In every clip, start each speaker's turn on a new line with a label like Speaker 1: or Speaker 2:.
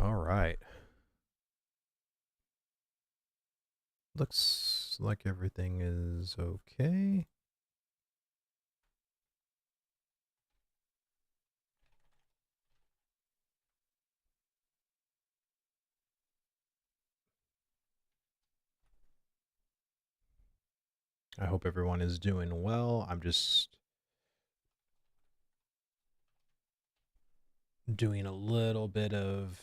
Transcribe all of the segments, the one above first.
Speaker 1: All right. Looks like everything is okay. I hope everyone is doing well. I'm just doing a little bit of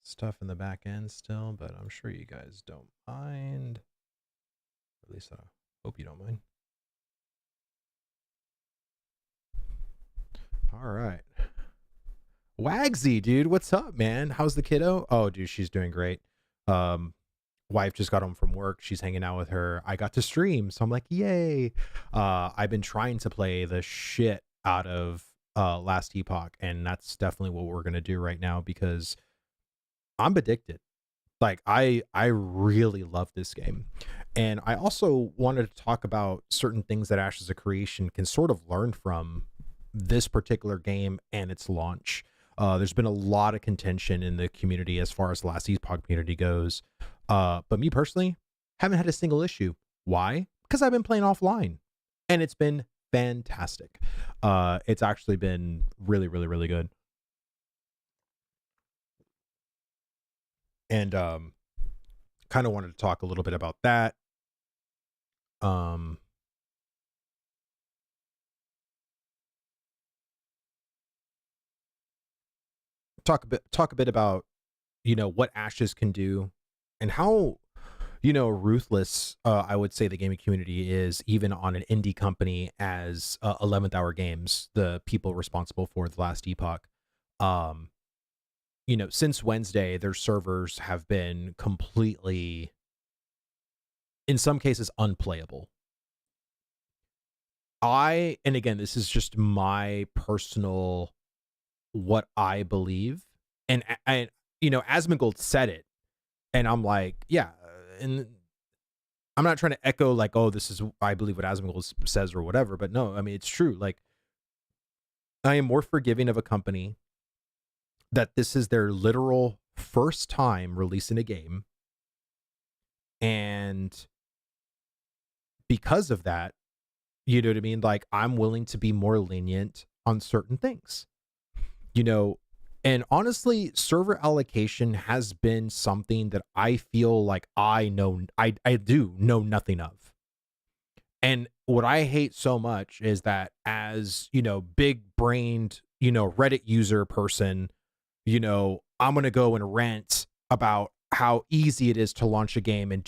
Speaker 1: stuff in the back end still, but I'm sure you guys don't mind. At least I hope you don't mind. All right. Wagsy, dude, what's up, man? How's the kiddo? Oh, dude, she's doing great. Wife just got home from work. She's hanging out with her. I got to stream, so I'm like, yay. I've been trying to play the shit out of Last Epoch, and that's definitely what we're gonna do right now because I'm addicted. Like I really love this game. And I also wanted to talk about certain things that Ashes of Creation can sort of learn from this particular game and its launch. There's been a lot of contention in the community as far as the Last Epoch community goes. But me personally, haven't had a single issue. Why? Because I've been playing offline and it's been fantastic. It's actually been really, really, really good. And kind of wanted to talk a little bit about that. Um, talk a bit about what Ashes can do and how ruthless I would say the gaming community is, even on an indie company as 11th Hour Games, the people responsible for the Last Epoch. Um, since Wednesday, their servers have been completely, in some cases, unplayable. And again, this is just my personal, what I believe. And Asmongold said it, and I'm like, yeah. And I'm not trying to echo like, oh, this is, I believe what Asmongold says or whatever, but no, I mean, it's true. Like, I am more forgiving of a company that this is their literal first time releasing a game. And because of that, you know what I mean? Like, I'm willing to be more lenient on certain things, and honestly, server allocation has been something that I feel like I do know nothing of. And what I hate so much is that as, big brained, Reddit user person, I'm going to go and rant about how easy it is to launch a game and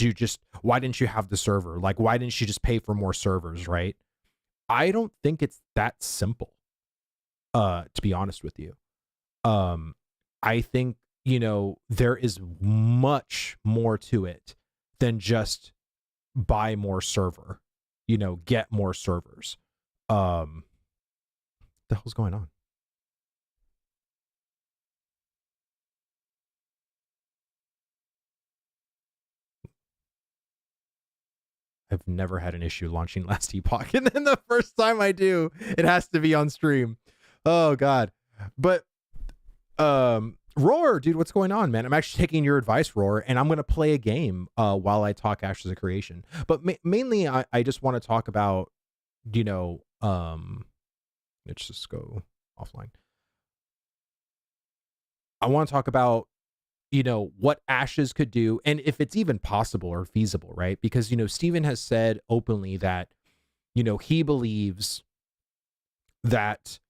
Speaker 1: why didn't you have the server? Like, why didn't you just pay for more servers, right? I don't think it's that simple, to be honest with you. I think, there is much more to it than just buy more server, get more servers. The hell's going on? I've never had an issue launching Last Epoch, and then the first time I do, it has to be on stream. Oh God. But Roar, dude, what's going on, man? I'm actually taking your advice, Roar, and I'm gonna play a game while I talk Ashes of Creation. But mainly, I just want to talk about, let's just go offline. I want to talk about, what Ashes could do, and if it's even possible or feasible, right? Because Steven has said openly that, he believes that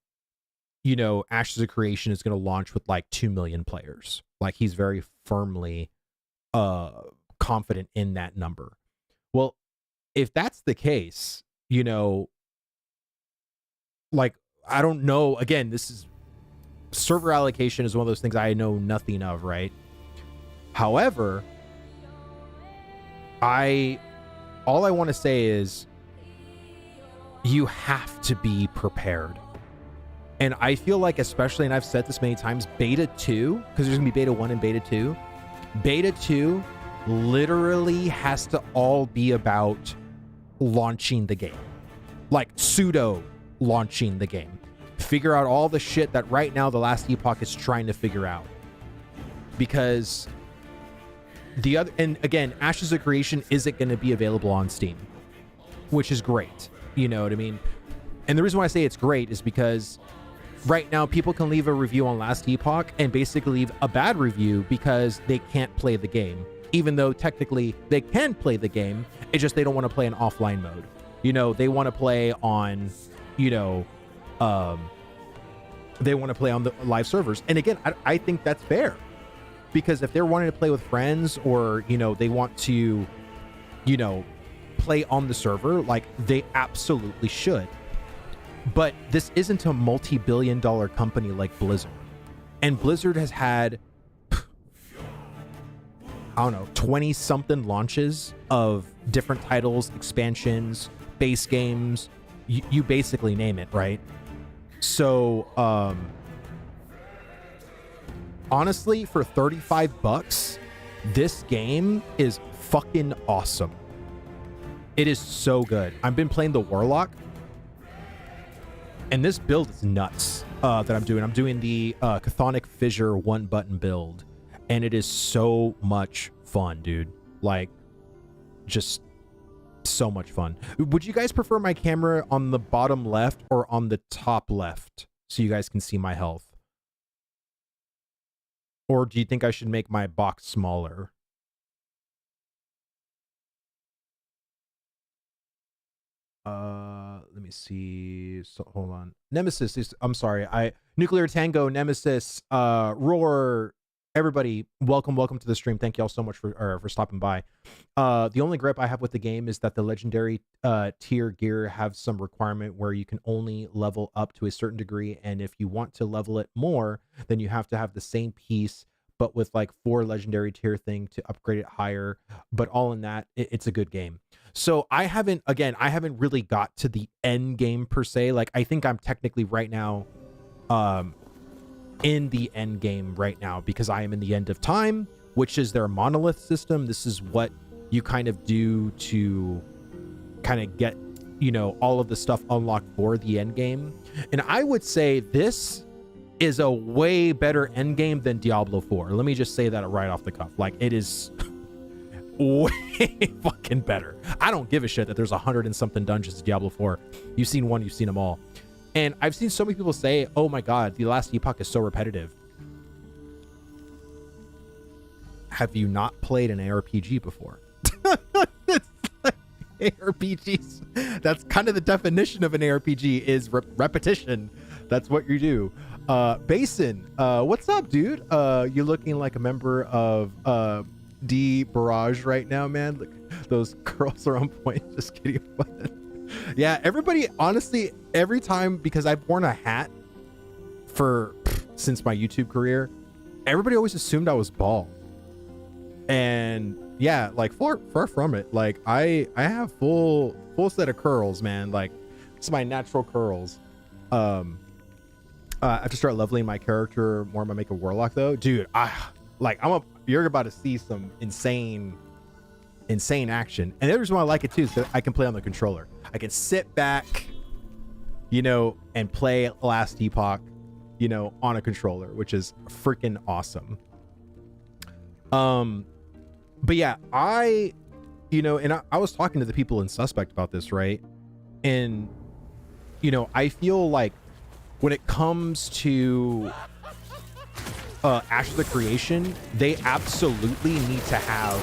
Speaker 1: Ashes of Creation is going to launch with like 2 million players. Like, he's very firmly confident in that number. Well, if that's the case, like, I don't know, again, this is server allocation is one of those things I know nothing of, right? However, all I want to say is you have to be prepared. And I feel like, especially, and I've said this many times, beta 2, because there's gonna be beta 1 and beta 2. Beta 2 literally has to all be about launching the game. Like, pseudo launching the game. Figure out all the shit that right now the Last Epoch is trying to figure out. because and again, Ashes of Creation isn't going to be available on Steam, which is great. You know what I mean? And the reason why I say it's great is because right now people can leave a review on Last Epoch and basically leave a bad review because they can't play the game, even though technically they can play the game. It's just they don't want to play in offline mode. You know, they want to play on, you know, they want to play on the live servers. And again, I think that's fair, because if they're wanting to play with friends, or, you know, they want to, you know, play on the server, like, they absolutely should. But this isn't a multi-billion-dollar company like Blizzard. And Blizzard has had, I don't know, 20-something launches of different titles, expansions, base games. You basically name it, right? So, honestly, for $35, this game is fucking awesome. It is so good. I've been playing the Warlock, and this build is nuts that I'm doing. I'm doing the Chthonic Fissure one-button build, and it is so much fun, dude. Like, just so much fun. Would you guys prefer my camera on the bottom left or on the top left so you guys can see my health? Or do you think I should make my box smaller? Let me see. So hold on. Nemesis is, I'm sorry. Nuclear Tango, Nemesis, Roar, everybody, welcome to the stream. Thank you all so much for stopping by. The only gripe I have with the game is that the legendary tier gear have some requirement where you can only level up to a certain degree, and if you want to level it more, then you have to have the same piece but with like 4 legendary tier thing to upgrade it higher. But all in that, it's a good game. So I haven't really got to the end game per se. Like, I think I'm technically right now in the end game right now, because I am in the end of time, which is their monolith system. This is what you kind of do to kind of get, you know, all of the stuff unlocked for the end game. And I would say this is a way better end game than Diablo 4. Let me just say that right off the cuff. Like, it is way fucking better. I don't give a shit that there's 100 and something dungeons in Diablo 4. You've seen one, you've seen them all. And I've seen so many people say, oh my god, the Last Epoch is so repetitive. Have you not played an ARPG before? It's like ARPGs. That's kind of the definition of an ARPG, is repetition. That's what you do. Basin, what's up, dude? You're looking like a member of D Barrage right now, man. Look, those curls are on point. Just kidding. Yeah, everybody, honestly, every time, because I've worn a hat since my YouTube career, everybody always assumed I was bald. And yeah, like far from it. Like, I have full set of curls, man. Like, it's my natural curls. I have to start leveling my character more when I make a Warlock, though. Dude, you're about to see some insane action. And the reason why I like it too is that I can play on the controller. I can sit back, you know, and play Last Epoch, you know, on a controller, which is freaking awesome. But yeah, I was talking to the people in Suspect about this, right? And, you know, I feel like when it comes to Ashes of Creation, they absolutely need to have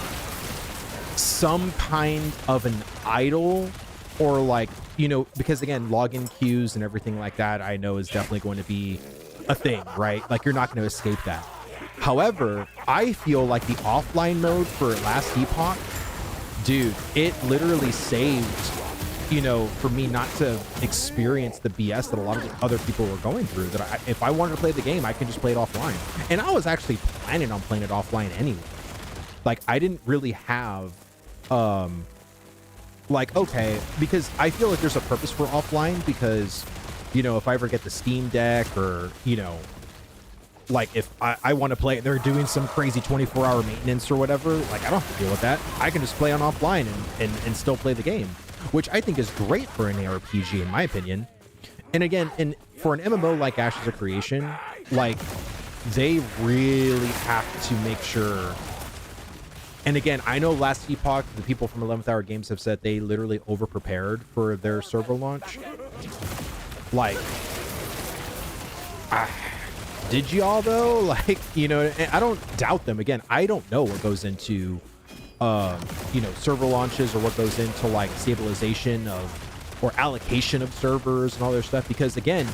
Speaker 1: some kind of an idol, or like, you know, because again, login queues and everything like that, I know is definitely going to be a thing, right? Like, you're not going to escape that. However, I feel like the offline mode for Last Epoch, dude, it literally saved, you know, for me not to experience the BS that a lot of the other people were going through. That if I wanted to play the game, I can just play it offline. And I was actually planning on playing it offline anyway. Like, I didn't really have, like, okay, because I feel like there's a purpose for offline, because, you know, if I ever get the Steam Deck, or, you know, like if I want to play, they're doing some crazy 24-hour maintenance or whatever, like, I don't have to deal with that. I can just play on offline and still play the game, which I think is great for an ARPG, in my opinion. And again, for an MMO like Ashes of Creation, like, they really have to make sure. And again, I know last Epoch, the people from 11th Hour Games have said they literally over-prepared for their server launch. Like, did y'all though? Like, you know, and I don't doubt them. Again, I don't know what goes into, you know, server launches or what goes into like stabilization of or allocation of servers and all their stuff. Because again,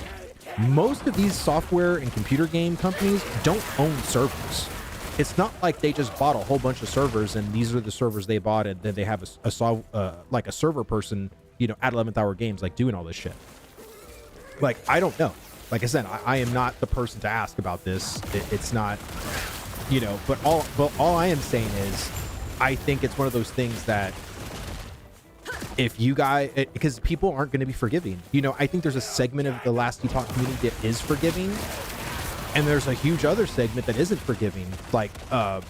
Speaker 1: most of these software and computer game companies don't own servers. It's not like they just bought a whole bunch of servers and these are the servers they bought and then they have like a server person, you know, at 11th Hour Games, like doing all this shit. Like, I don't know. Like I said, I am not the person to ask about this. It's not, you know, but all I am saying is I think it's one of those things that if you guys, because people aren't going to be forgiving. You know, I think there's a segment of the last Epoch community that is forgiving. And there's a huge other segment that isn't forgiving. Like,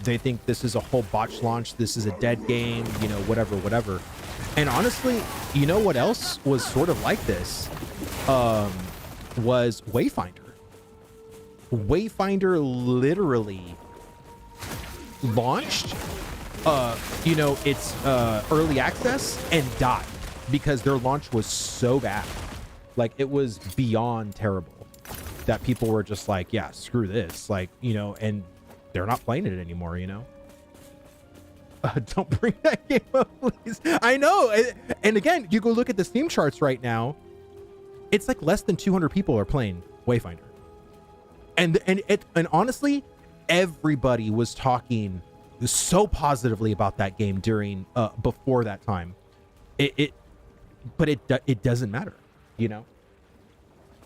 Speaker 1: they think this is a whole botch launch. This is a dead game, you know, whatever. And honestly, you know what else was sort of like this? Was Wayfinder. Wayfinder literally launched, you know, its early access and died because their launch was so bad. Like, it was beyond terrible. That people were just like, yeah, screw this, like, you know, and they're not playing it anymore, you know. Don't bring that game up, please. I know. And again, you go look at the Steam charts right now, it's like less than 200 people are playing Wayfinder, and honestly, everybody was talking so positively about that game during before that time. But it doesn't matter, you know.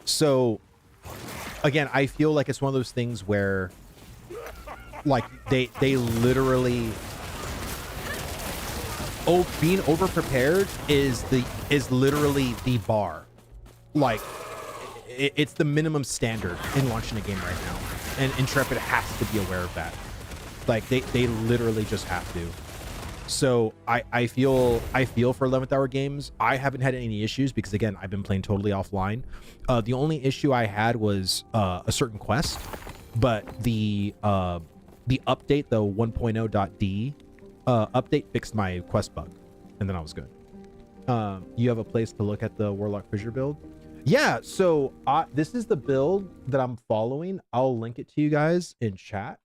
Speaker 1: So again, I feel like it's one of those things where like they literally being over prepared is literally the bar. Like it's the minimum standard in launching a game right now, and Intrepid has to be aware of that. Like they literally just have to. So I feel for 11th Hour Games, I haven't had any issues because again, I've been playing totally offline. The only issue I had was a certain quest, but the update, the 1.0.d update fixed my quest bug, and then I was good. You have a place to look at the Warlock Fissure build? Yeah, so this is the build that I'm following. I'll link it to you guys in chat.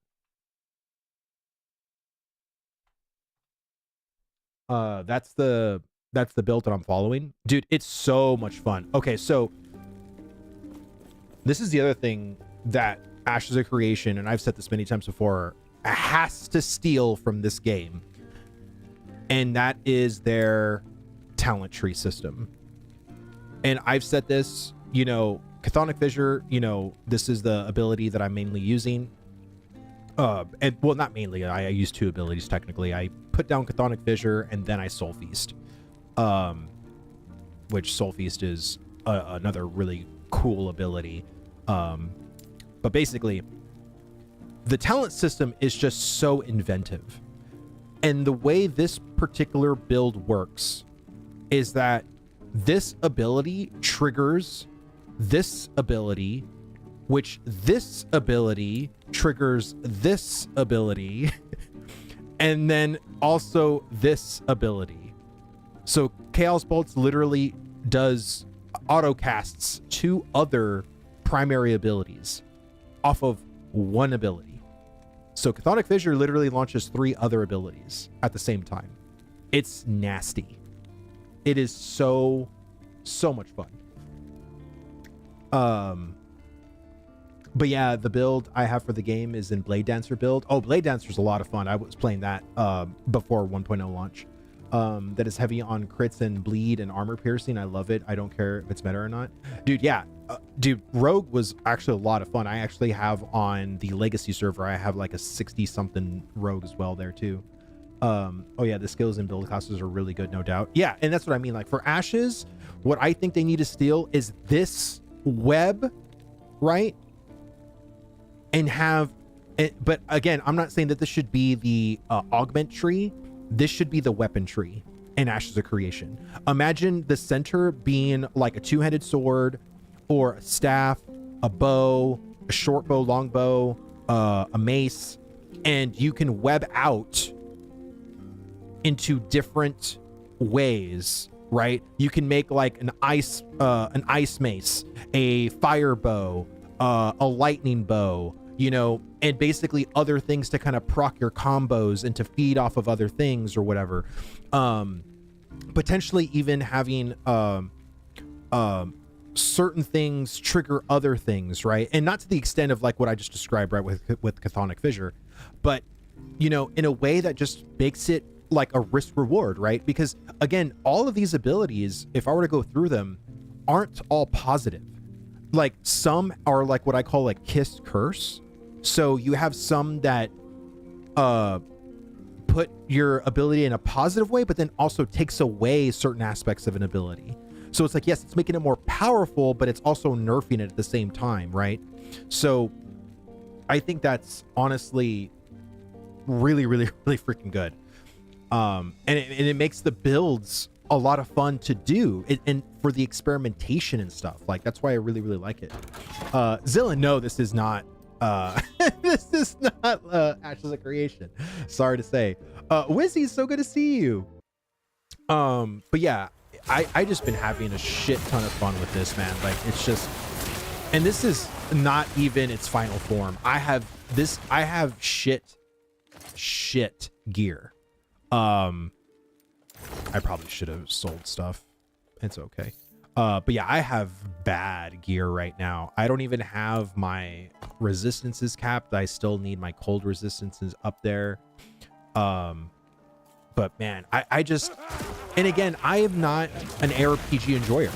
Speaker 1: That's the build that I'm following. Dude, it's so much fun. Okay, so this is the other thing that Ashes of Creation, and I've said this many times before, has to steal from this game. And that is their talent tree system. And I've said this, you know, Chthonic Fissure, you know, this is the ability that I'm mainly using. And well, not mainly, I use two abilities technically. I put down Chthonic Fissure and then I Soul Feast, which Soul Feast is another really cool ability. But basically, the talent system is just so inventive, and the way this particular build works is that this ability triggers this ability, which this ability triggers this ability, and then also this ability. So Chaos Bolts literally does auto casts two other primary abilities off of one ability. So Chthonic Fissure literally launches three other abilities at the same time. It's nasty. It is so much fun. But yeah, the build I have for the game is in Blade Dancer build. Oh, Blade Dancer's a lot of fun. I was playing that before 1.0 launch. That is heavy on crits and bleed and armor piercing. I love it. I don't care if it's meta or not. Dude, yeah. Dude, Rogue was actually a lot of fun. I actually have on the Legacy server, I have like a 60-something Rogue as well there too. Oh yeah, the skills and build classes are really good, no doubt. Yeah, and that's what I mean. Like for Ashes, what I think they need to steal is this web, right? And have it, but again, I'm not saying that this should be the augment tree. This should be the weapon tree in Ashes of Creation. Imagine the center being like a two-handed sword or a staff, a bow, a short bow, long bow, a mace, and you can web out into different ways, right? You can make like an ice mace, a fire bow, a lightning bow, you know, and basically other things to kind of proc your combos and to feed off of other things or whatever. Potentially even having certain things trigger other things, right? And not to the extent of like what I just described, right, with Chthonic Fissure, but you know, in a way that just makes it like a risk reward, right? Because again, all of these abilities, if I were to go through them, aren't all positive. Like some are like what I call like kiss curse. So you have some that put your ability in a positive way, but then also takes away certain aspects of an ability. So it's like, yes, it's making it more powerful, but it's also nerfing it at the same time, right? So I think that's honestly really, really, really freaking good. And it makes the builds a lot of fun to do, and for the experimentation and stuff. Like, that's why I really, really like it. Zilla, no, this is not this is not Ashes of Creation. Sorry to say. Wizzy, so good to see you. But yeah, I just been having a shit ton of fun with this, man. Like, it's just, and this is not even its final form. I have shit gear. I probably should have sold stuff. It's okay. But yeah, I have bad gear right now. I don't even have my resistances capped. I still need my cold resistances up there. But man, I just, and again, I am not an ARPG enjoyer.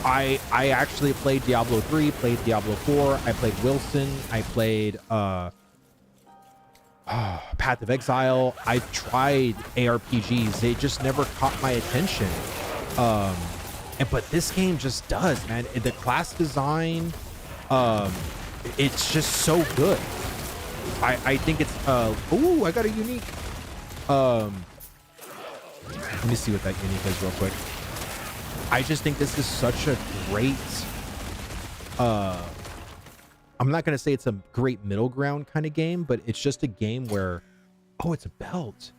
Speaker 1: I actually played Diablo 3, played Diablo 4, I played Wilson, I played Path of Exile. I've tried ARPGs. They just never caught my attention. But this game just does, man. The class design, it's just so good. I think it's ooh, I got a unique. Let me see what that unique is real quick. I just think this is such a great I'm not gonna say it's a great middle ground kind of game, but it's just a game where, oh, it's a belt.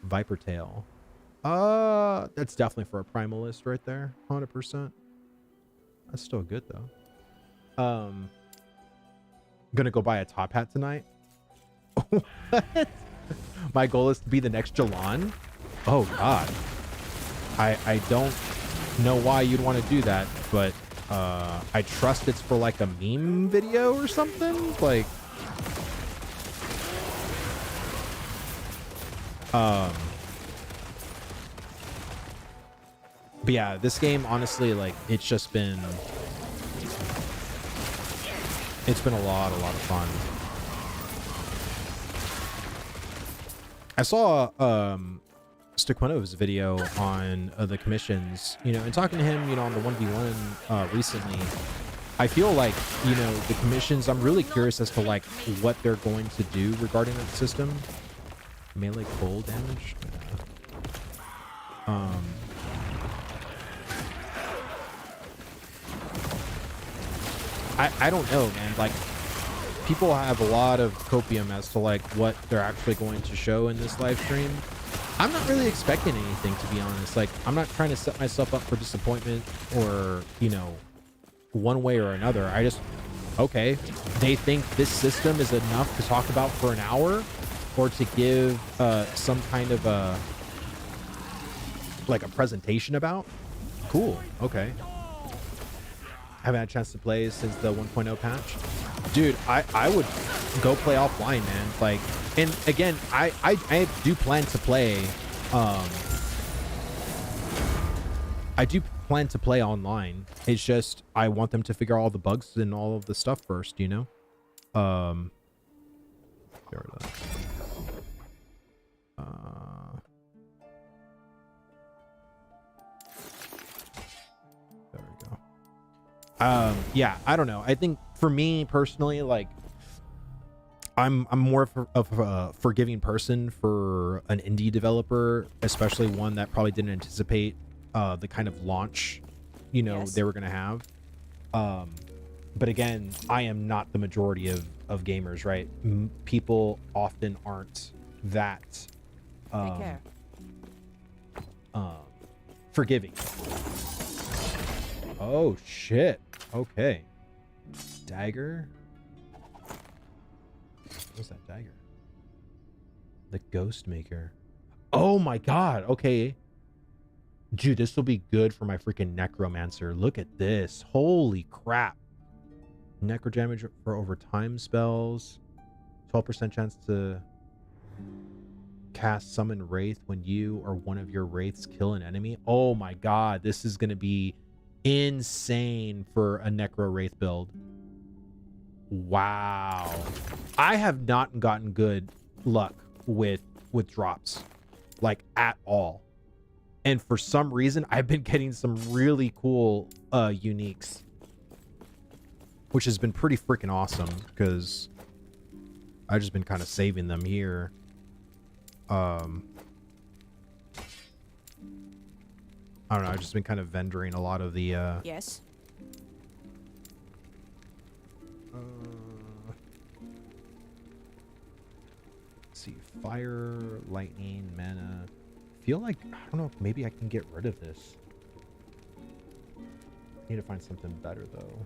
Speaker 1: Viper Tail. That's definitely for a primalist right there, 100%. That's still good though. Gonna go buy a top hat tonight. What? My goal is to be the next Jalan. Oh God. I don't know why you'd want to do that, but I trust it's for like a meme video or something. Like, but yeah, this game, honestly, like, it's been a lot of fun. I saw Stequino's video on the commissions, you know, and talking to him, you know, on the 1v1 recently. I feel like, you know, the commissions, I'm really curious as to like what they're going to do regarding the system. Melee cold damage. I don't know, man. Like, people have a lot of copium as to like what they're actually going to show in this live stream. I'm not really expecting anything, to be honest. Like, I'm not trying to set myself up for disappointment or, you know, one way or another. I just, okay, they think this system is enough to talk about for an hour, or to give some kind of a, like a presentation about. Cool. Okay. Haven't had a chance to play since the 1.0 patch. Dude, I would go play offline, man. Like, and again, I do plan to play, I do plan to play online. It's just, I want them to figure out all the bugs and all of the stuff first, you know? Get rid of that. There we go. Yeah, I don't know. I think for me personally, like, I'm more of a forgiving person for an indie developer, especially one that probably didn't anticipate the kind of launch, you know, they were gonna have. But again, I am not the majority of gamers, right? People often aren't that
Speaker 2: Take care.
Speaker 1: forgiving. Oh shit. Okay. Dagger. What's that dagger? The Ghost Maker. Oh my god. Okay. Dude, this will be good for my freaking Necromancer. Look at this. Holy crap. Necro damage for over time spells. 12% chance to cast Summon Wraith when you or one of your Wraiths kill an enemy. Oh my god. This is going to be insane for a Necro Wraith build. Wow. I have not gotten good luck with drops. Like, at all. And for some reason, I've been getting some really cool uniques, which has been pretty freaking awesome because I've just been kind of saving them here. I don't know. I've just been kind of vendoring a lot of the.
Speaker 2: Yes.
Speaker 1: Let's see, fire, lightning, mana. Feel like, I don't know, maybe I can get rid of this. Need to find something better though.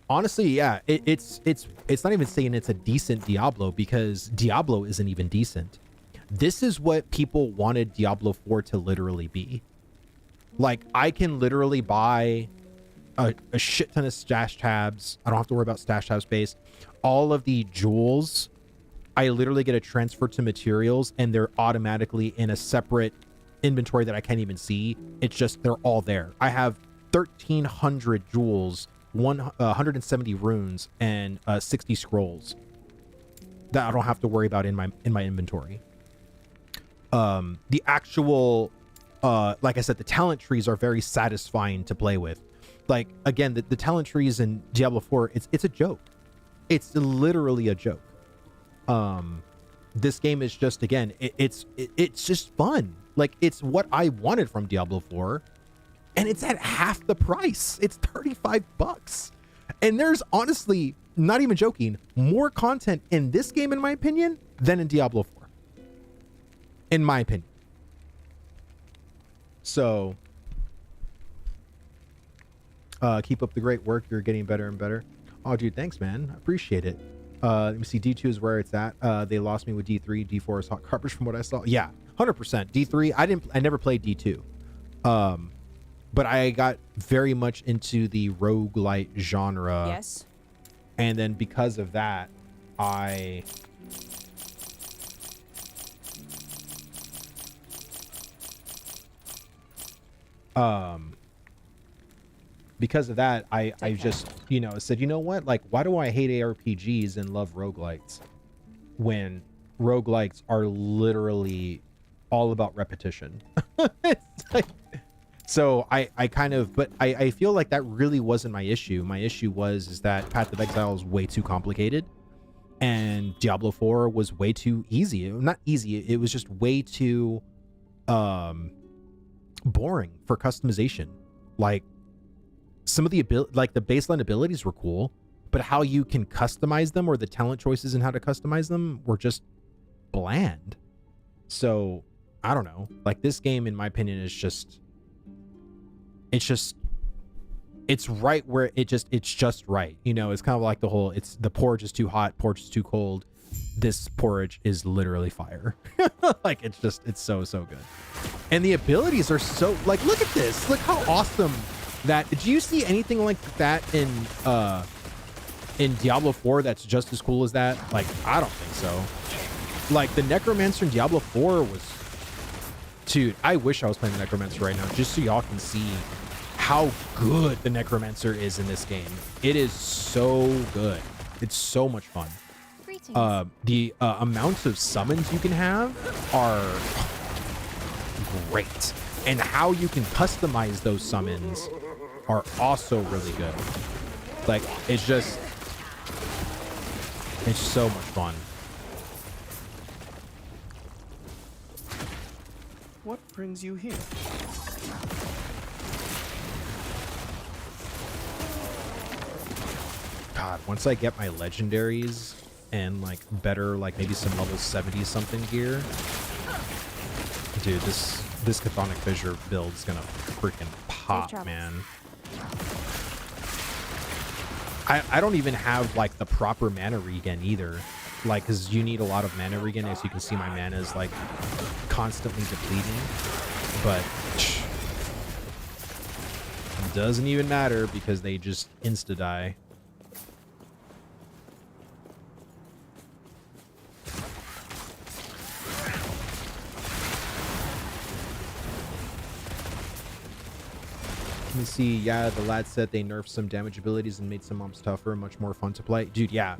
Speaker 1: Honestly, yeah, it's not even saying it's a decent Diablo because Diablo isn't even decent. This is what people wanted Diablo 4 to literally be. Like, I can literally buy a shit ton of stash tabs. I don't have to worry about stash tab space. All of the jewels, I literally get a transfer to materials and they're automatically in a separate inventory that I can't even see. It's just, they're all there. I have 1,300 jewels, 170 runes, and 60 scrolls that I don't have to worry about in my inventory. The actual, like I said, the talent trees are very satisfying to play with. Like, again, the talent trees in Diablo 4, it's a joke. It's literally a joke. This game is just, again, it's just fun. Like, it's what I wanted from Diablo 4, and it's at half the price. It's $35. And there's honestly, not even joking, more content in this game, in my opinion, than in Diablo 4. In my opinion. So, keep up the great work. You're getting better and better. Oh, dude, thanks, man. I appreciate it. Let me see. D2 is where it's at. They lost me with D3. D4 is hot garbage from what I saw. Yeah, 100%. D3, I never played D2. But I got very much into the roguelite genre.
Speaker 2: Yes.
Speaker 1: And then because of that, because of that, I just, you know, said, you know what? Like, why do I hate ARPGs and love roguelites when roguelites are literally all about repetition? It's like, so I kind of, but I feel like that really wasn't my issue. My issue is that Path of Exile is way too complicated and Diablo 4 was way too easy. Not easy. It was just way too boring for customization. Like, some of the like the baseline abilities were cool, but how you can customize them or the talent choices and how to customize them were just bland. So I don't know. Like, this game, in my opinion, is just, it's right where it's just right. You know, it's kind of like the whole, it's the porridge is too hot, porridge is too cold. This porridge is literally fire. Like, it's so good. And the abilities are so, like, look at this. Look how awesome that. Did you see anything like that in Diablo 4 that's just as cool as that? Like, I don't think so. Like, the Necromancer in Diablo 4 was, dude, I wish I was playing the Necromancer right now just so y'all can see how good the Necromancer is in this game. It is so good. It's so much fun. The amounts of summons you can have are great, and how you can customize those summons are also really good. Like, it's so much fun.
Speaker 2: What brings you here?
Speaker 1: God, once I get my legendaries and like better, like maybe some level 70 something gear, dude, this Chthonic Fissure build is gonna freaking pop, man. I don't even have like the proper mana regen either, like, because you need a lot of mana regen. As you can see, my mana is like constantly depleting, but it doesn't even matter because they just insta die. Let me see. Yeah, the lad said they nerfed some damage abilities and made some mobs tougher and much more fun to play. Dude, yeah.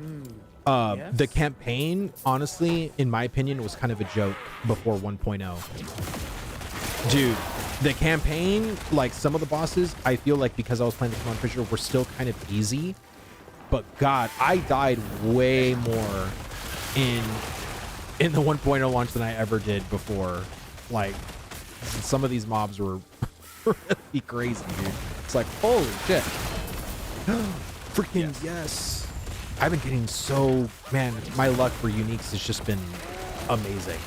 Speaker 2: Yes?
Speaker 1: The campaign, honestly, in my opinion, was kind of a joke before 1.0. Dude, the campaign, like some of the bosses, I feel like because I was playing the Chthonic Fissure, were still kind of easy. But God, I died way more in the 1.0 launch than I ever did before. Like, some of these mobs were really crazy, dude. It's like, holy shit. Freaking yes. I've been getting so, man, my luck for uniques has just been amazing.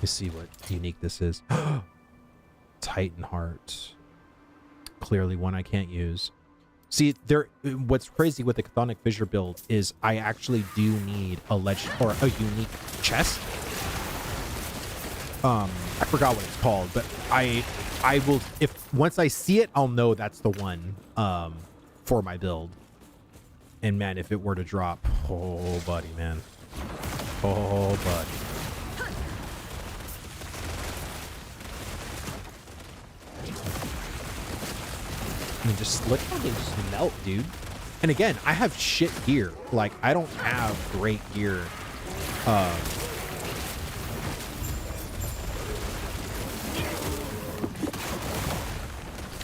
Speaker 1: Let's see what unique this is. Titan Heart. Clearly one I can't use. See, what's crazy with the Chthonic Fissure build is I actually do need a legend or a unique chest. I forgot what it's called, but I will, if once I see it, I'll know that's the one for my build. And man, if it were to drop, oh buddy, man. Oh buddy. I mean, just look how they just melt, dude. And again, I have shit gear. Like, I don't have great gear.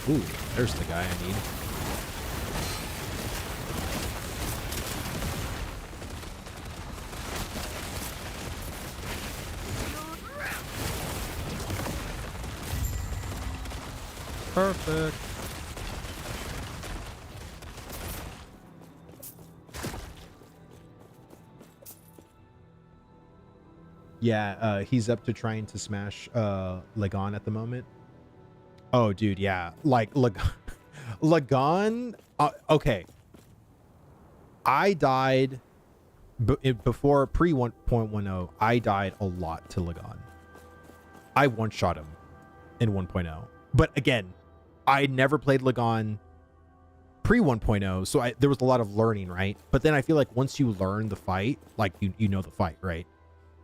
Speaker 1: Ooh, there's the guy I need. Perfect. Yeah, he's up to trying to smash Lagon at the moment. Oh, dude, yeah. Like, Lagon... okay. I died... before pre-1.10, I died a lot to Lagon. I one-shot him in 1.0. But again, I never played Lagon pre-1.0, so there was a lot of learning, right? But then I feel like once you learn the fight, like, you know the fight, right?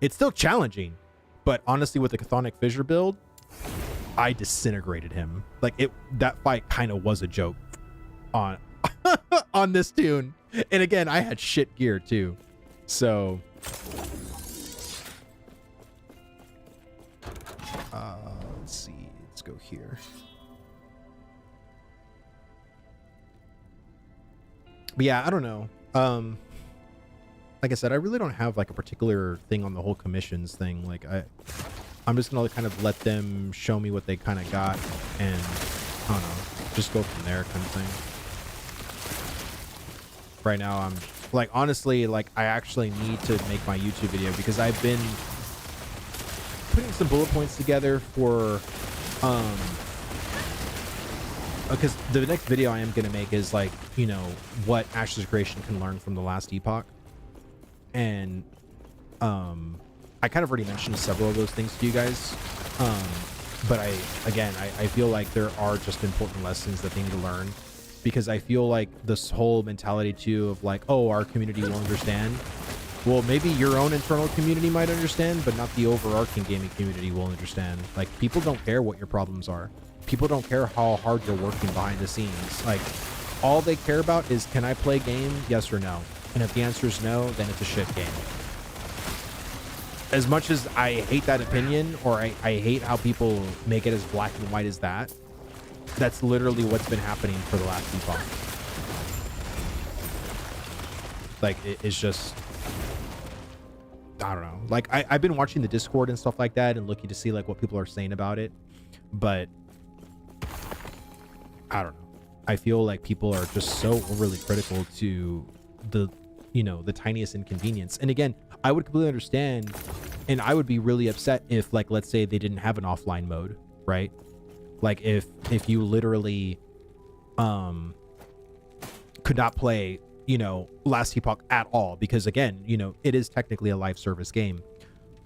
Speaker 1: It's still challenging, but honestly, with the Chthonic Fissure build, I disintegrated him. Like, that fight kind of was a joke on on this tune. And again, I had shit gear too. So let's see. Let's go here. But yeah, I don't know. Like I said, I really don't have like a particular thing on the whole commissions thing. Like I'm just gonna kind of let them show me what they kind of got, and I don't know, just go from there, kind of thing. Right now, I'm like, honestly, like I actually need to make my YouTube video because I've been putting some bullet points together for because the next video I am gonna make is like, you know, what Ashes of Creation can learn from the last Epoch. And I kind of already mentioned several of those things to you guys, but I feel like there are just important lessons that they need to learn, because I feel like this whole mentality too of like, oh, our community will understand. Well, maybe your own internal community might understand, but not the overarching gaming community will understand. Like, people don't care what your problems are. People don't care how hard you're working behind the scenes. Like, all they care about is, can I play game? Yes or no? And if the answer is no, then it's a shit game. As much as I hate that opinion, or I hate how people make it as black and white as that, that's literally what's been happening for the last Epoch. Like, it's just... I don't know. Like I've been watching the Discord and stuff like that and looking to see like what people are saying about it, but I don't know. I feel like people are just so overly critical to the, you know, the tiniest inconvenience. And again, I would completely understand, and I would be really upset if, like, let's say they didn't have an offline mode, right? Like if you literally could not play, you know, Last Epoch at all, because again, you know, it is technically a live service game.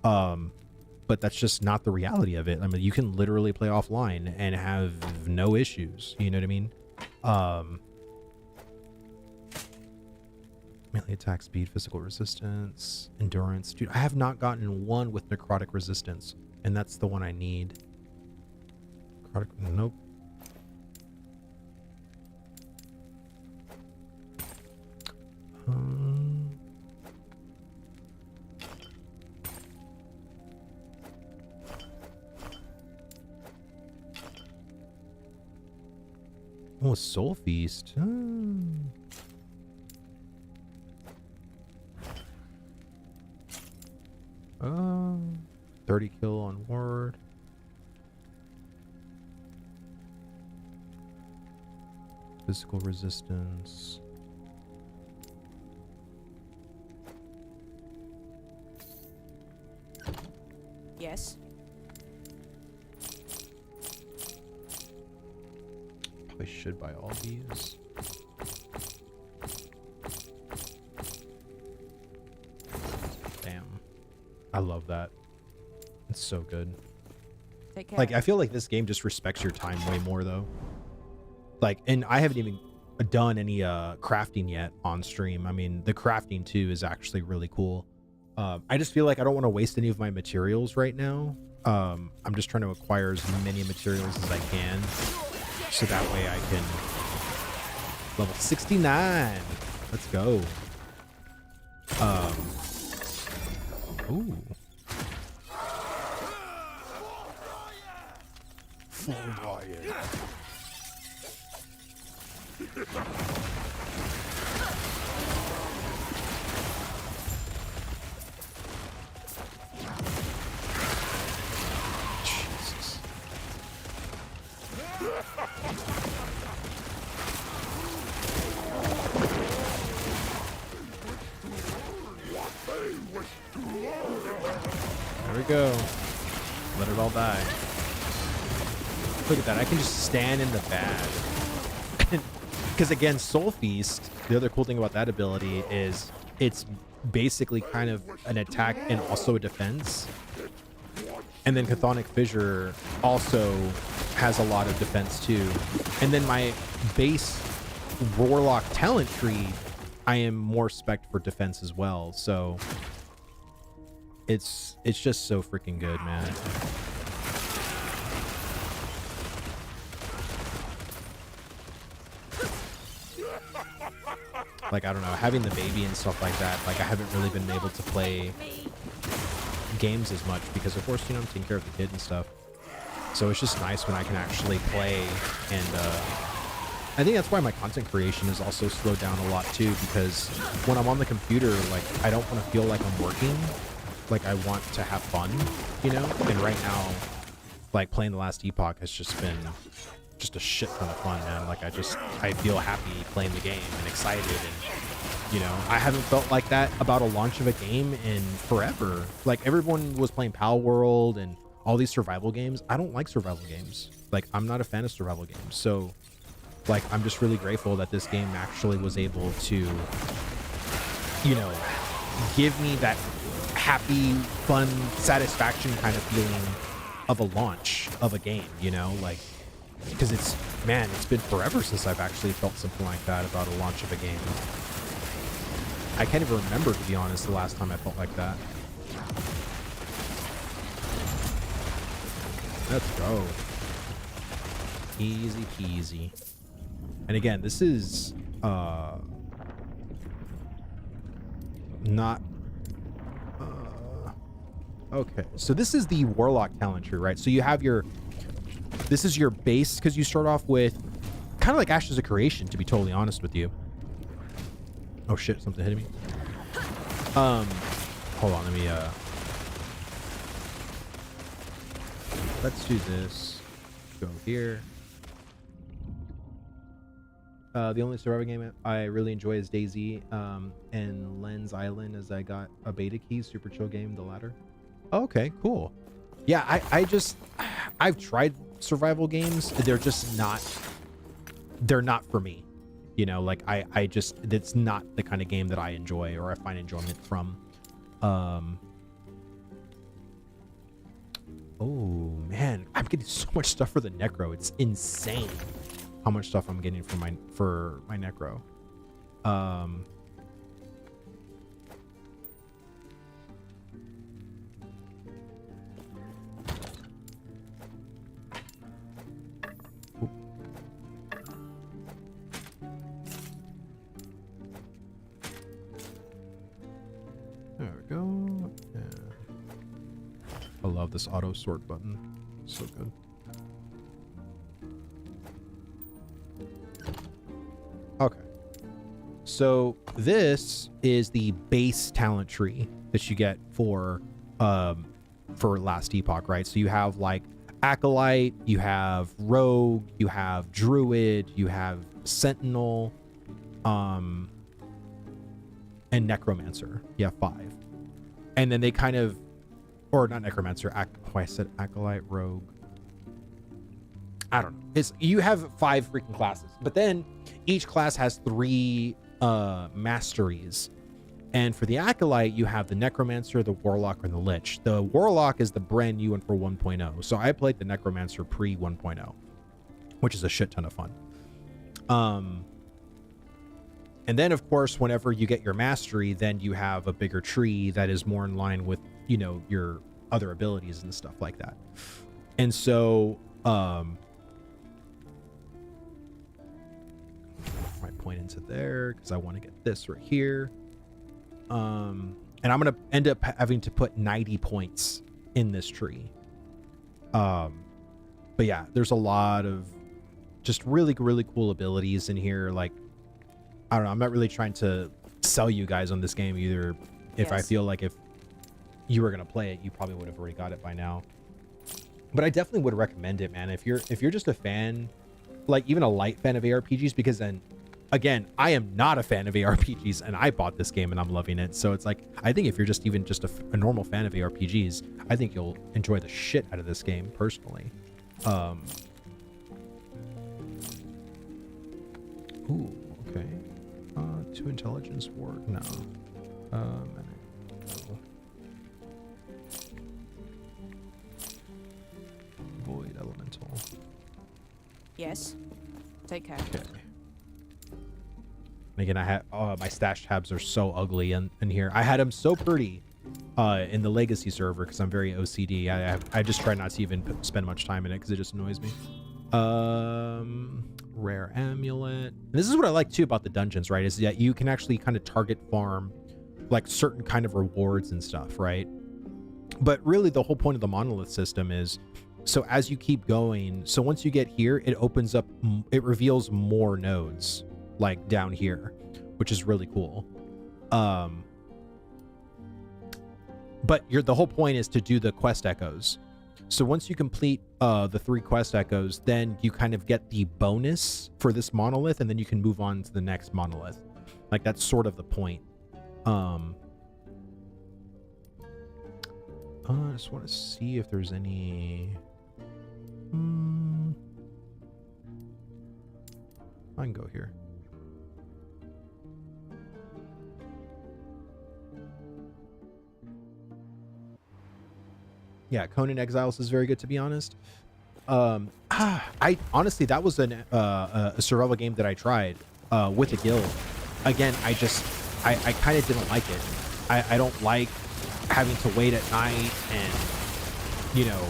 Speaker 1: But that's just not the reality of it. I mean, you can literally play offline and have no issues. You know what I mean? Melee attack speed, physical resistance, endurance. Dude, I have not gotten one with necrotic resistance, and that's the one I need. Necrotic, nope. Oh, Soul Feast. 30 kill on ward. Physical resistance.
Speaker 3: Yes.
Speaker 1: Probably should buy all these. Damn. I love that. It's so good.
Speaker 3: Take care.
Speaker 1: Like, I feel like this game just respects your time way more, though. Like, and I haven't even done any crafting yet on stream. I mean, the crafting, too, is actually really cool. I just feel like I don't want to waste any of my materials right now. I'm just trying to acquire as many materials as I can, so that way I can level 69. Let's go. Ooh. Jesus. There we go. Let it all die. Look at that. I can just stand in the bad. Because again, Soul Feast, the other cool thing about that ability is it's basically kind of an attack and also a defense. And then Chthonic Fissure also has a lot of defense too. And then my base Warlock talent tree, I am more spec'd for defense as well. So it's just so freaking good, man. Like, I don't know, having the baby and stuff like that, like, I haven't really been able to play games as much because, of course, you know, I'm taking care of the kid and stuff. So it's just nice when I can actually play, and I think that's why my content creation is also slowed down a lot too, because when I'm on the computer, like, I don't want to feel like I'm working. Like, I want to have fun, you know? And right now, like, playing the Last Epoch has just been just a shit ton of fun, man. Like, I feel happy playing the game and excited, and, you know, I haven't felt like that about a launch of a game in forever. Like, everyone was playing Pal World and all these survival games. I don't like survival games. Like, I'm not a fan of survival games. So, like, I'm just really grateful that this game actually was able to, you know, give me that happy, fun, satisfaction kind of feeling of a launch of a game, you know? Like, because it's been forever since I've actually felt something like that about a launch of a game. I can't even remember, to be honest, the last time I felt like that. Let's go. Easy peasy. And again, this is not okay. So this is the Warlock talent tree, right? So you have this is your base, because you start off with kind of like Ashes of Creation, to be totally honest with you. Oh shit, something hitting me. hold on, let me let's do this. Go here. The only survival game I really enjoy is DayZ and Lens Island, as I got a beta key. Super chill game, the latter. Okay, cool. Yeah, I've tried survival games. They're just not, they're not for me. You know, like it's not the kind of game that I enjoy or I find enjoyment from. Oh man, I'm getting so much stuff for the Necro. It's insane how much stuff I'm getting for my Necro. There we go. Yeah. I love this auto sort button. So good. Okay. So this is the base talent tree that you get for last Epoch, right? So you have like Acolyte, you have Rogue, you have Druid, you have Sentinel, and Necromancer. You have 5. And then they kind of, or not Necromancer, I said Acolyte, Rogue. I don't know. You have 5 freaking classes, but then each class has 3 masteries. And for the Acolyte, you have the Necromancer, the Warlock, and the Lich. The Warlock is the brand new one for 1.0. So I played the Necromancer pre 1.0, which is a shit ton of fun. And then, of course, whenever you get your mastery, then you have a bigger tree that is more in line with, you know, your other abilities and stuff like that. And so, might point into there because I want to get this right here. And I'm going to end up having to put 90 points in this tree. But yeah, there's a lot of just really, really cool abilities in here. Like, I don't know. I'm not really trying to sell you guys on this game either. If I feel like if you were going to play it, you probably would have already got it by now. But I definitely would recommend it, man. If you're just a fan, like even a light fan of ARPGs, because then again, I am not a fan of ARPGs and I bought this game and I'm loving it. So it's like, I think if you're just even just a normal fan of ARPGs, I think you'll enjoy the shit out of this game personally. Ooh, okay. 2 intelligence ward, no. Void elemental.
Speaker 3: Yes. Take care.
Speaker 1: Okay. And again, I had my stash tabs are so ugly in here. I had them so pretty in the legacy server because I'm very OCD. I just try not to even spend much time in it because it just annoys me. Rare amulet. And this is what I like too about the dungeons, right? Is that you can actually kind of target farm like certain kind of rewards and stuff, right? But really the whole point of the monolith system is, so as you keep going, so once you get here, it opens up, it reveals more nodes like down here, which is really cool. But the whole point is to do the quest echoes. So once you complete the 3 quest echoes, then you kind of get the bonus for this monolith, and then you can move on to the next monolith. Like that's sort of the point. I just want to see if there's any. I can go here. Yeah, Conan Exiles is very good, to be honest. I honestly, that was a survival game that I tried with a guild. Again, I kind of didn't like it. I don't like having to wait at night, and you know,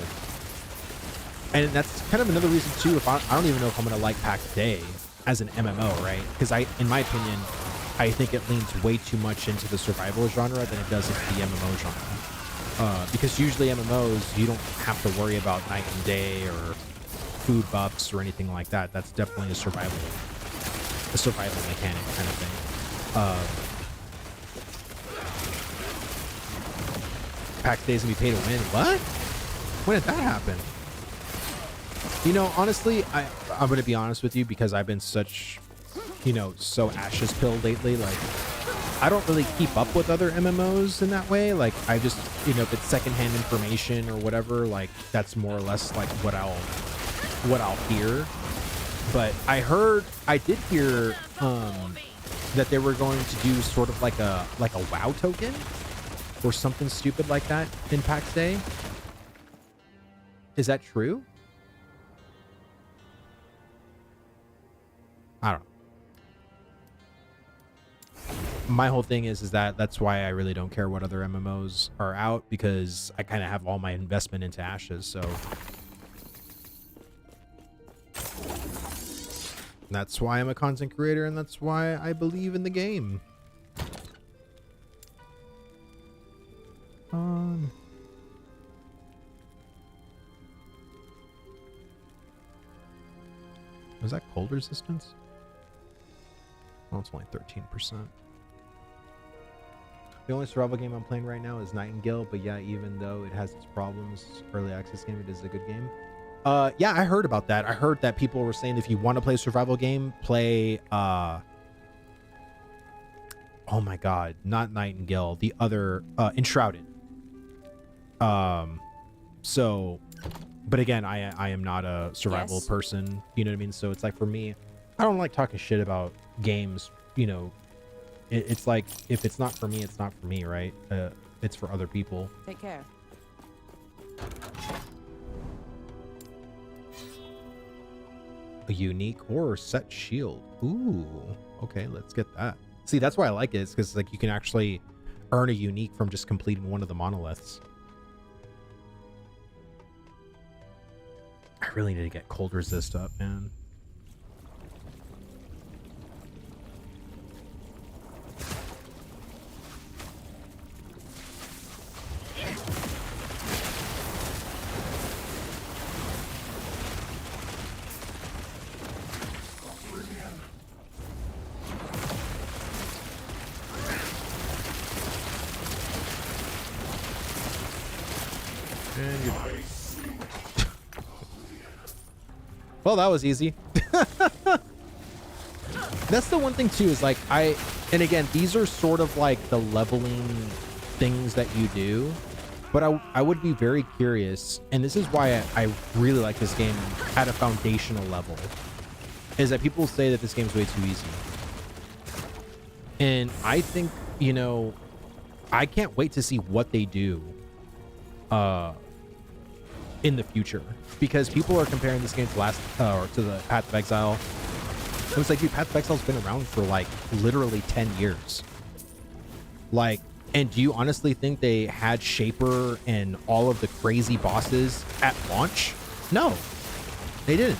Speaker 1: and that's kind of another reason too. If I don't even know if I'm gonna like Pack Day as an MMO, right? Because in my opinion, I think it leans way too much into the survival genre than it does into the MMO genre. Because usually MMOs, you don't have to worry about night and day or food buffs or anything like that. That's definitely a survival mechanic kind of thing. PAX Day's gonna be pay to win. What? When did that happen? You know, honestly, I'm gonna be honest with you because I've been such, you know, so Ashes pill lately. Like, I don't really keep up with other MMOs in that way. Like, I just, you know, if it's secondhand information or whatever, like that's more or less like what I'll hear. But I did hear that they were going to do sort of like a WoW token or something stupid like that in PAX Day. Is that true? I don't know. My whole thing is that's why I really don't care what other MMOs are out, because I kind of have all my investment into Ashes, so that's why I'm a content creator, and that's why I believe in the game. Was that cold resistance? Well, it's only 13%. The only survival game I'm playing right now is Nightingale, but yeah, even though it has its problems, early access game, it is a good game. Yeah, I heard about that. I heard that people were saying if you want to play a survival game, play oh my god, not Nightingale, the other Enshrouded. So, but again, I am not a survival person, you know what I mean? So it's like, for me, I don't like talking shit about games, you know. It's like, if it's not for me, it's not for me, right? It's for other people.
Speaker 3: Take care.
Speaker 1: A unique or set shield. Ooh, okay, let's get that. See, that's why I like it. It's because like you can actually earn a unique from just completing one of the monoliths. I really need to get cold resist up, man. Well, that was easy. That's the one thing too, is like and again, these are sort of like the leveling things that you do, but I would be very curious, and this is why I really like this game at a foundational level, is that people say that this game's way too easy. And I think, you know, I can't wait to see what they do in the future, because people are comparing this game to to the Path of Exile. It was like, dude, Path of Exile's been around for like literally 10 years. Like, and do you honestly think they had Shaper and all of the crazy bosses at launch? No, they didn't.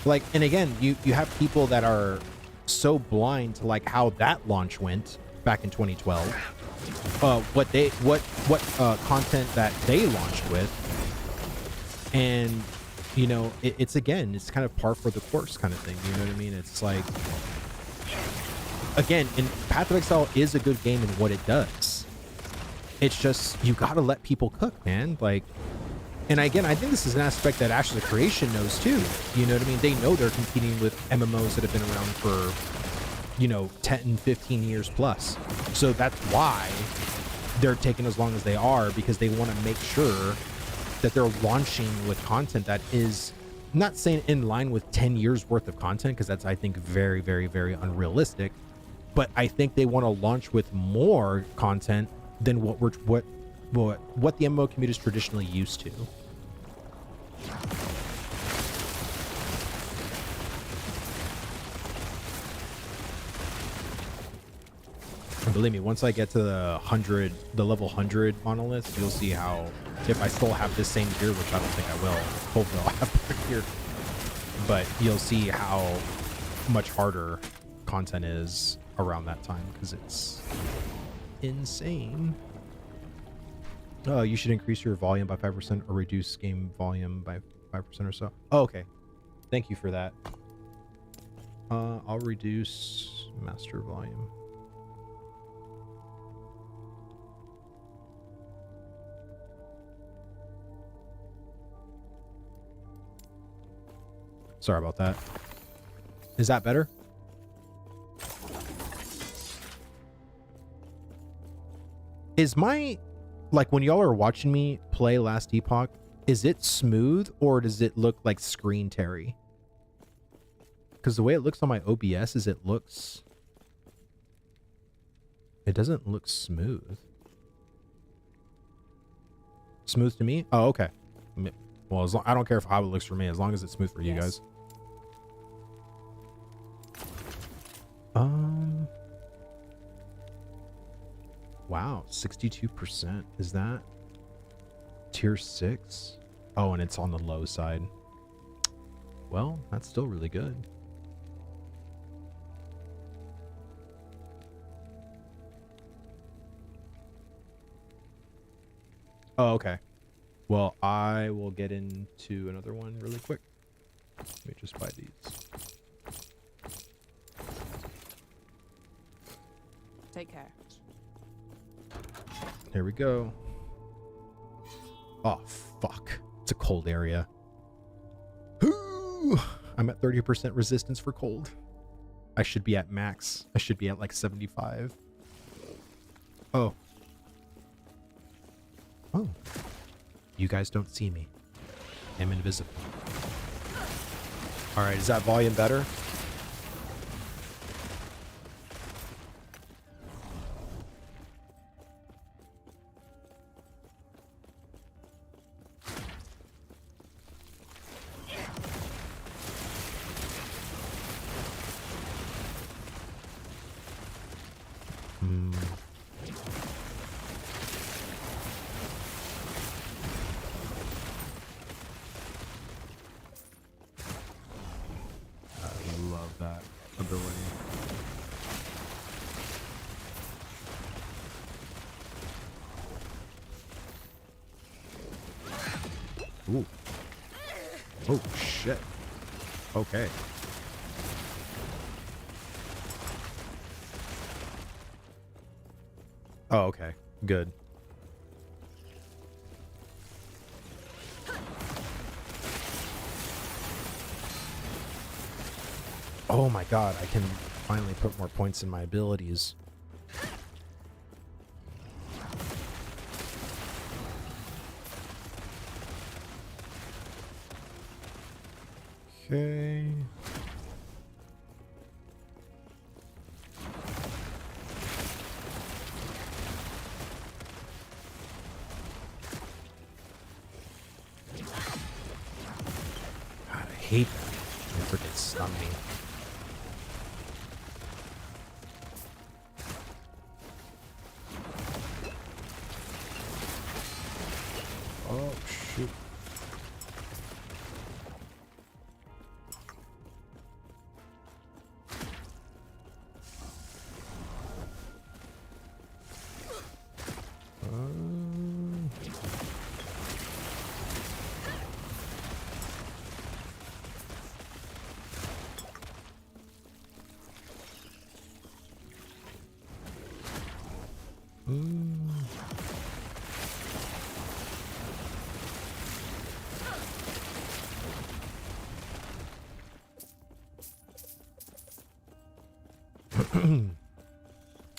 Speaker 1: Like, and again, you have people that are so blind to like how that launch went back in 2012. What content that they launched with. And, you know, it's again, it's kind of par for the course kind of thing. You know what I mean? It's like, again, and Path of Exile is a good game in what it does. It's just, you got to let people cook, man. Like, and again, I think this is an aspect that Ashes of Creation knows too. You know what I mean? They know they're competing with MMOs that have been around for, you know, 10, 15 years plus. So that's why they're taking as long as they are, because they want to make sure that they're launching with content that is, not saying in line with 10 years worth of content, because that's, I think, very, very, very unrealistic. But I think they want to launch with more content than what the MMO community is traditionally used to. And believe me, once I get to the level 100 monolith, you'll see how, if I still have this same gear, which I don't think I will, hopefully I'll have better gear, but you'll see how much harder content is around that time, because it's insane. Oh, you should increase your volume by 5% or reduce game volume by 5% or so. Oh, okay. Thank you for that. I'll reduce master volume. Sorry about that. Is that better? Is my, like, when y'all are watching me play Last Epoch, is it smooth or does it look like screen Terry? Because the way it looks on my OBS is it doesn't look smooth. Smooth to me? Oh, okay. Well, as long, I don't care how it looks for me, as long as it's smooth for you guys. Wow, 62%. Is that tier 6? Oh, and it's on the low side. Well, that's still really good. Oh, okay. Well, I will get into another one really quick. Let me just buy these.
Speaker 3: Take care.
Speaker 1: Here we go. Oh, fuck. It's a cold area. Ooh, I'm at 30% resistance for cold. I should be at max. I should be at like 75. Oh. Oh. You guys don't see me. I'm invisible. All right, is that volume better? Ooh. Oh, shit. Okay. Oh, okay. Good. Oh my god, I can finally put more points in my abilities. Okay. God, I hate that. They freaking stun me. Oh, shoot.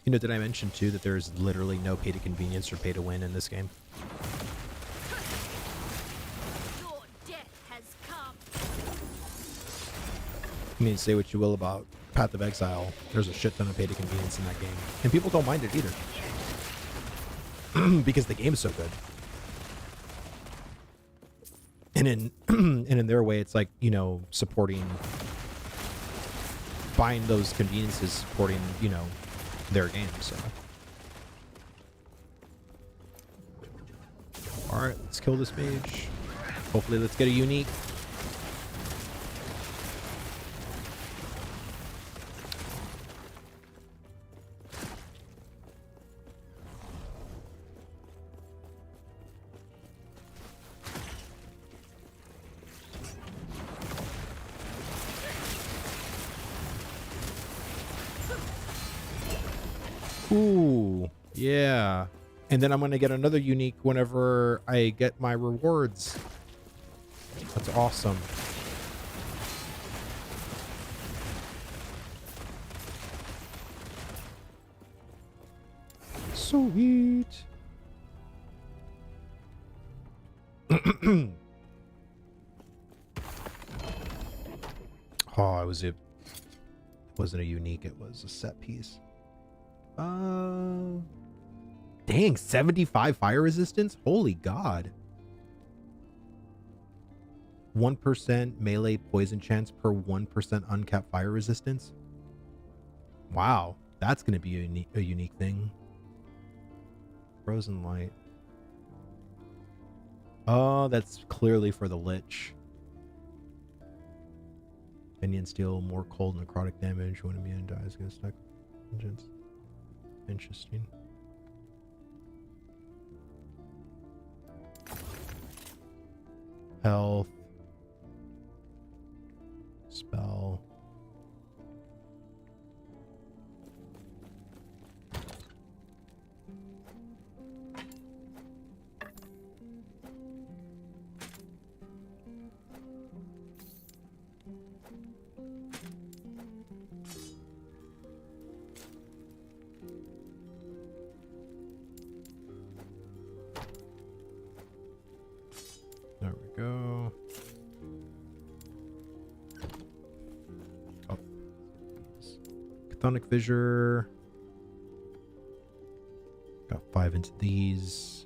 Speaker 1: You know, did I mention too that there's literally no pay to convenience or pay to win in this game?
Speaker 4: Your death has come.
Speaker 1: I mean, say what you will about Path of Exile, there's a shit ton of pay to convenience in that game, and people don't mind it either because the game is so good. And in and in their way, it's like, you know, supporting, buying those conveniences, supporting, you know, their game. So, all right, let's kill this mage. Hopefully, let's get a unique. Ooh, yeah. And then I'm going to get another unique whenever I get my rewards. That's awesome. Sweet. Oh, it wasn't a unique, it was a set piece. Dang, 75 fire resistance? Holy God. 1% melee poison chance per 1% uncapped fire resistance. Wow, that's going to be a unique thing. Frozen light. Oh, that's clearly for the Lich. Minion steal more cold necrotic damage when a minion dies against attack vengeance. Interesting. Health. Spell. There we go. Oh. Chthonic Fissure. Got 5 into these.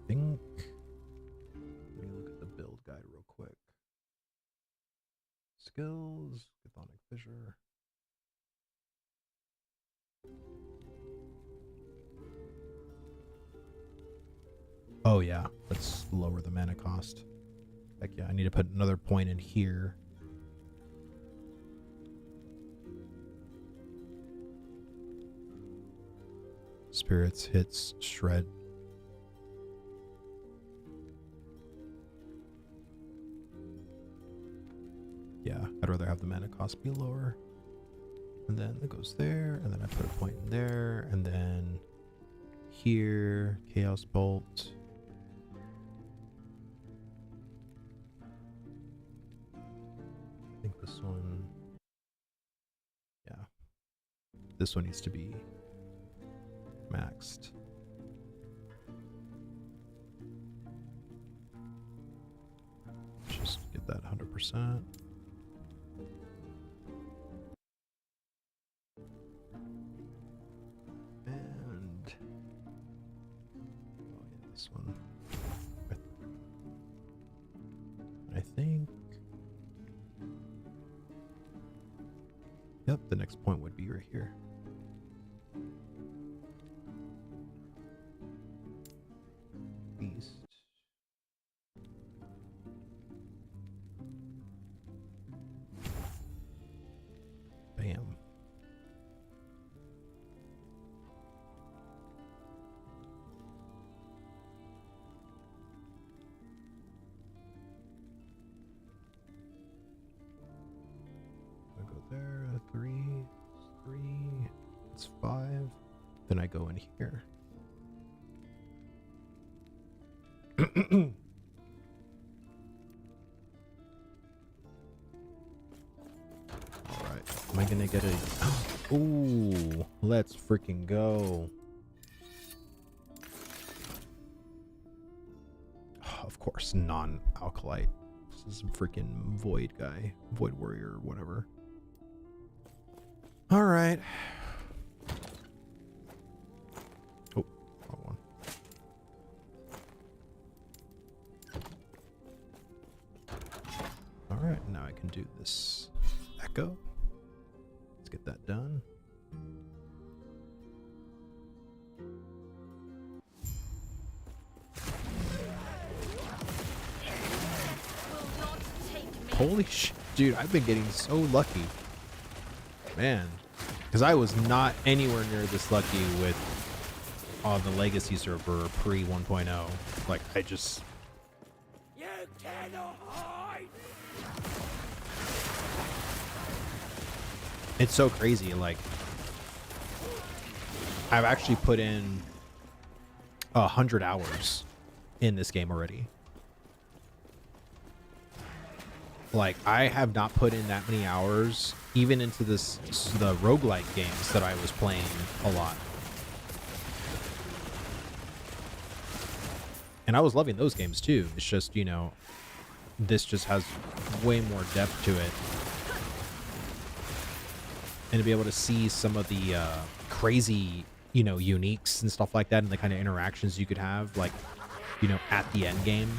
Speaker 1: Let me look at the build guide real quick. Skills, Chthonic Fissure. Oh yeah, let's lower the mana cost. Heck yeah, I need to put another point in here. Spirits hits shred. Yeah, I'd rather have the mana cost be lower. And then it goes there, and then I put a point in there, and then here, Chaos Bolt. I think this one, yeah, this one needs to be maxed. Just get that 100%. And oh yeah, this one. I think. Yep, the next point would be right here. Beast. Bam. I go there, 3, 3, it's 5. Then I go in here. Alright, am I gonna get a... Ooh, let's freaking go. Of course, non-alkalite. This is a freaking void guy. Void warrior or whatever. Alright. Oh, wrong one. Alright, now I can do this echo. Let's get that done. Holy shit, dude, I've been getting so lucky. Man, because I was not anywhere near this lucky with on the legacy server pre 1.0. Like, I just...
Speaker 2: You cannot hide.
Speaker 1: It's so crazy. Like, I've actually put in 100 hours in this game already. Like, I have not put in that many hours, even into the roguelike games that I was playing a lot. And I was loving those games too. It's just, you know, this just has way more depth to it. And to be able to see some of the crazy, you know, uniques and stuff like that, and the kind of interactions you could have, like, you know, at the end game.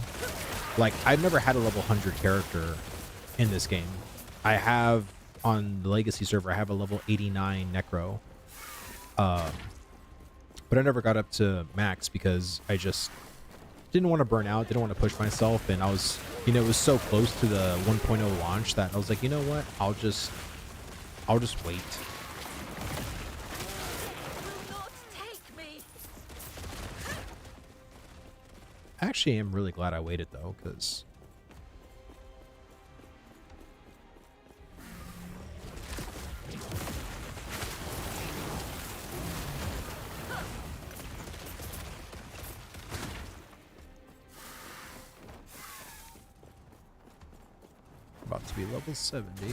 Speaker 1: Like, I've never had a level 100 character in this game. I have, on the Legacy server, I have a level 89 Necro. But I never got up to max because I just didn't want to burn out, didn't want to push myself, and I was, you know, it was so close to the 1.0 launch that I was like, you know what, I'll just wait.
Speaker 4: Will not take me.
Speaker 1: Actually, I'm really glad I waited though, because about to be level 70.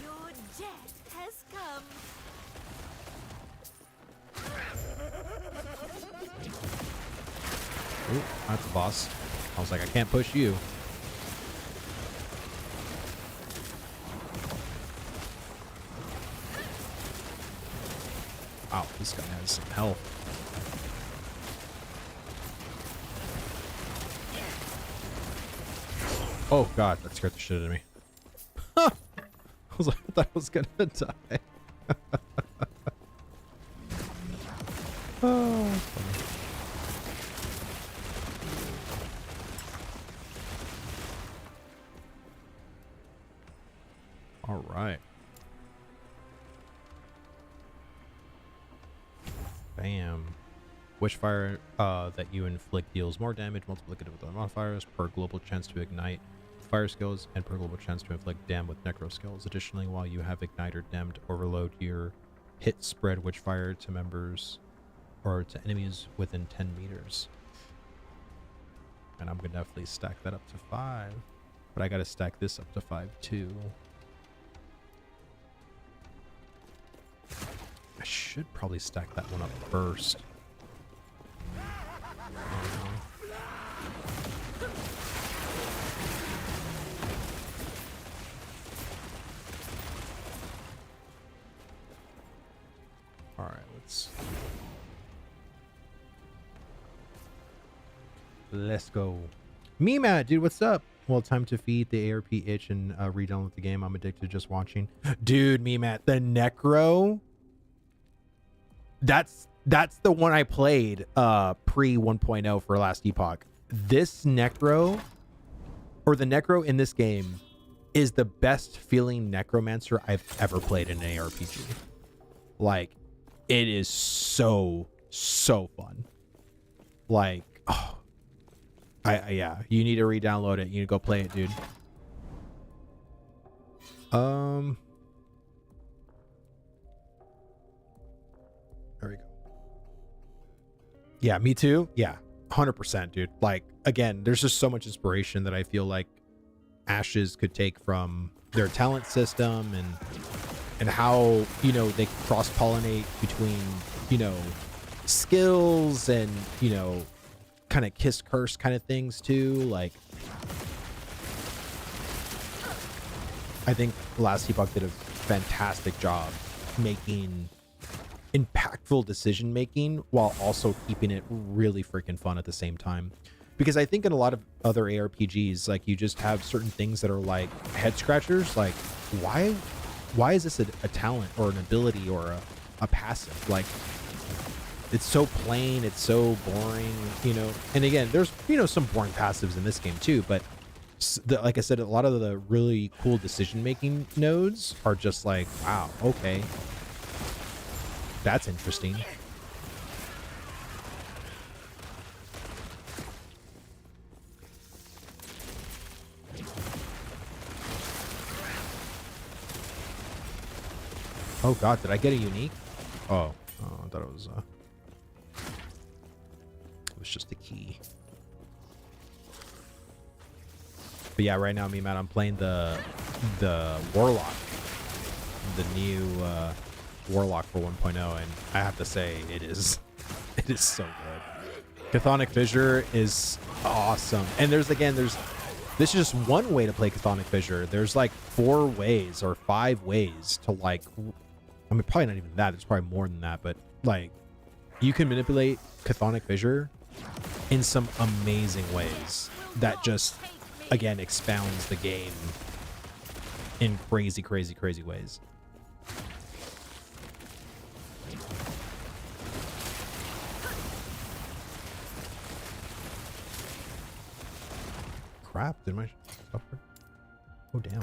Speaker 4: Your death has come.
Speaker 1: Ooh, that's a boss. I was like, I can't push you. Wow, this guy has some health. Oh god, that scared the shit out of me. I was like, I thought I was gonna die. Oh, funny. All right. Bam. Witchfire that you inflict deals more damage, multiplicative with other modifiers, per global chance to ignite fire skills, and per global chance to inflict dam with necro skills. Additionally, while you have ignite or damned, overload your hit spread witchfire to members or to enemies within 10 meters. And I'm gonna definitely stack that up to 5, but I gotta stack this up to 5 too. I should probably stack that one up first. All right, let's go. Me, Matt, dude, what's up? Well, time to feed the ARP itch and re-download the game. I'm addicted to just watching. Dude, me, Matt, the Necro. That's the one I played pre 1.0 for last Epoch. This Necro, or the Necro in this game, is the best feeling Necromancer I've ever played in an ARPG. Like, it is so fun. Like, oh, yeah, you need to re-download it. You need to go play it, dude. There we go. Yeah, me too. Yeah, 100%, dude. Like, again, there's just so much inspiration that I feel like Ashes could take from their talent system and how, you know, they cross-pollinate between, you know, skills and, you know, kind of kiss curse kind of things too. Like, I think Last Epoch did a fantastic job making impactful decision making while also keeping it really freaking fun at the same time. Because I think in a lot of other ARPGs, like, you just have certain things that are like head scratchers. Like, why is this a talent or an ability or a passive? Like, it's so plain, it's so boring, you know. And again, there's, you know, some boring passives in this game too, but like I said, a lot of the really cool decision making nodes are just like, wow, okay, that's interesting. Oh god, did I get a unique? Oh, I thought it was just a key. But yeah, right now, me Matt, I'm playing the Warlock, the new Warlock for 1.0, and I have to say it is so good. Chthonic Fissure is awesome, and this is just one way to play Chthonic Fissure. There's like 4 ways or 5 ways to like, I mean, probably not even that. There's probably more than that, but like, you can manipulate Chthonic Fissure in some amazing ways that just, again, expounds the game in crazy, crazy, crazy ways. Crap, did my stuff work? Oh, damn.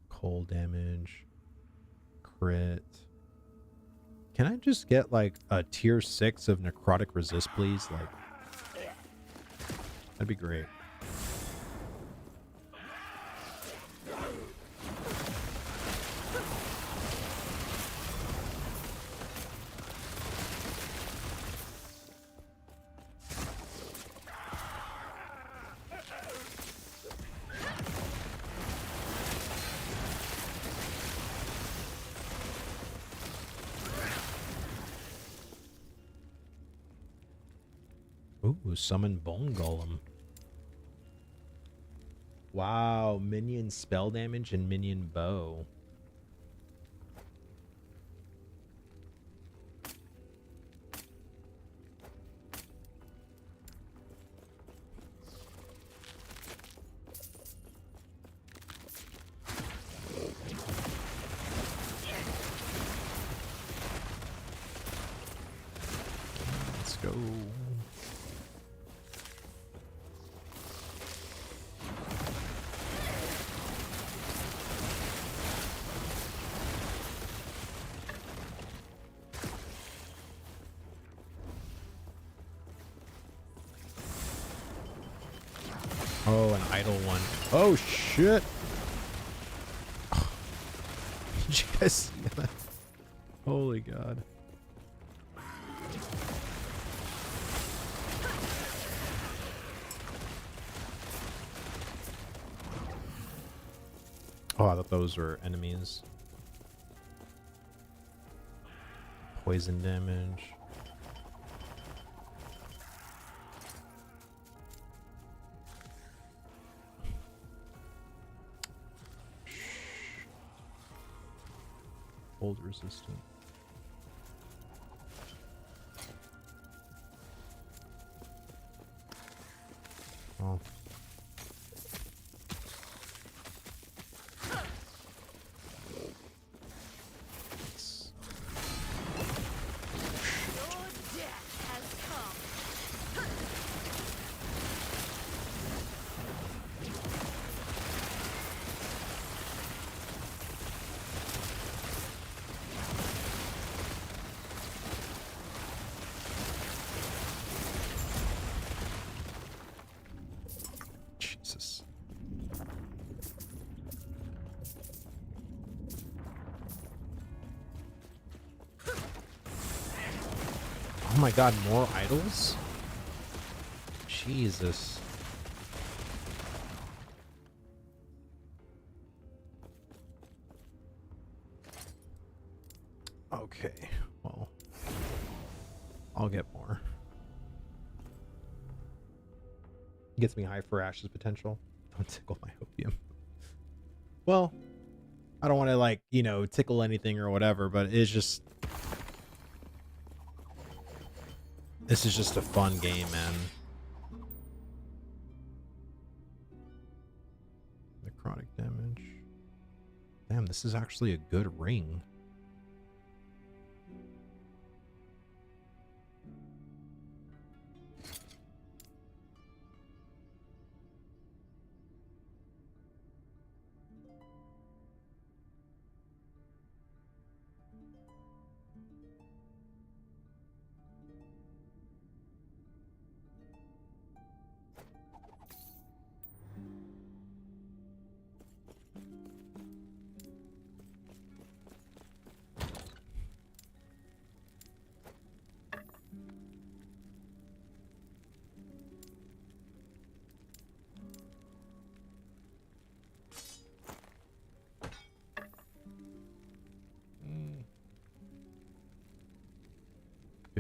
Speaker 1: Cold damage. Crit. Can I just get like a tier 6 of necrotic resist, please? Like, that'd be great. Ooh, summon Bone Golem. Wow, minion spell damage and minion bow. Let's go. Oh, an idle one. Oh, shit. Did you guys see that? Holy God. Oh, I thought those were enemies. Poison damage. Hold resistant. Oh.
Speaker 4: Your death has come.
Speaker 1: Jesus. Oh my God, more idols? Jesus. Okay, well, I'll get more. Gets me high for Ash's potential. Don't tickle my opium. Well, I don't want to, like, you know, tickle anything or whatever, but it's just, this is just a fun game, man. Necrotic damage. Damn, this is actually a good ring.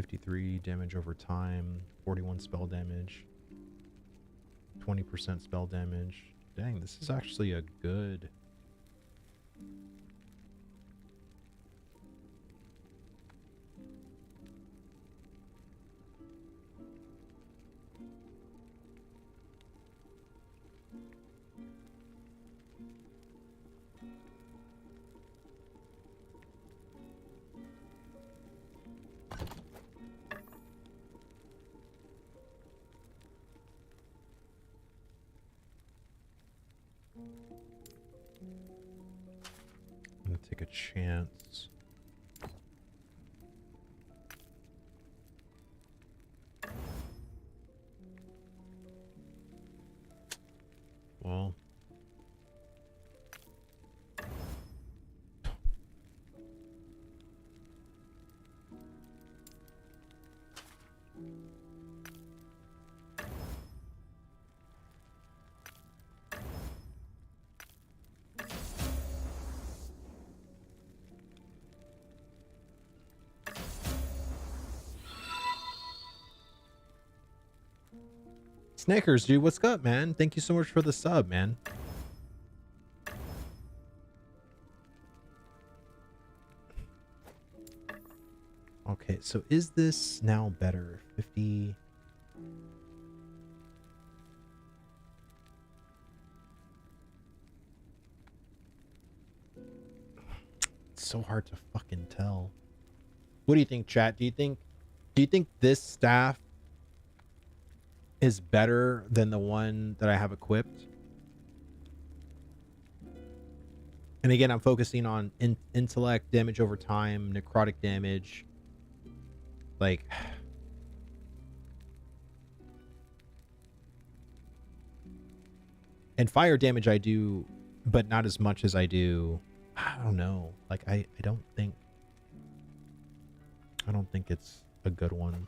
Speaker 1: 53 damage over time, 41 spell damage, 20% spell damage. Dang, this is actually a good... I'm gonna take a chance. Well, Snickers, dude, what's up, man? Thank you so much for the sub, man. Okay, so is this now better? 50... It's so hard to fucking tell. What do you think, chat? Do you think this staff is better than the one that I have equipped? And again, I'm focusing on intellect, damage over time, necrotic damage. Like... And fire damage I do, but not as much as I do... I don't know. Like, I don't think it's a good one.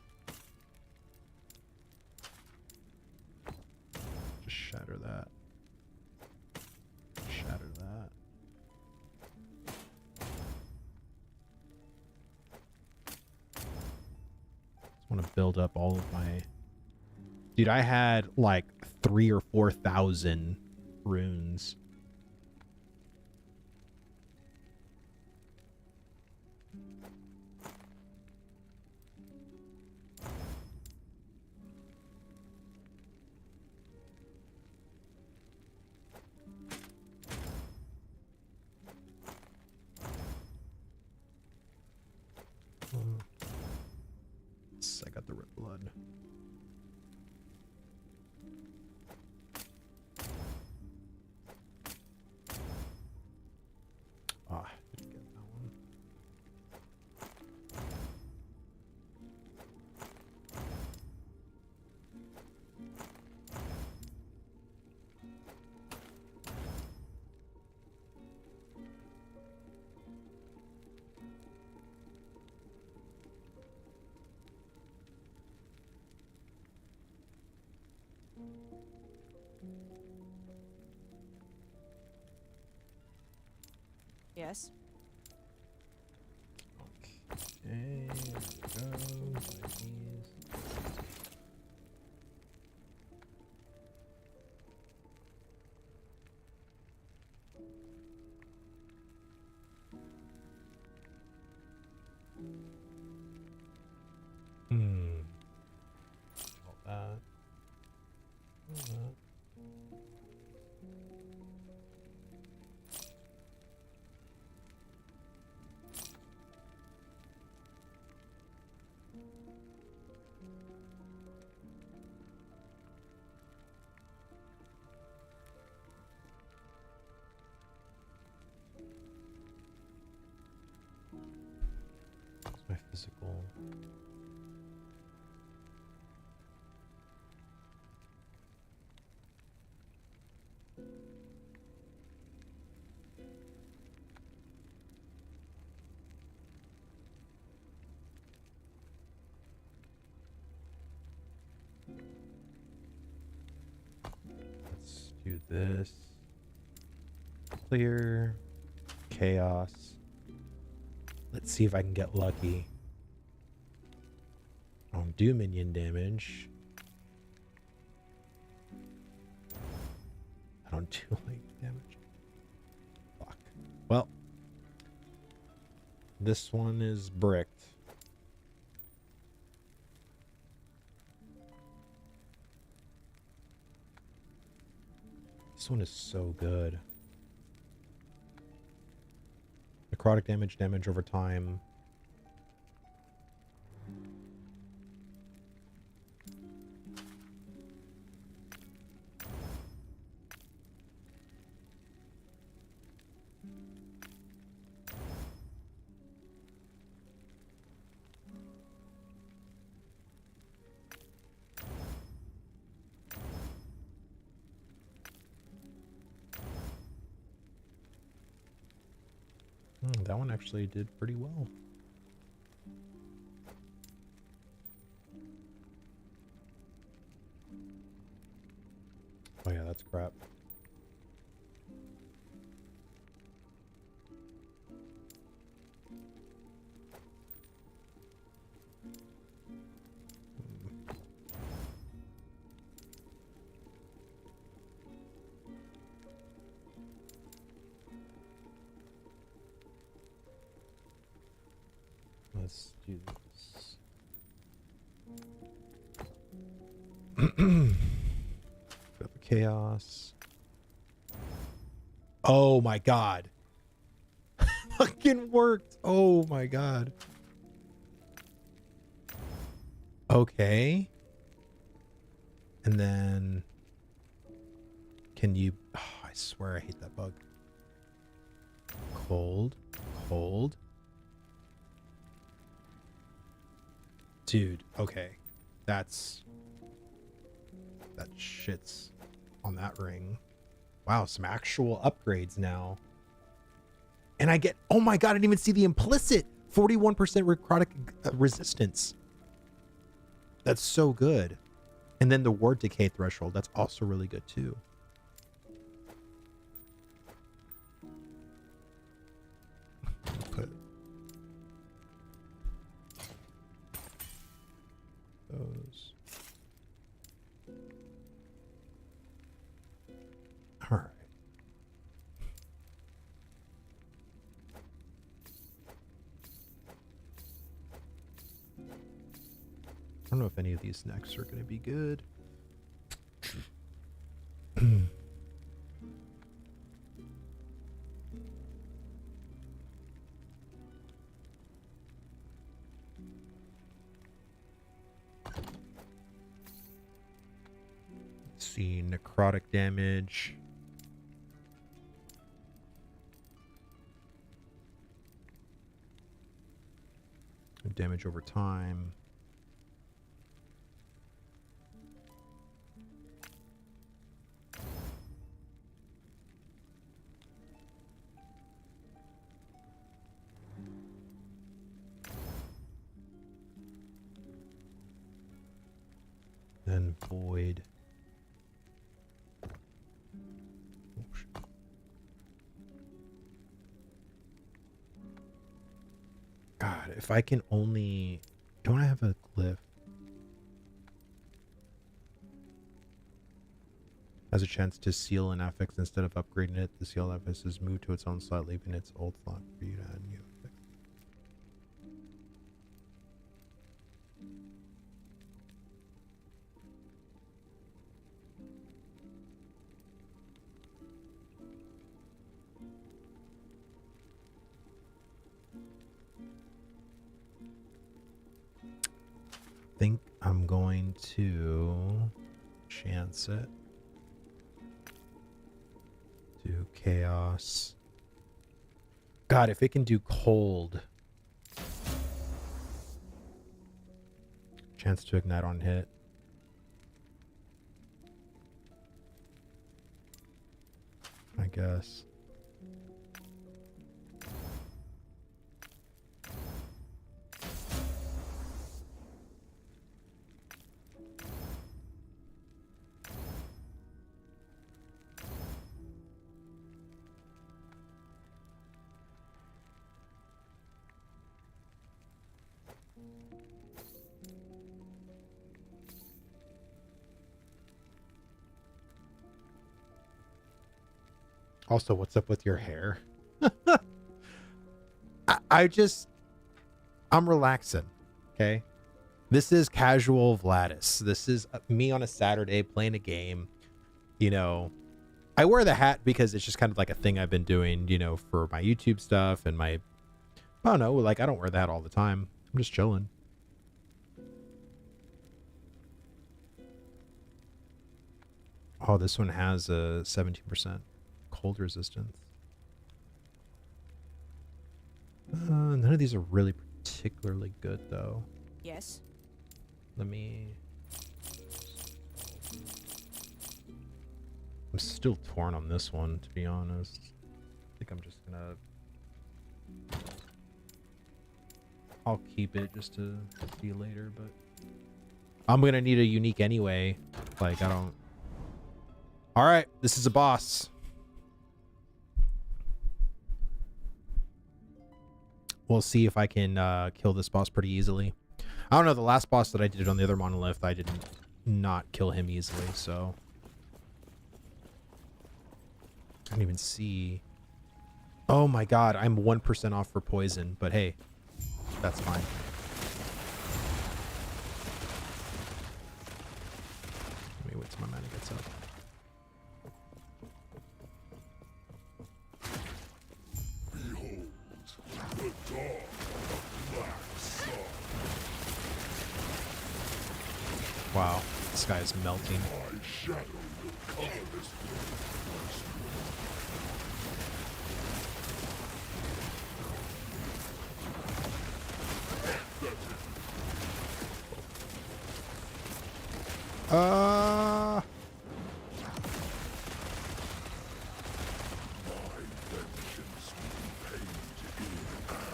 Speaker 1: Just shatter that. Shatter that. Just want to build up all of my... Dude, I had like 3,000 or 4,000 runes. I got the red blood. Ah, didn't get that one.
Speaker 3: Yes.
Speaker 1: Okay, there we go. Like these. All that. All that. That's my physical. Let's do this. Clear. Chaos. Let's see if I can get lucky. I don't do minion damage. I don't do like damage. Fuck. Well, this one is bricked. This one is so good. Necrotic damage over time. That one actually did pretty well. Oh yeah, that's crap. Let's do this. Got the chaos. Oh my god. Fucking worked. Oh my god. Okay. And then can you I swear I hate that bug. Cold. Cold. Dude, okay. That shits on that ring. Wow, some actual upgrades now. And I get, oh my god, I didn't even see the implicit 41% necrotic resistance. That's so good. And then the word decay threshold, that's also really good too. Put those. All right. I don't know if any of these next are going to be good. Let's see, necrotic damage. Damage over time. Then void. Oh, shit. God, if I can only... Don't I have a glyph? Has a chance to seal an affix instead of upgrading it. The seal affix is moved to its own slot, leaving its old slot for you to add new affix. Think I'm going to chance it. Do chaos. God, if it can do cold. Chance to ignite on hit. I guess. Also, what's up with your hair? I'm relaxing. Okay. This is casual Vladis. This is me on a Saturday playing a game. You know, I wear the hat because it's just kind of like a thing I've been doing, you know, for my YouTube stuff and my, I don't know, like I don't wear the hat all the time. I'm just chilling. Oh, this one has a 17% cold resistance. None of these are really particularly good, though.
Speaker 3: Yes.
Speaker 1: Let me... I'm still torn on this one, to be honest. I think I'm just gonna... I'll keep it just to see later, but... I'm gonna need a unique anyway. Like, I don't... Alright, this is a boss. We'll see if I can kill this boss pretty easily. I don't know, the last boss that I did on the other monolith, I didn't not kill him easily, so... I don't even see... Oh my god, I'm 1% off for poison, but hey, that's fine. Let me wait till my mana gets up.
Speaker 2: Behold, the dawn of Black Sun.
Speaker 1: Wow, this guy is melting.
Speaker 2: My shadow will cover this place. My vengeance will be paid in ash.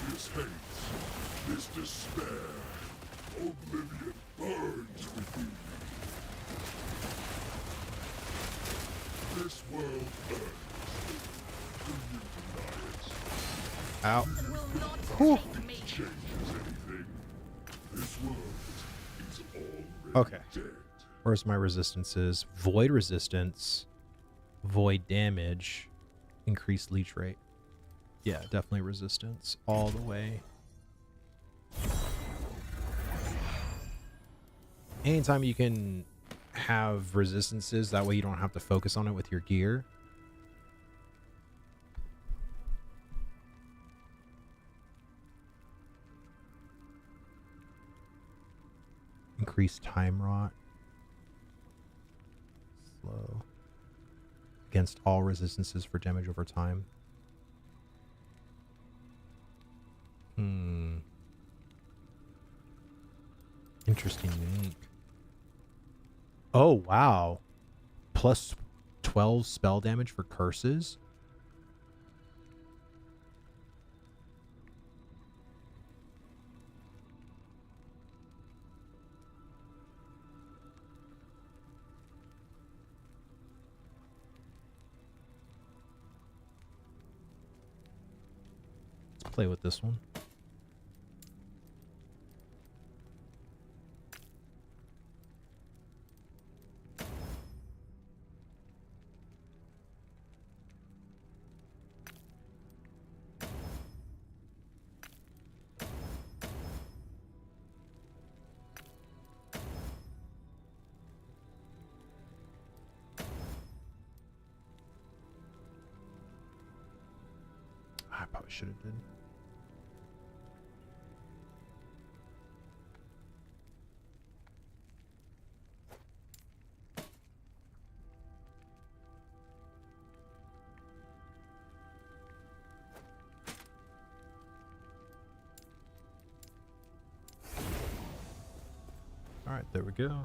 Speaker 2: This hate, this despair, oblivion burns within me. This world burns. Do you deny it?
Speaker 1: Ow.
Speaker 4: Will not
Speaker 1: Whew.
Speaker 4: take me.
Speaker 2: Changes anything? This world is already
Speaker 1: Okay.
Speaker 2: dead.
Speaker 1: Where's my resistances? Void resistance, void damage, increased leech rate. Yeah, definitely resistance all the way. Anytime you can have resistances, that way you don't have to focus on it with your gear. Increased time rot. Slow. Against all resistances for damage over time. Interesting, unique. Oh, wow. Plus 12 spell damage for curses? Let's play with this one. I probably should have did. All right, there we go.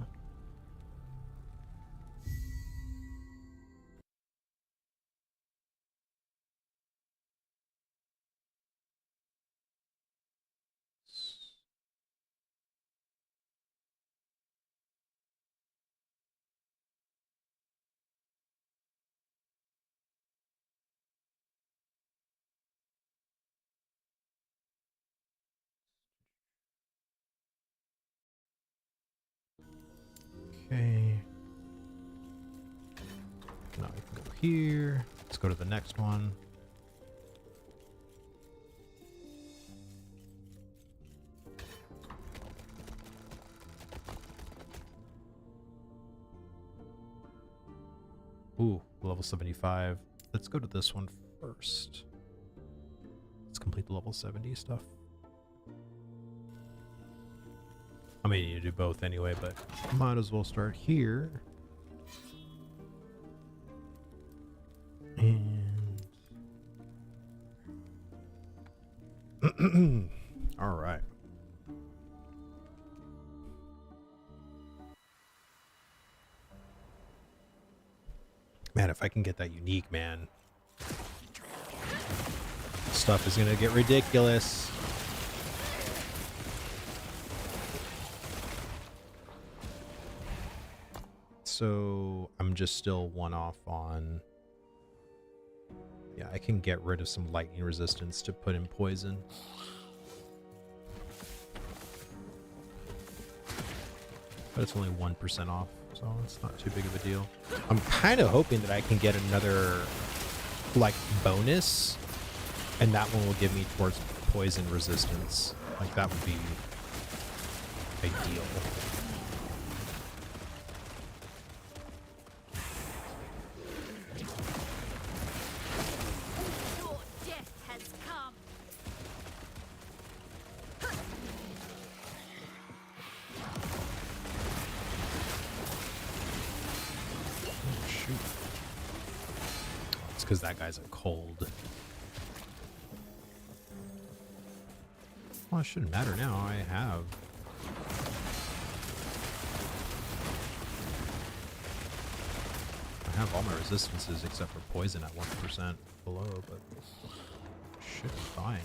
Speaker 1: here. Let's go to the next one. Ooh, level 75. Let's go to this one first. Let's complete the level 70 stuff. I mean, you do both anyway, but might as well start here. And all right. Man, if I can get that unique, man, stuff is gonna get ridiculous. So I'm just still one off on. Yeah, I can get rid of some lightning resistance to put in poison. But it's only 1% off, so it's not too big of a deal. I'm kind of hoping that I can get another, like, bonus, and that one will give me towards poison resistance. Like, that would be ideal.
Speaker 4: Your death has come.
Speaker 1: Oh, shoot. It's because that guy's a cold. Well, it shouldn't matter now. I have. I have all my resistances except for poison at 1% below, but should be fine.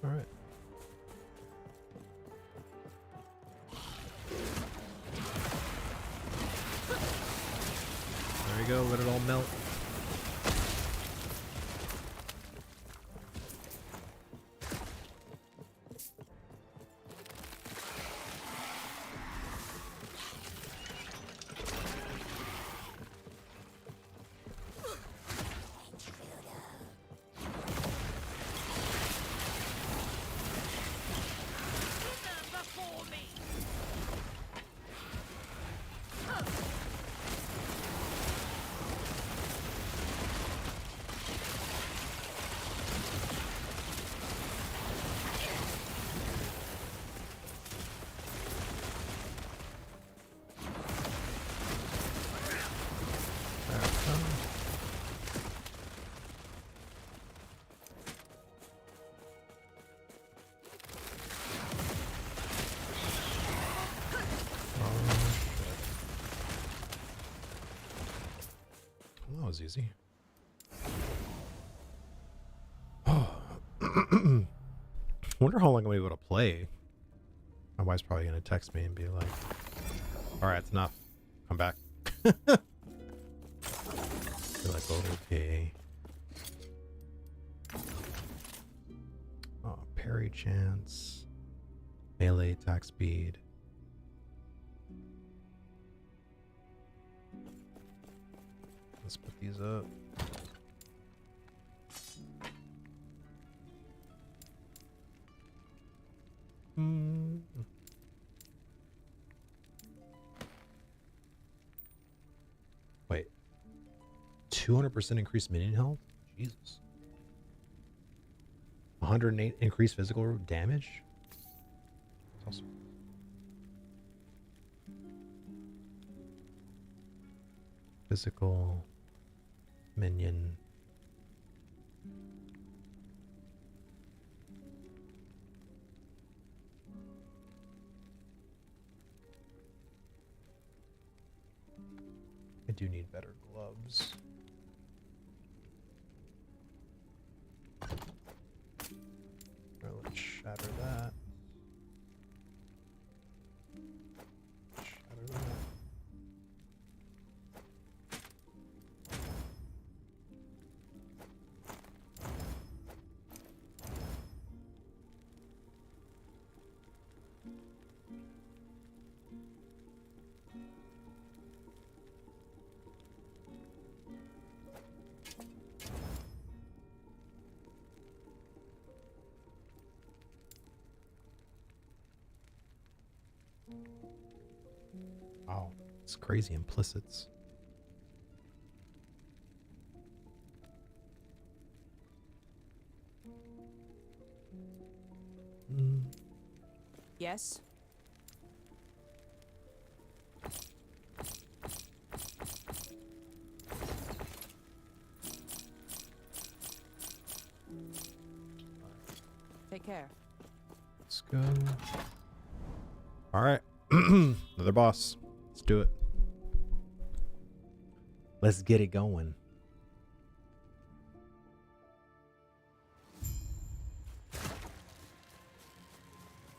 Speaker 1: All right. There you go, let it all melt.
Speaker 4: Hither before me.
Speaker 1: That was easy. Wonder how long I'm gonna be able to play. My wife's probably gonna text me and be like, "All right, it's enough. Come back." Be like, "Okay." Oh, parry chance, melee attack speed. Let's put these up. Wait. 200% increased minion health? Jesus. 108 increased physical damage? That's awesome. Physical minion. I do need better gloves. Alright, let's shatter that. Shatter that. Wow, it's crazy implicits.
Speaker 3: Yes. Take care.
Speaker 1: Let's go. All right. Another boss. Let's do it. Let's get it going.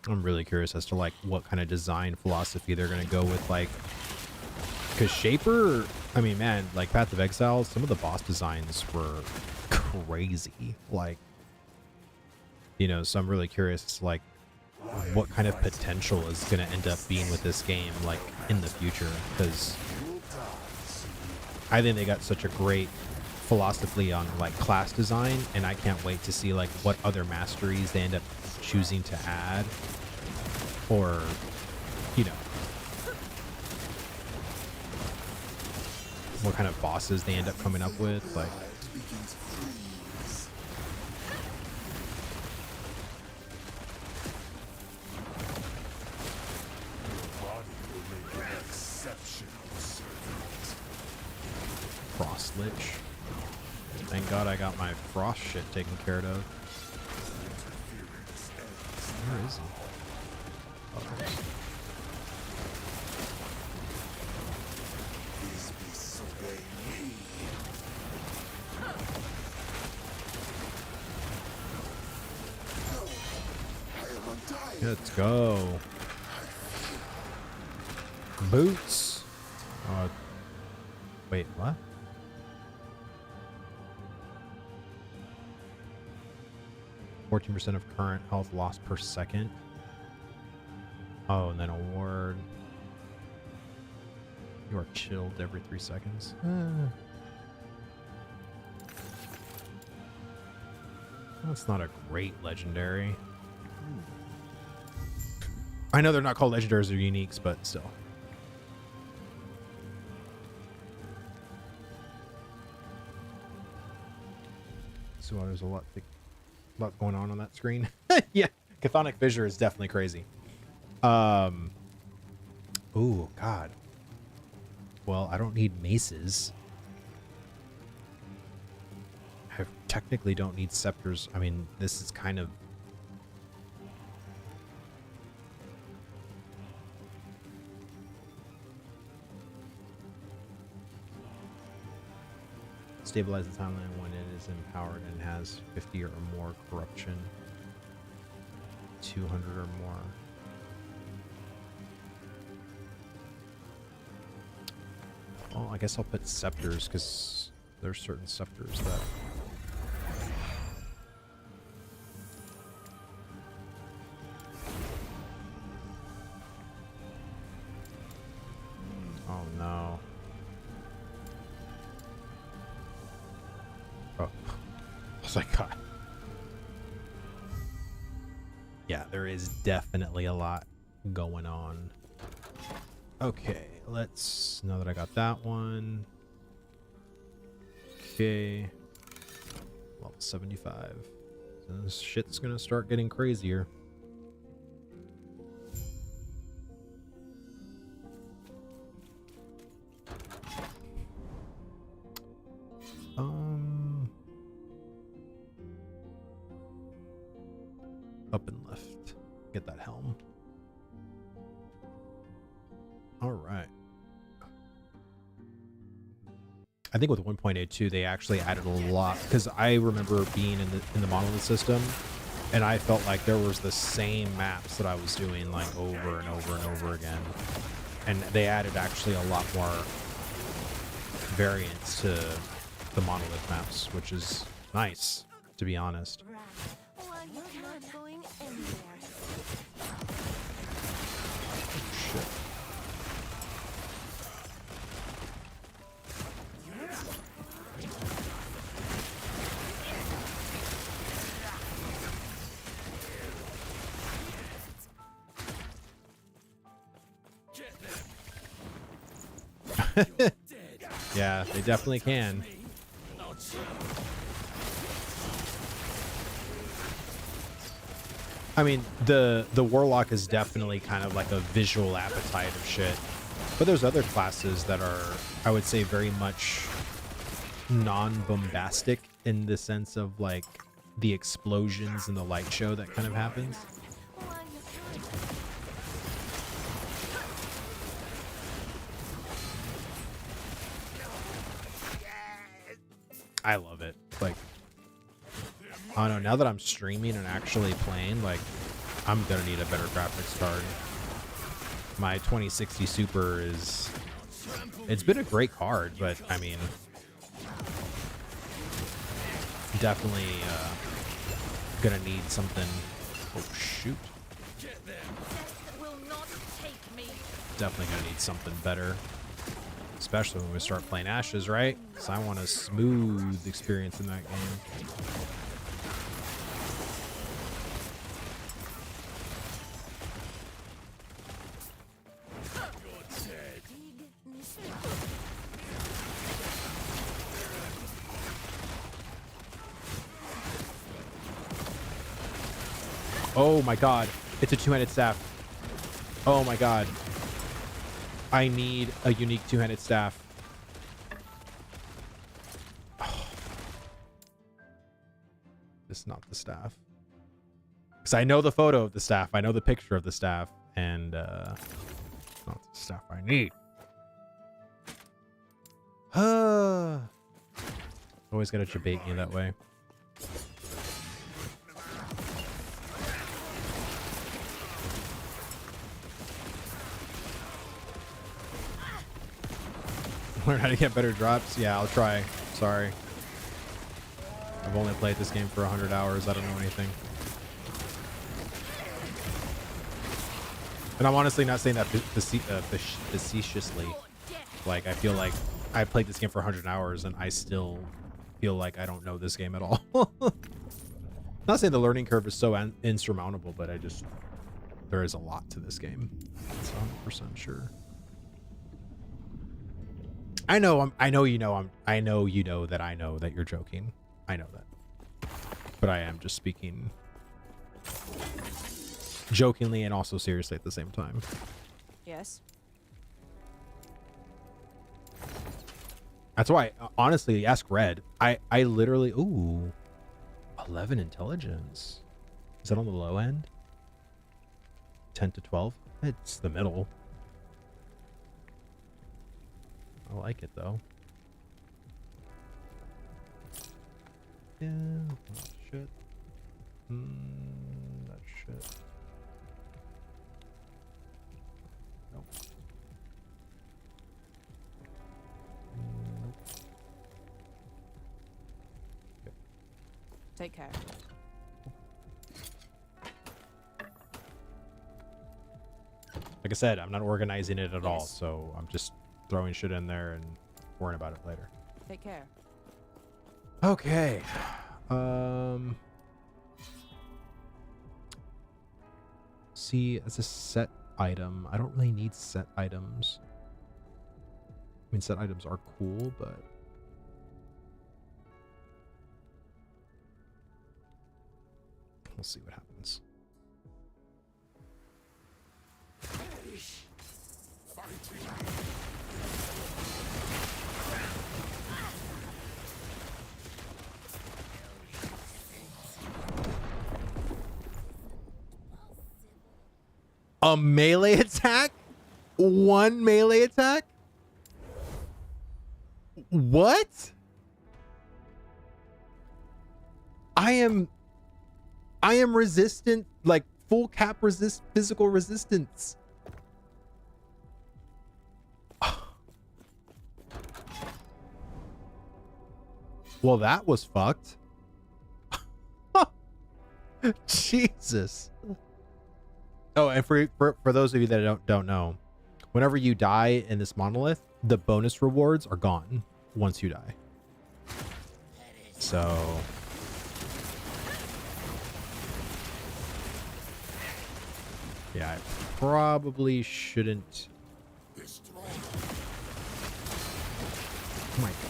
Speaker 1: I'm really curious as to like what kind of design philosophy they're going to go with, like, because Shaper, I mean, man, like Path of Exile, some of the boss designs were crazy. Like, you know, so I'm really curious as to like what kind of potential is going to end up being with this game, like in the future, because I think they got such a great philosophy on like class design, and I can't wait to see like what other masteries they end up choosing to add, or, you know, what kind of bosses they end up coming up with. Like, Frost Lich. Thank God I got my frost shit taken care of. Where is he? Oh, there he is. Let's go. Boots. Wait, what? %, of current health lost per second. Oh, and then award. You are chilled every 3 seconds. That's not a great legendary. I know they're not called legendaries or uniques, but still. So there's a lot going on that screen. Yeah, Chthonic Fissure is definitely crazy. Ooh, God. Well, I don't need maces. I technically don't need scepters. I mean, this is kind of... Stabilize the timeline when it is empowered and has 50 or more corruption. 200 or more. Well, I guess I'll put scepters, because there's certain scepters that... Oh no. Oh. I was like, God. Yeah, there is definitely a lot going on. Okay, let's, now that I got that one. Okay. Level 75. So this shit's gonna start getting crazier. Up and left. Get that helm. All right. I think with 1.82 they actually added a lot, because I remember being in the monolith system, and I felt like there was the same maps that I was doing like over and over and over again, and they added actually a lot more variants to the monolith maps, which is nice, to be honest.
Speaker 4: Well, you're not going anywhere.
Speaker 1: Shit. Yeah, they definitely can. I mean, the Warlock is definitely kind of like a visual appetite of shit. But there's other classes that are, I would say, very much non-bombastic in the sense of like the explosions and the light show that kind of happens. I love it. Like, I don't know, now that I'm streaming and actually playing, like, I'm gonna need a better graphics card. My 2060 Super is, it's been a great card, but I mean, definitely gonna need something. Oh shoot. Definitely gonna need something better. Especially when we start playing Ashes, right? Because I want a smooth experience in that game. Oh my god, it's a two-handed staff. Oh my god. I need a unique two-handed staff. Oh. It's not the staff. Because I know the photo of the staff. I know the picture of the staff. And it's not the staff I need. Always gotta debate me that way. Learn how to get better drops? Yeah, I'll try. Sorry. I've only played this game for 100 hours. I don't know anything. And I'm honestly not saying that facetiously. Like, I feel like I played this game for 100 hours and I still feel like I don't know this game at all. Not saying the learning curve is so insurmountable, but there is a lot to this game. That's 100% sure. I know you know that I know that you're joking. I know that. But I am just speaking jokingly and also seriously at the same time.
Speaker 3: Yes.
Speaker 1: That's why, honestly, ask Red. I literally, ooh, 11 intelligence. Is that on the low end? 10 to 12? It's the middle. I like it though. Yeah, oh, shit. That shit. Nope. Nope. Okay.
Speaker 3: Take care.
Speaker 1: Like I said, I'm not organizing it at all,
Speaker 3: Yes.
Speaker 1: so I'm just throwing shit in there and worrying about it later.
Speaker 3: Take care.
Speaker 1: Okay. See, as a set item, I don't really need set items. I mean, set items are cool, but we'll see what happens. A melee attack? One melee attack? What? I am resistant, like full cap physical resistance. Well, that was fucked. Jesus. Oh, and for those of you that don't know, whenever you die in this monolith, the bonus rewards are gone once you die. So yeah, I probably shouldn't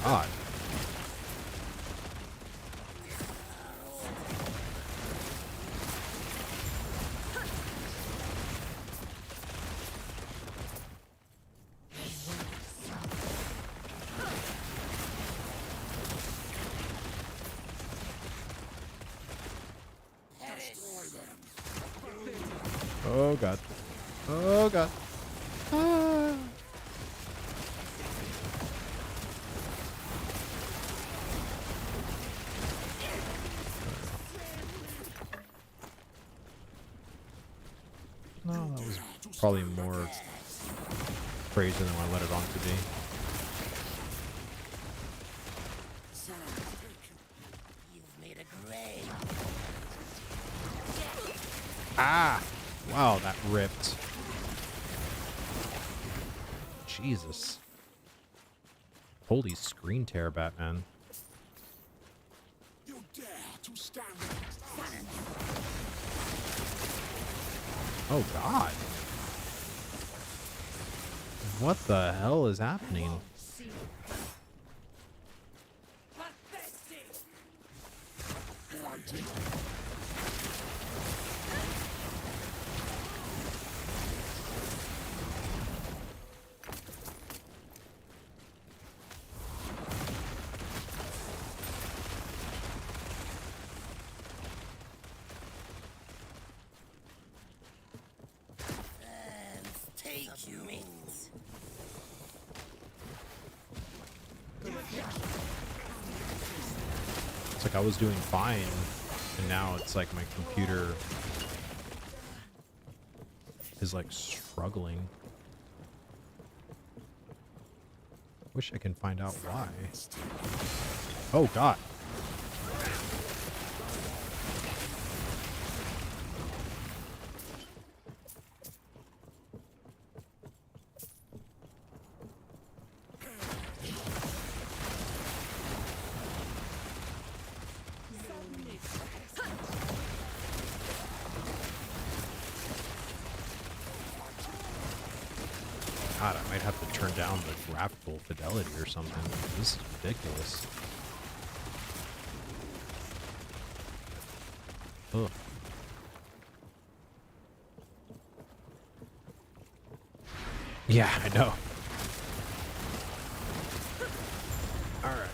Speaker 1: God. Oh God. Oh God. Ah. No, that was probably more crazy than I let it on to be.
Speaker 4: You've made a grave.
Speaker 1: Ah! Wow, that ripped. Jesus. Holy screen tear, Batman.
Speaker 2: You dare to stand.
Speaker 1: Oh God. What the hell is happening?
Speaker 4: Take you.
Speaker 1: It's like I was doing fine, and now it's like my computer is like struggling. Wish I can find out why. Oh God. God, I might have to turn down the graphical fidelity or something. This is ridiculous. Ugh. Yeah, I know. All right.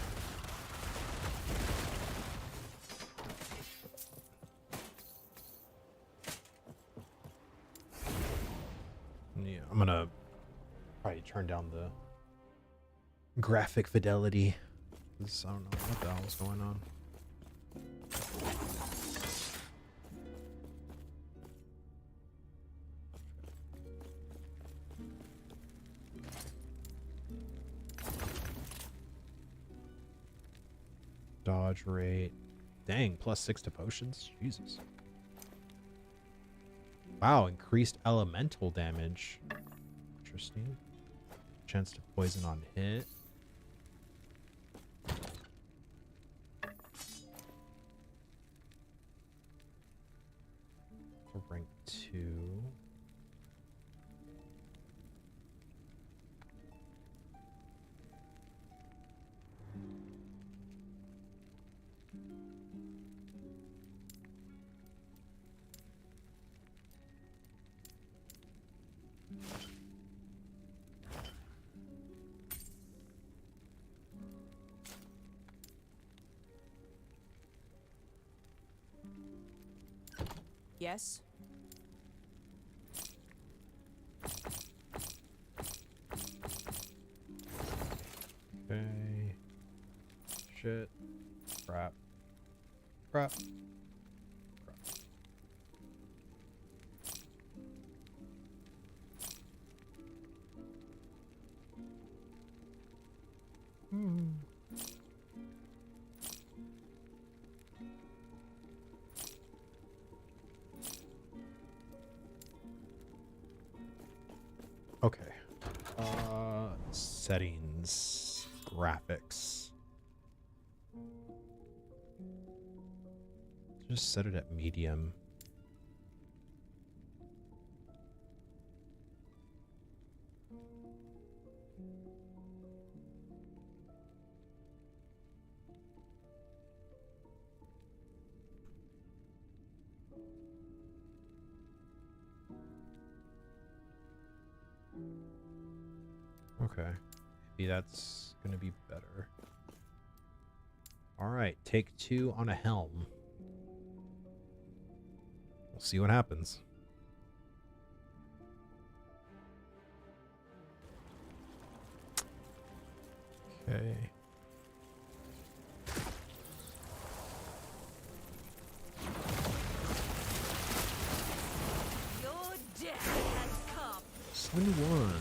Speaker 1: Yeah, I'm gonna probably turn down the graphic fidelity. 'Cause I don't know what the hell is going on. Dodge rate. Dang, +6 to potions. Jesus. Wow, increased elemental damage. Interesting. Chance to poison on hit. For rank 2.
Speaker 3: Yes.
Speaker 1: Okay. Shit. Crap. Crap. Crap. Okay. Settings. Graphics. Just set it at medium. Okay. Maybe that's gonna be better. Alright, take 2 on a helm. We'll see what happens. Okay.
Speaker 3: Your death has come.
Speaker 1: 71.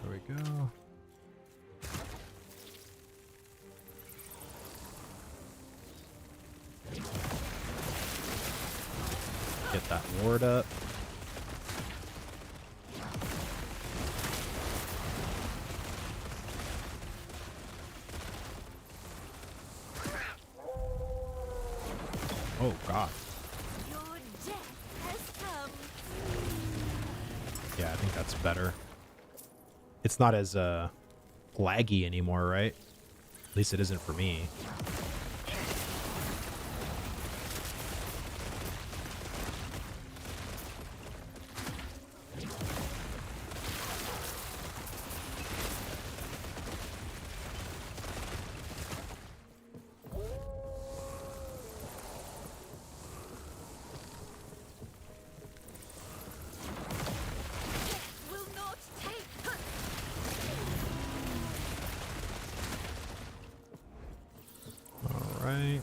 Speaker 1: There we go. Get that ward up. Oh god.
Speaker 3: Your death has come.
Speaker 1: Yeah, I think that's better. It's not as laggy anymore, right? At least it isn't for me.
Speaker 3: Will not take.
Speaker 1: All right.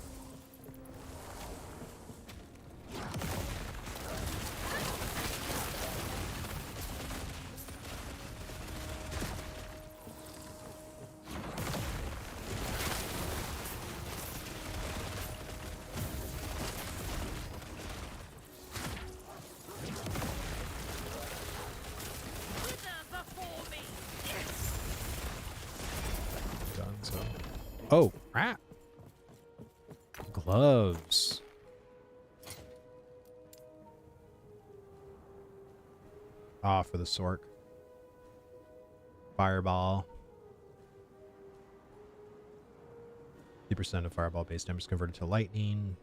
Speaker 3: Wither before me.
Speaker 1: Done so. Oh, crap. Gloves. Ah, for the Sork. Fireball. 50% of fireball base damage is converted to lightning.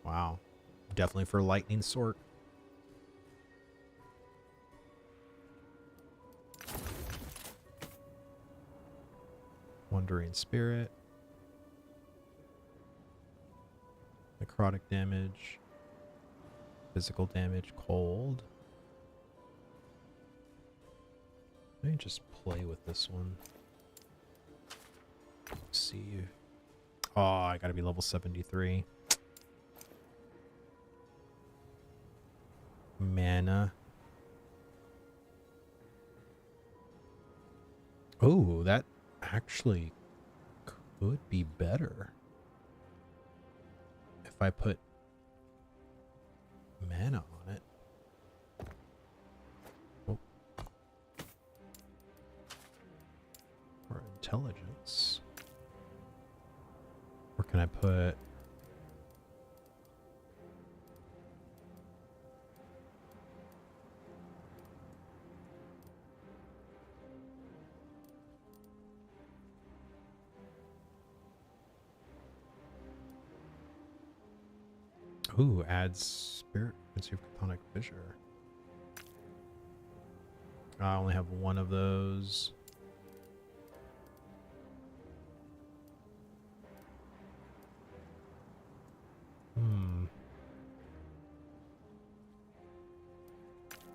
Speaker 1: Wow. Definitely for lightning Sork. Wandering Spirit. Necrotic damage. Physical damage. Cold. Let me just play with this one. See. Oh, I gotta be level 73. Mana. Oh, that actually could be better if I put mana on it. Oh. Or intelligence. Or can I put... Ooh, adds spirit frequency of chthonic fissure. I only have one of those.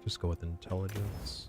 Speaker 1: Just go with intelligence.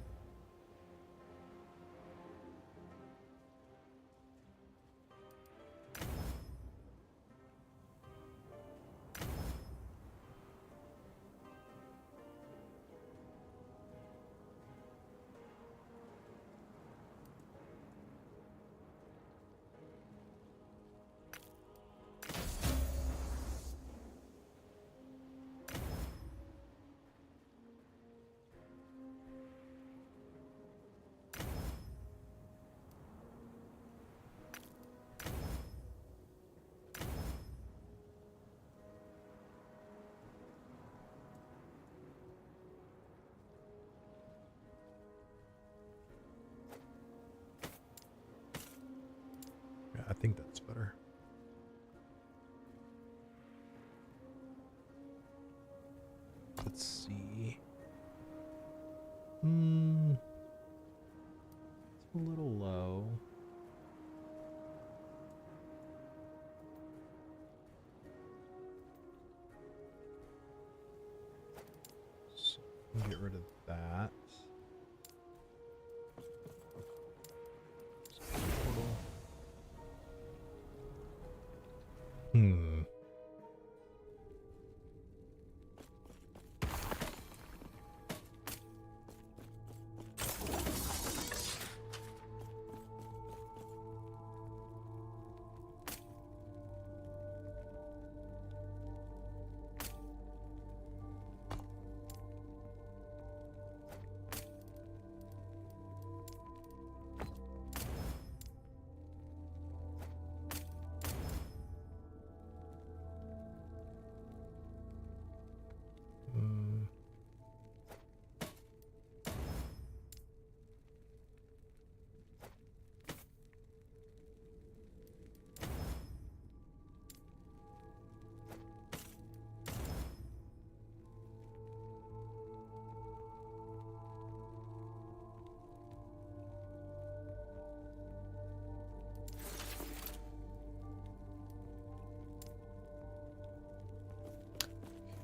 Speaker 1: Let's see. It's a little low. So get rid of that. Hmm.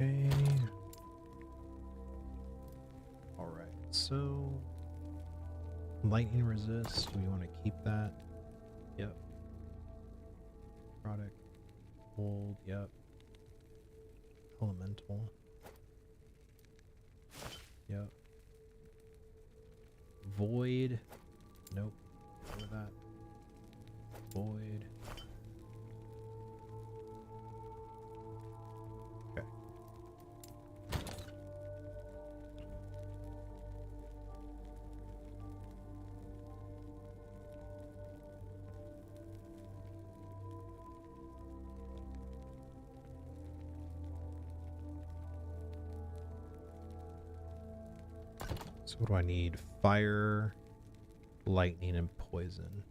Speaker 1: Okay. All right. So lightning resist. Do we want to keep that? Yep. Product. Hold. Yep. Elemental. Yep. Void. Nope. Go with that. Void. Okay. So what do I need? Fire, lightning, and poison.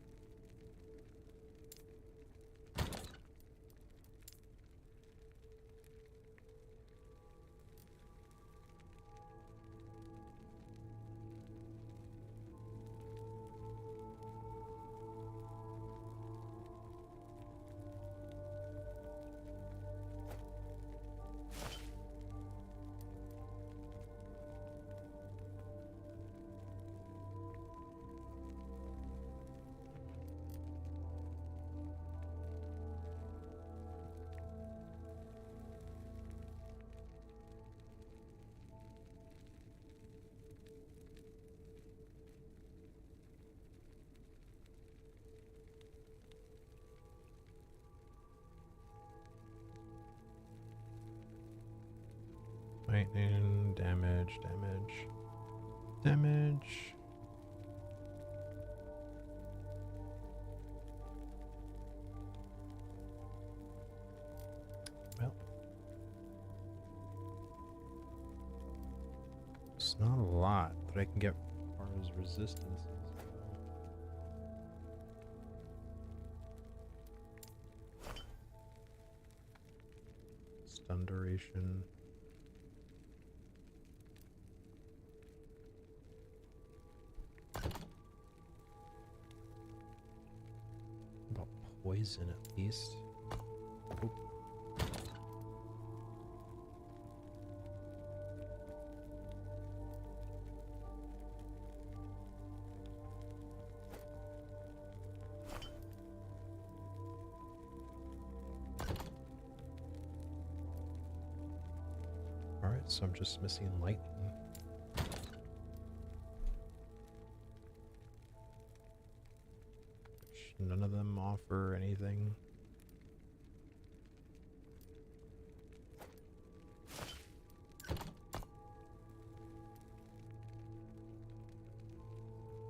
Speaker 1: Lightning, damage, damage, damage. Well, it's not a lot that I can get as far as resistances go. Stun duration. About poison at least. Oh. Alright, so I'm just missing lightning. Which none of them offer anything.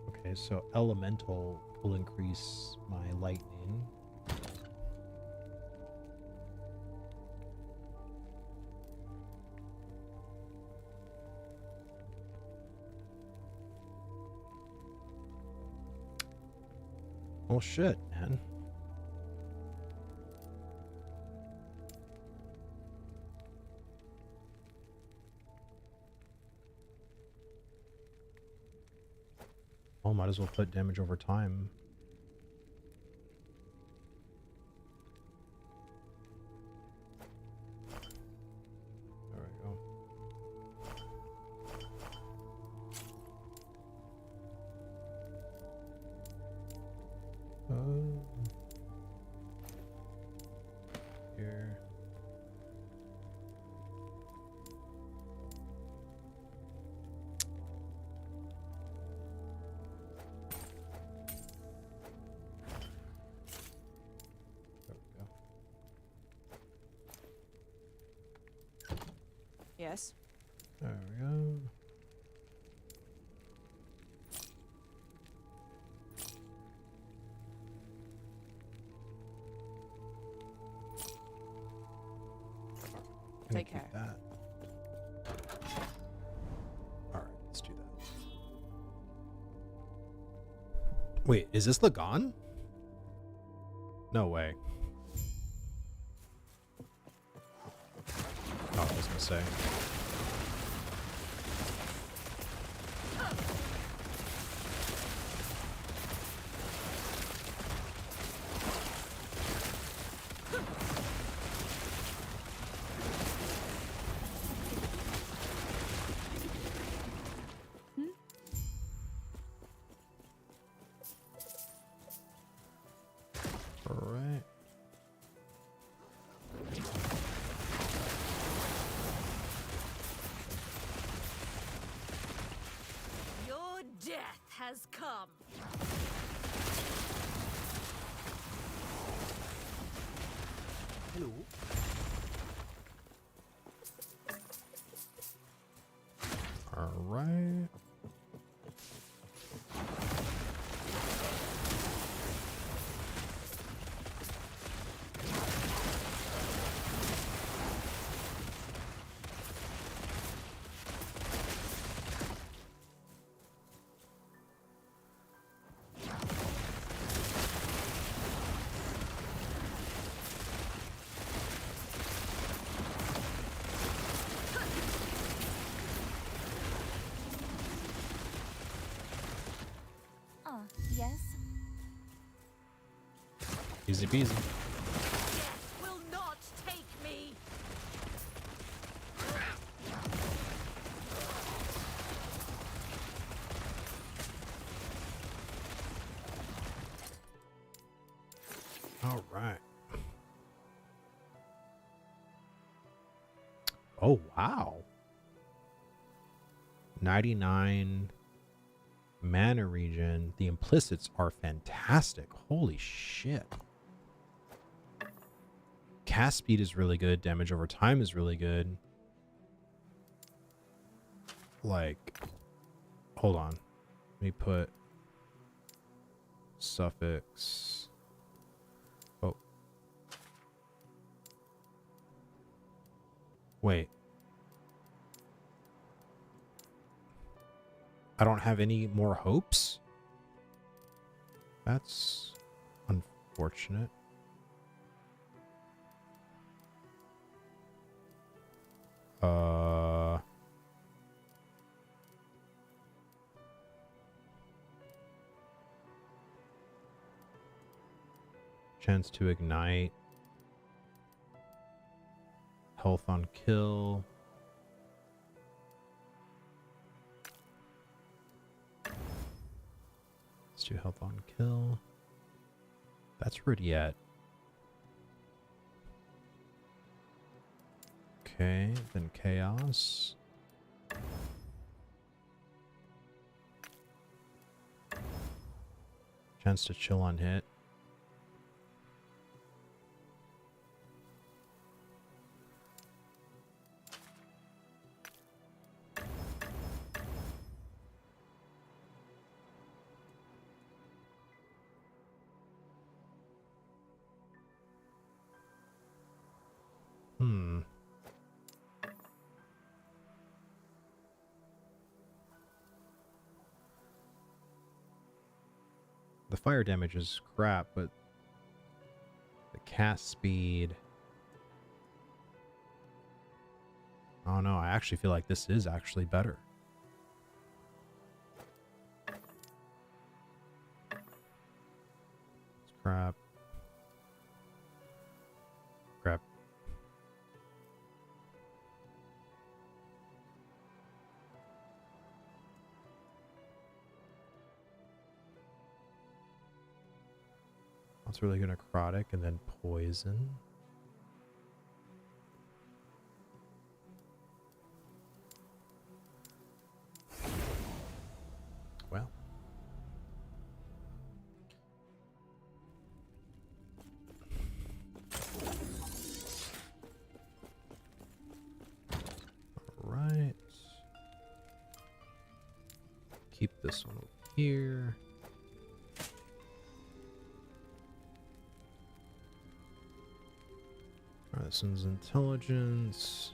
Speaker 1: Okay, so elemental will increase my lightning. Well, shit, man. Well, might as well put damage over time. There we go. Here. There we go.
Speaker 5: Yes.
Speaker 1: There we go. Gonna
Speaker 5: Take
Speaker 1: keep
Speaker 5: care.
Speaker 1: that. All right, let's do that. Wait, is this Lagan? No way. Oh, I was gonna say. All right.
Speaker 3: Your death has come.
Speaker 1: Hello. All right.
Speaker 6: Yes?
Speaker 1: Easy peasy.
Speaker 3: Death will not take me.
Speaker 1: All right. Oh, wow. 99 mana regen. The implicits are fantastic. Holy shit. Cast speed is really good. Damage over time is really good. Like, hold on. Let me put suffix. Oh. Wait. I don't have any more hopes? That's unfortunate. Chance to ignite. Health on kill. Let's do health on kill. That's where it at. Okay, then chaos. Chance to chill on hit. The fire damage is crap, but the cast speed... Oh no, I actually feel like this is actually better. That's really good. Necrotic and then poison. Well. Alright. Keep this one over here. Alright, this one's intelligence.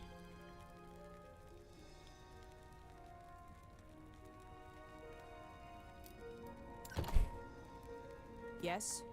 Speaker 3: Yes?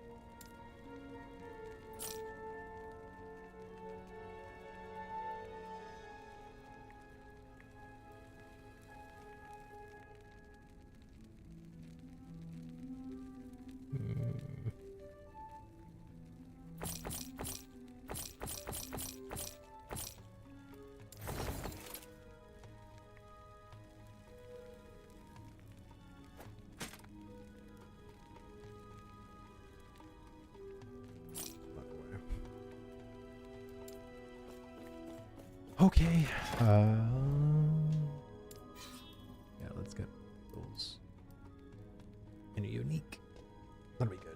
Speaker 1: Okay. Yeah, let's get those in a unique. That'll be good.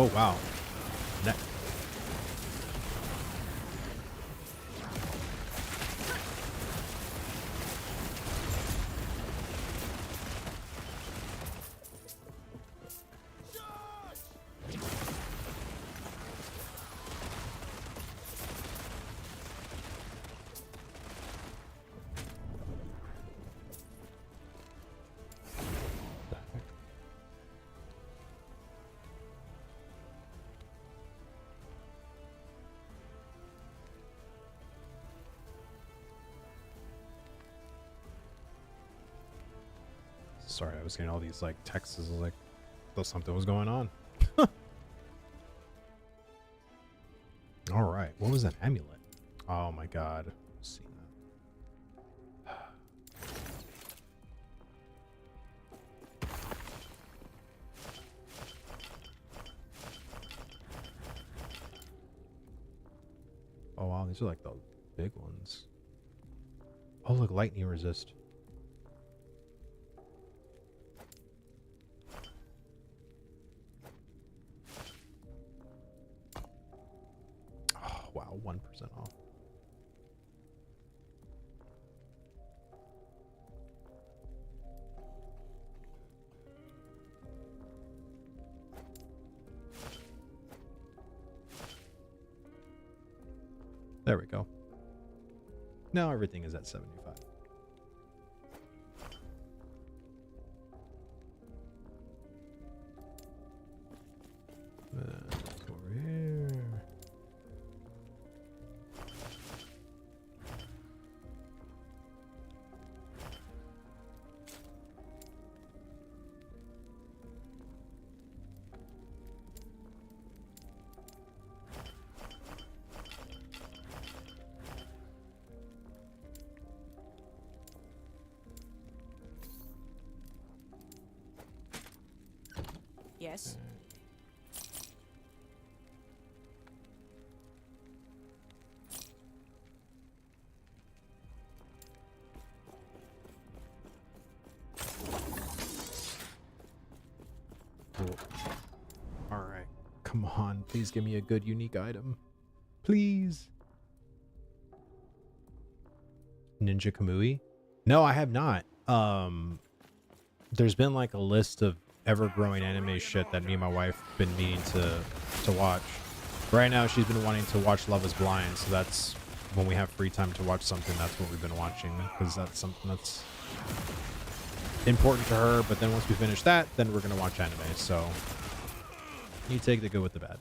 Speaker 1: Oh wow. That sorry, I was getting all these like texts like though something was going on. All right, what was that amulet? Oh my god, I've seen that. Oh wow, these are like the big ones. Oh look, lightning resist. Oh wow, 1% off. There we go. Now everything is at 75. Go over here.
Speaker 3: Yes.
Speaker 1: Cool. All right. Come on. Please give me a good unique item. Please. Ninja Kamui? No, I have not. There's been like a list of ever-growing anime shit that me and my wife been meaning to watch. Right now, she's been wanting to watch Love is Blind, so that's when we have free time to watch something. That's what we've been watching, because that's something that's important to her. But then once we finish that, then we're gonna watch anime. So you take the good with the bad.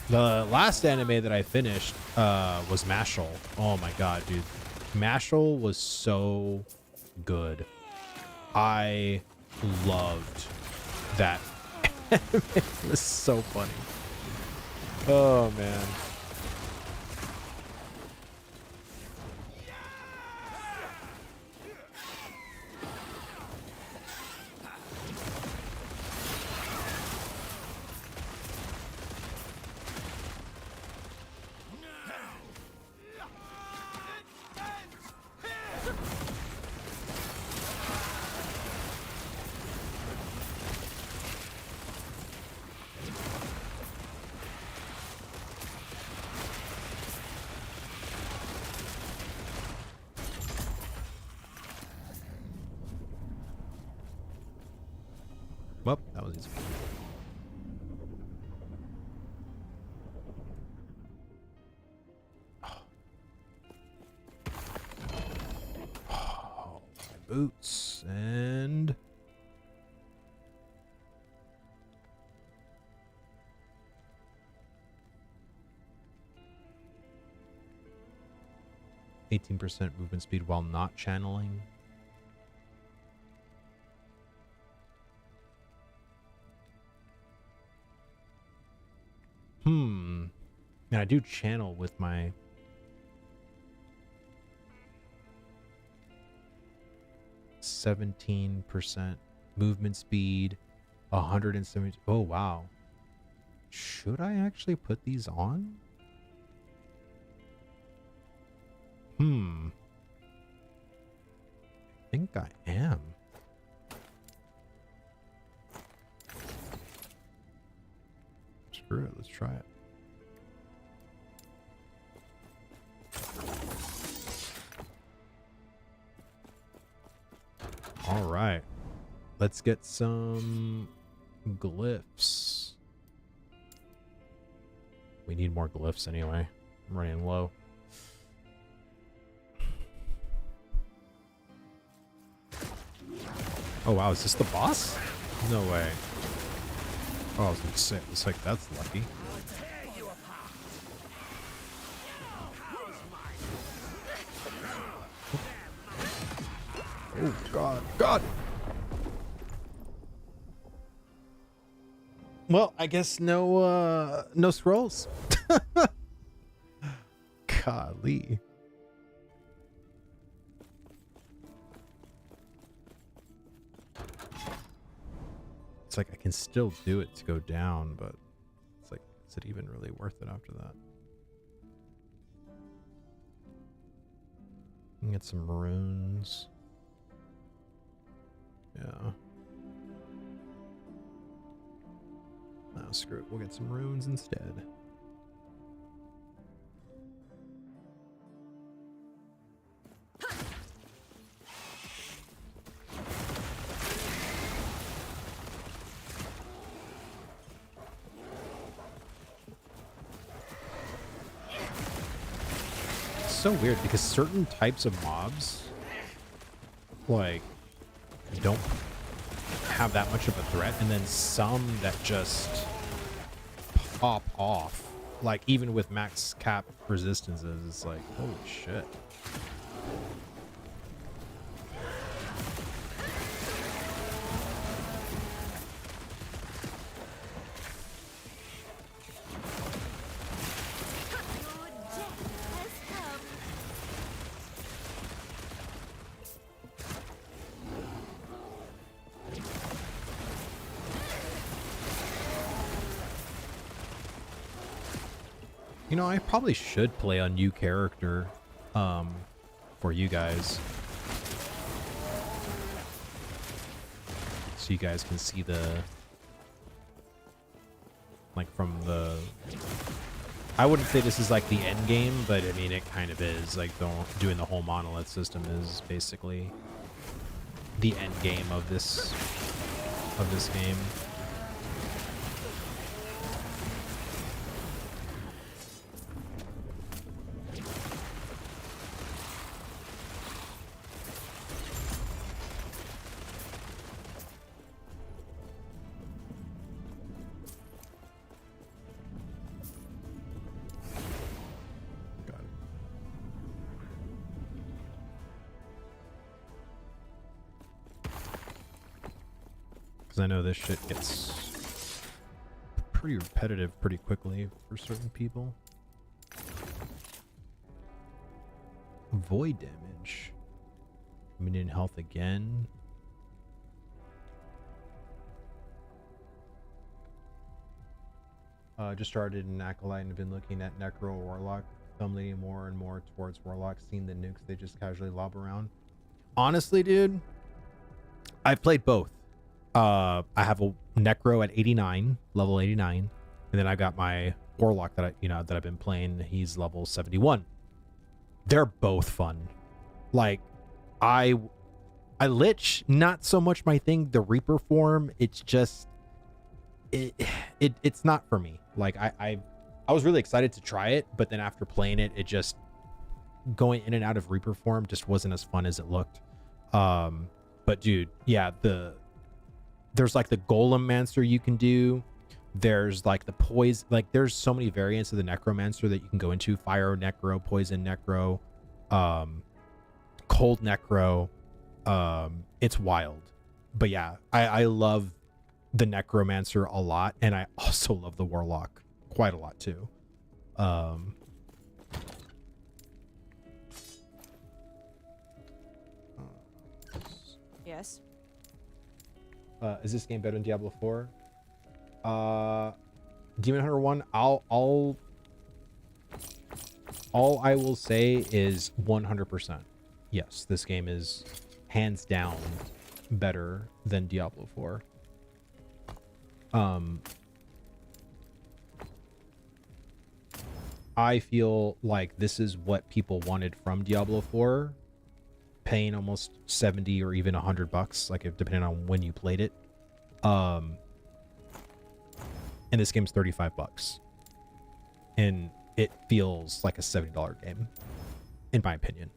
Speaker 1: The last anime that I finished was Mashal. Oh my god, dude. Mashal was so good. I loved that anime. It was so funny. Oh man. Well, that was easy. Oh, my boots and 18% movement speed while not channeling. And I do channel with my 17% movement speed, 170. Oh, wow. Should I actually put these on? I think I am. Screw it, let's try it. All right, let's get some glyphs. We need more glyphs anyway. I'm running low. Oh wow, is this the boss? No way. Oh, I was gonna say, it's like, that's lucky. Oh god, god! Well, I guess no scrolls. Golly. It's like I can still do it to go down, but it's like, is it even really worth it after that? We can get some runes. Yeah. No, screw it. We'll get some runes instead. It's so weird because certain types of mobs, like, don't have that much of a threat, and then some that just pop off, like even with max cap resistances, it's like, holy shit. You know, I probably should play a new character for you guys. So you guys can see the, like, from the, I wouldn't say this is like the end game, but I mean it kind of is. Like doing the whole monolith system is basically the end game of this game. I know this shit gets pretty repetitive pretty quickly for certain people. Void damage. Minion health again. Just started an Acolyte and have been looking at Necro or Warlock. So I'm leaning more and more towards Warlock, seeing the nukes they just casually lob around. Honestly, dude, I've played both. I have a Necro at 89, level 89, and then I got my Warlock that I've been playing. He's level 71. They're both fun. Like, I Lich, not so much my thing. The Reaper form, it's just it's not for me. Like I was really excited to try it, but then after playing it, it just going in and out of Reaper form just wasn't as fun as it looked. But dude, yeah, there's like the Golem Mancer you can do. There's like the poison, like there's so many variants of the Necromancer that you can go into. Fire Necro, Poison Necro, Cold Necro. It's wild. But yeah, I love the Necromancer a lot, and I also love the Warlock quite a lot too.
Speaker 3: Yes.
Speaker 1: Is this game better than Diablo 4? Demon Hunter 1, all I will say is 100%. Yes, this game is hands down better than Diablo 4. I feel like this is what people wanted from Diablo 4, paying almost 70 or even $100, like if depending on when you played it. And this game's $35, and it feels like a $70 game, in my opinion.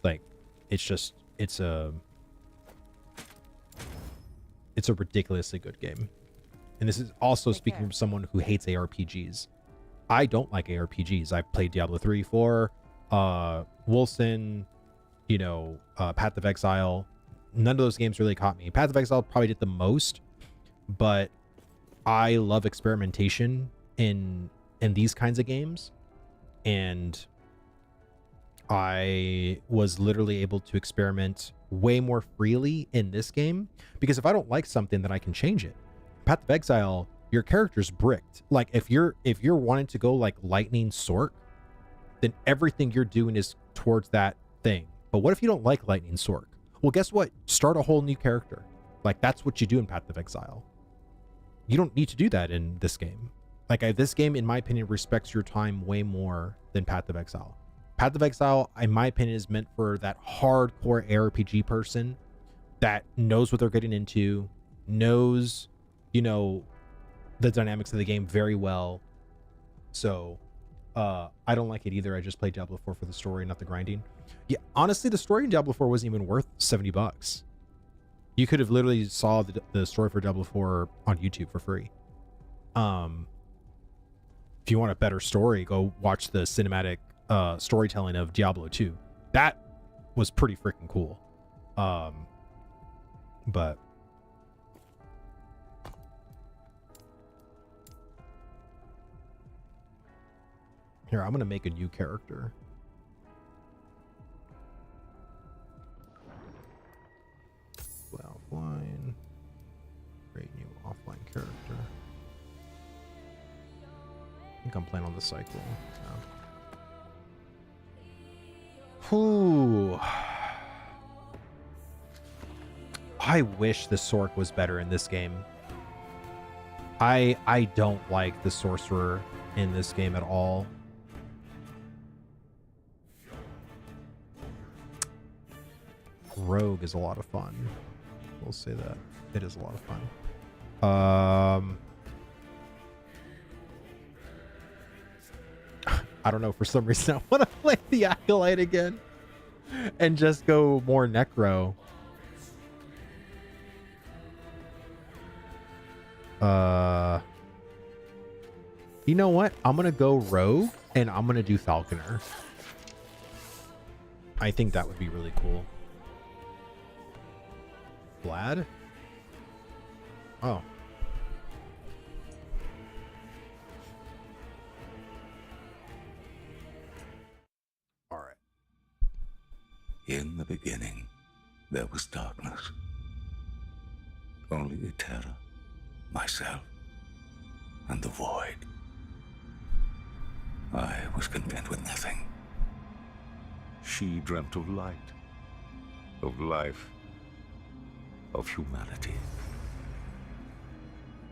Speaker 1: Like, it's a ridiculously good game. And this is also speaking from someone who hates ARPGs. I don't like ARPGs. I've played Diablo 3, 4, Wolcen, Path of Exile. None of those games really caught me. Path of Exile probably did the most, but I love experimentation in these kinds of games, and I was literally able to experiment way more freely in this game, because if I don't like something, then I can change it. Path of Exile, your character's bricked. Like, if you're wanting to go like Lightning Sork, then everything you're doing is towards that thing. But what if you don't like Lightning Sork? Well, guess what? Start a whole new character. Like, that's what you do in Path of Exile. You don't need to do that in this game. Like, this game, in my opinion, respects your time way more than Path of Exile. Path of Exile, in my opinion, is meant for that hardcore ARPG person that knows what they're getting into, knows, the dynamics of the game very well. So, I don't like it either. I just played Diablo 4 for the story, not the grinding. Yeah, honestly, the story in Diablo 4 wasn't even worth $70. You could have literally saw the story for Diablo 4 on YouTube for free. If you want a better story, go watch the cinematic storytelling of Diablo 2. That was pretty freaking cool. But here, I'm gonna make a new character. Offline. Create new offline character. think I'm playing on the cycle. So. Whew. I wish the Sork was better in this game. I don't like the sorcerer in this game at all. Rogue is a lot of fun. We'll say that. It is a lot of fun. I don't know, for some reason I want to play the Acolyte again and just go more Necro. You know what? I'm gonna go Rogue and I'm gonna do Falconer. I think that would be really cool. Vlad? Oh. All right.
Speaker 5: In the beginning, there was darkness. Only terror, myself, and the void. I was content with nothing. She dreamt of light, of life, of humanity.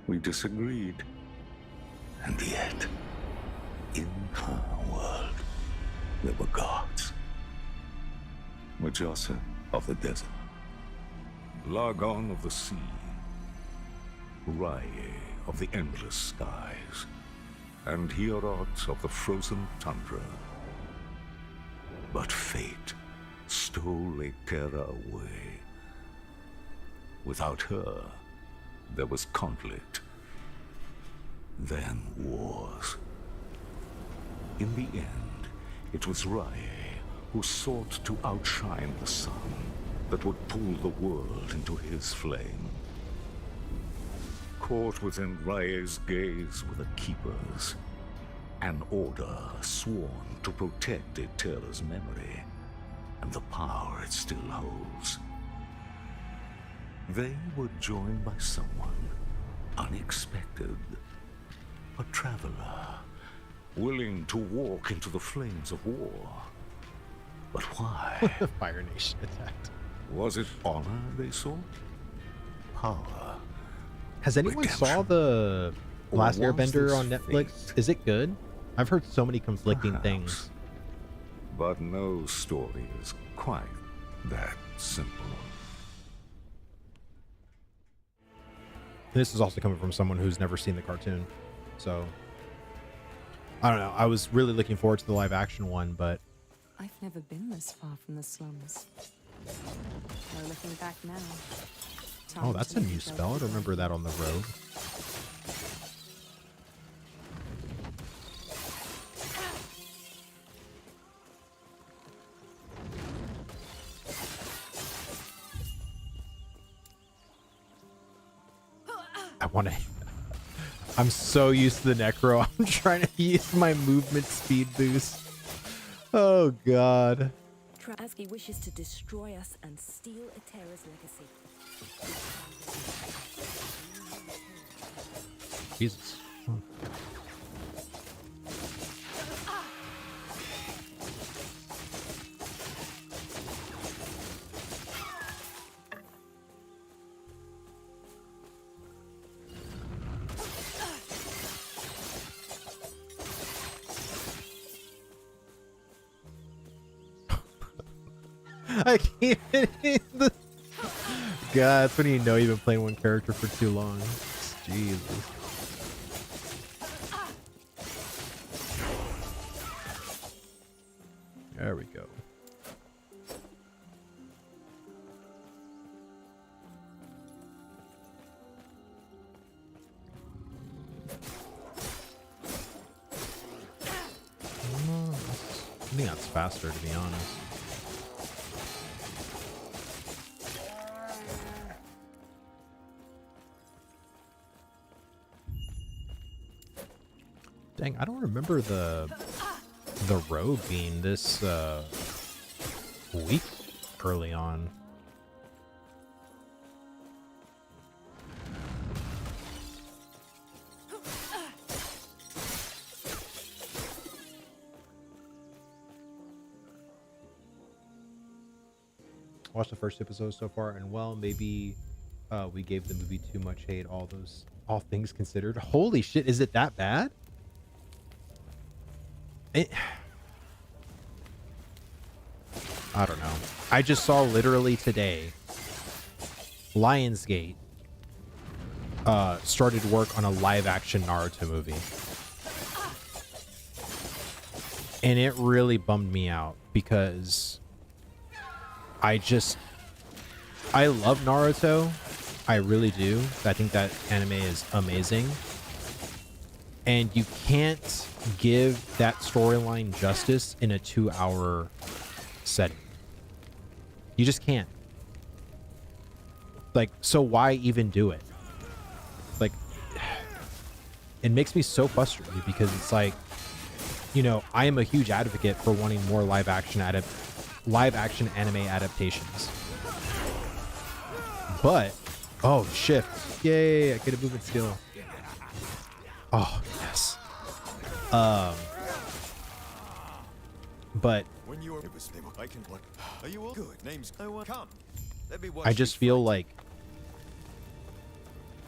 Speaker 5: We disagreed, and yet, in her world, there were gods. Majasa of the desert, Largon of the sea, Rye of the endless skies, and Hierot of the frozen tundra. But fate stole Ekera away. Without her, there was conflict, then wars. In the end, it was Rye who sought to outshine the sun that would pull the world into his flame. Caught within Rae's gaze were the Keepers, an order sworn to protect Eterra's memory and the power it still holds. They were joined by someone unexpected, a traveler, willing to walk into the flames of war. But why?
Speaker 1: Fire Nation attacked.
Speaker 5: Was it honor they sought? Power?
Speaker 1: Has anyone
Speaker 5: Redemption?
Speaker 1: saw the
Speaker 5: Or
Speaker 1: Last
Speaker 5: was
Speaker 1: Airbender
Speaker 5: this
Speaker 1: on Netflix?
Speaker 5: fate?
Speaker 1: Is it good? I've heard so many conflicting
Speaker 5: Perhaps.
Speaker 1: things.
Speaker 5: But no story is quite that simple.
Speaker 1: This is also coming from someone who's never seen the cartoon. So, I don't know. I was really looking forward to the live action one, but
Speaker 7: I've never been this far from the slums. No looking back now.
Speaker 1: oh, that's a new spell. I don't remember that on the road. I want to. I'm so used to the Necro. I'm trying to use my movement speed boost. Oh God.
Speaker 3: Traski wishes to destroy us and steal Eterra's legacy.
Speaker 1: Jesus. Oh. I can't hit the. God, that's when you know you've been playing one character for too long. Jesus. There we go. I think that's faster, to be honest. Dang, I don't remember the rogue being this weak early on. Watched the first episode so far, and well, maybe we gave the movie too much hate. All things considered. Holy shit, is it that bad? I don't know. I just saw literally today Lionsgate started work on a live action Naruto movie. And it really bummed me out because I love Naruto. I really do. I think that anime is amazing. And you can't give that storyline justice in a 2-hour setting. You just can't. Like, so why even do it? Like, it makes me so frustrated because it's like, you know, I am a huge advocate for wanting more live action anime adaptations. But, oh, shift. Yay, I get a movement skill. Oh, yes. But I just feel like,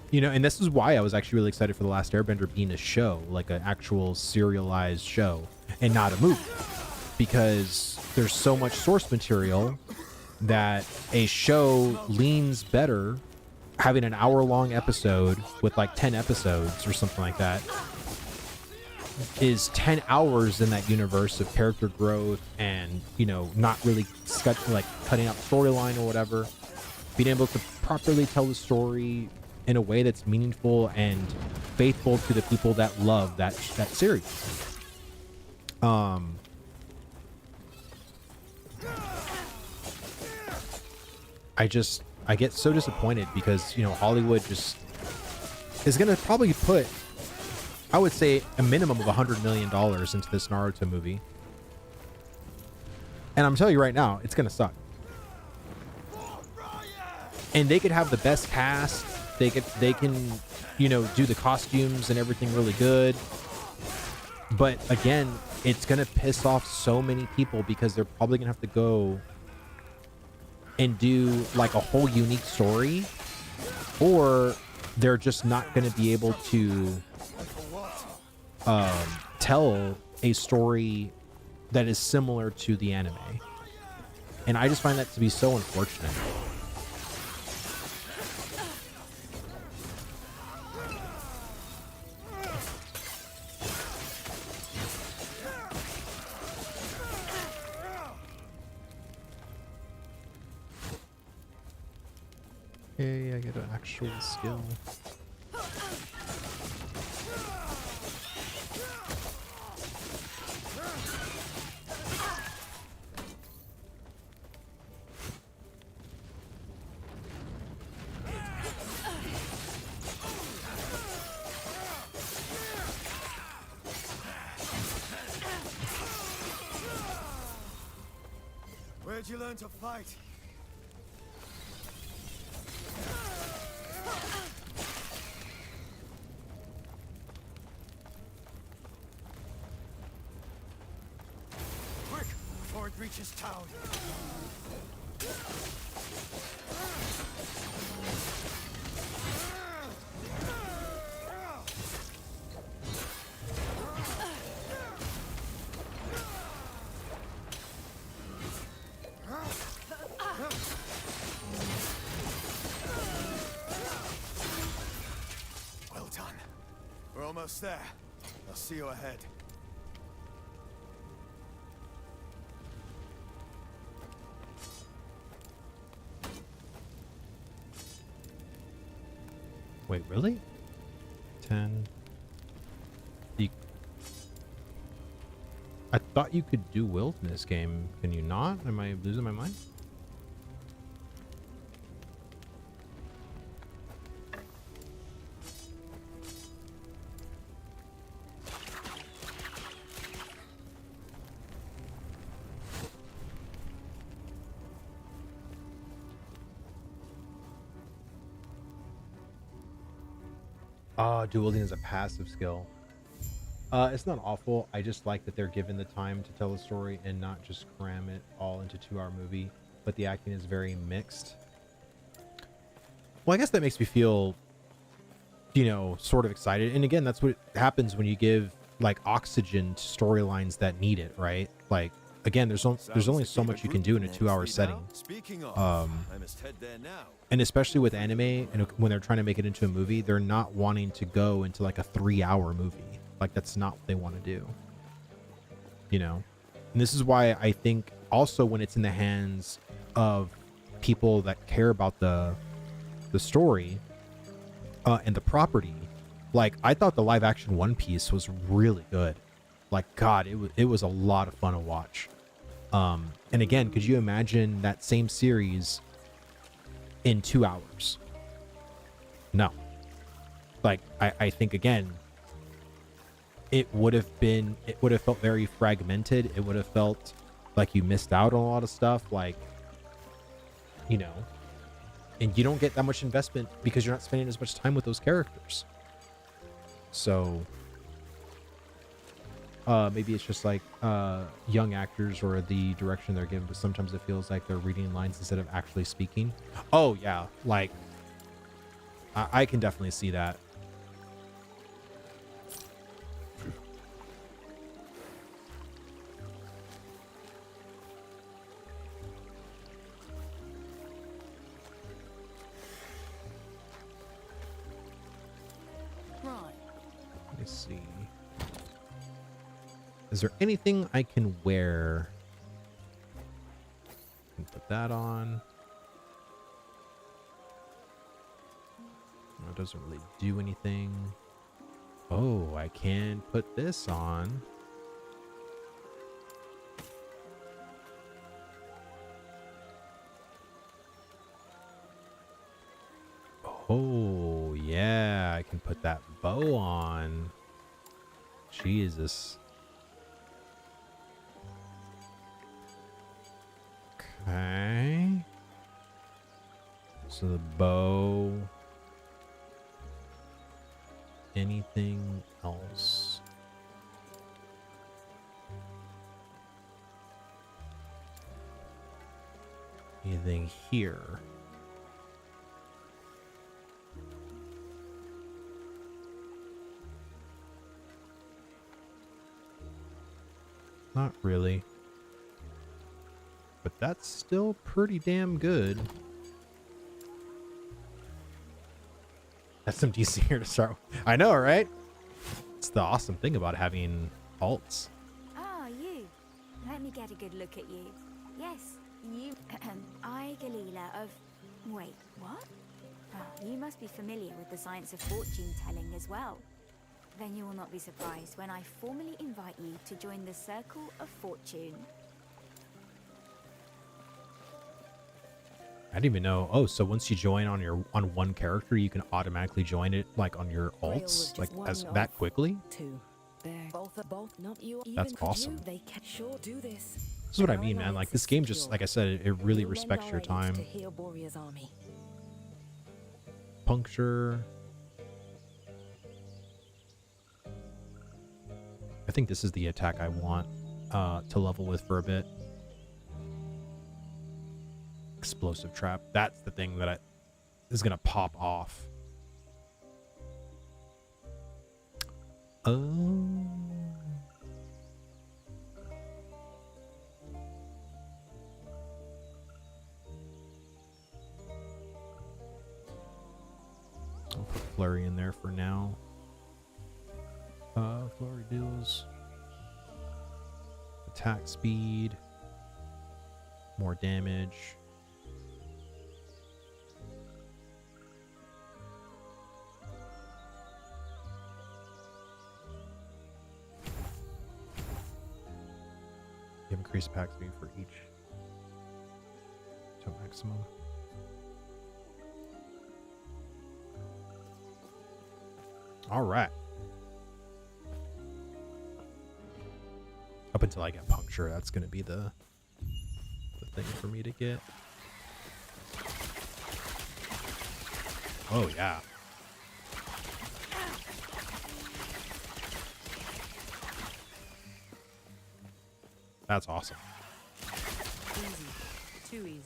Speaker 1: you know, and this is why I was actually really excited for The Last Airbender being a show, like an actual serialized show and not a movie, because there's so much source material that a show leans better having an hour-long episode with like 10 episodes or something like that is 10 hours in that universe of character growth and, you know, not really like cutting out storyline or whatever, being able to properly tell the story in a way that's meaningful and faithful to the people that love that series. I get so disappointed because, you know, Hollywood just is going to probably put, I would say, a minimum of $100 million into this Naruto movie. And I'm telling you right now, it's going to suck. And they could have the best cast. They can, you know, do the costumes and everything really good. But again, it's going to piss off so many people because they're probably going to have to go and do like a whole unique story, or they're just not going to be able to tell a story that is similar to the anime. And I just find that to be so unfortunate. Okay, I get an actual skill.
Speaker 8: Where'd you learn to fight? Quick, before it reaches town. Well done. We're almost there. I'll see you ahead.
Speaker 1: Wait, really? 10. I thought you could do wilt in this game. Can you not? Am I losing my mind? Dual wielding is a passive skill. It's not awful. I just like that they're given the time to tell the story and not just cram it all into a 2-hour movie. but the acting is very mixed. Well, I guess that makes me feel, you know, sort of excited. And again, that's what happens when you give like oxygen to storylines that need it, right? Like, again, there's only so much you can do in a 2-hour setting.
Speaker 8: Speaking of, I must head there now.
Speaker 1: And especially with anime, and when they're trying to make it into a movie, they're not wanting to go into like a 3-hour movie. Like, that's not what they want to do, you know? And this is why I think also when it's in the hands of people that care about the story and the property, like, I thought the live action One Piece was really good. Like, God, it was a lot of fun to watch. And again, could you imagine that same series in 2 hours? No. Like, I think, again, it would have felt very fragmented. It would have felt like you missed out on a lot of stuff, like, you know, and you don't get that much investment because you're not spending as much time with those characters. So maybe it's just like young actors or the direction they're given, but sometimes it feels like they're reading lines instead of actually speaking. Oh yeah, like I can definitely see that. Let me see. Is there anything I can wear? I can put that on. No, it doesn't really do anything. Oh, I can put this on. Oh, yeah, I can put that bow on. Jesus. Okay. So the bow. Anything else? Anything here? Not really. But that's still pretty damn good. SMDC here to start with. I know, right? It's the awesome thing about having alts.
Speaker 6: Ah, you. Let me get a good look at you. Yes, you. I, Galila of... Wait, what? Ah, you must be familiar with the science of fortune telling as well. Then you will not be surprised when I formally invite you to join the Circle of Fortune.
Speaker 1: I didn't even know. Oh, so once you join on one character, you can automatically join it like on your alts, like as that quickly. That's awesome.
Speaker 3: They can sure do this.
Speaker 1: This is what I mean, man. Like, this game just, like I said, it really respects your time. Puncture. I think this is the attack I want to level with for a bit. Explosive trap. That's the thing that is gonna pop off. Oh. I'll put flurry in there for now. Flurry deals attack speed, more damage. You have increased attack speed for each to maximum. All right. Up until I get puncture, that's going to be the thing for me to get. Oh, yeah. That's awesome.
Speaker 7: Too easy.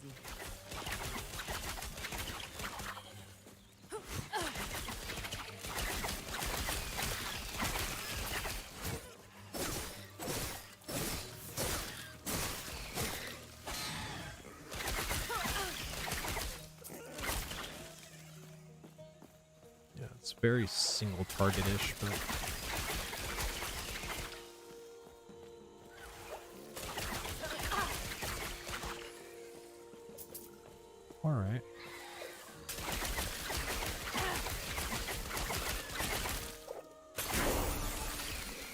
Speaker 1: Yeah, it's very single target-ish, but all right.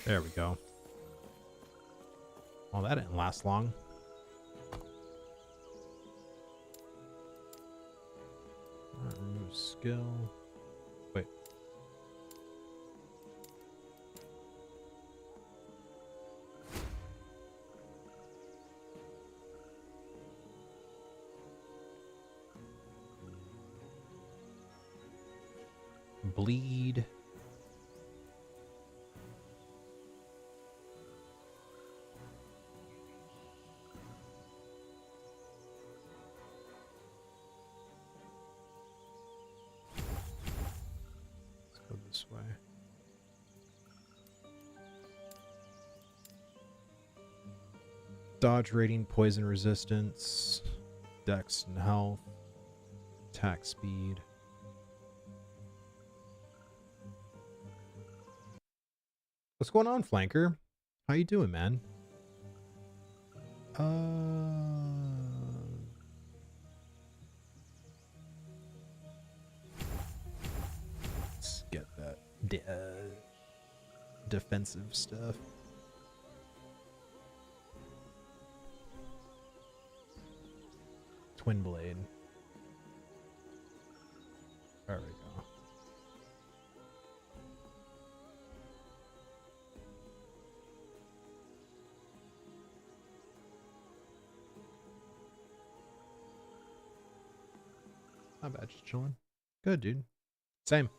Speaker 1: There we go. Well, that didn't last long. Remove skill. Wait. Bleed. Let's go this way. Dodge rating, poison resistance, dex and health, attack speed. What's going on, Flanker? How you doing, man? Let's get that defensive stuff. Twin blade. There we go. Not bad, just chilling. Good, dude. Same.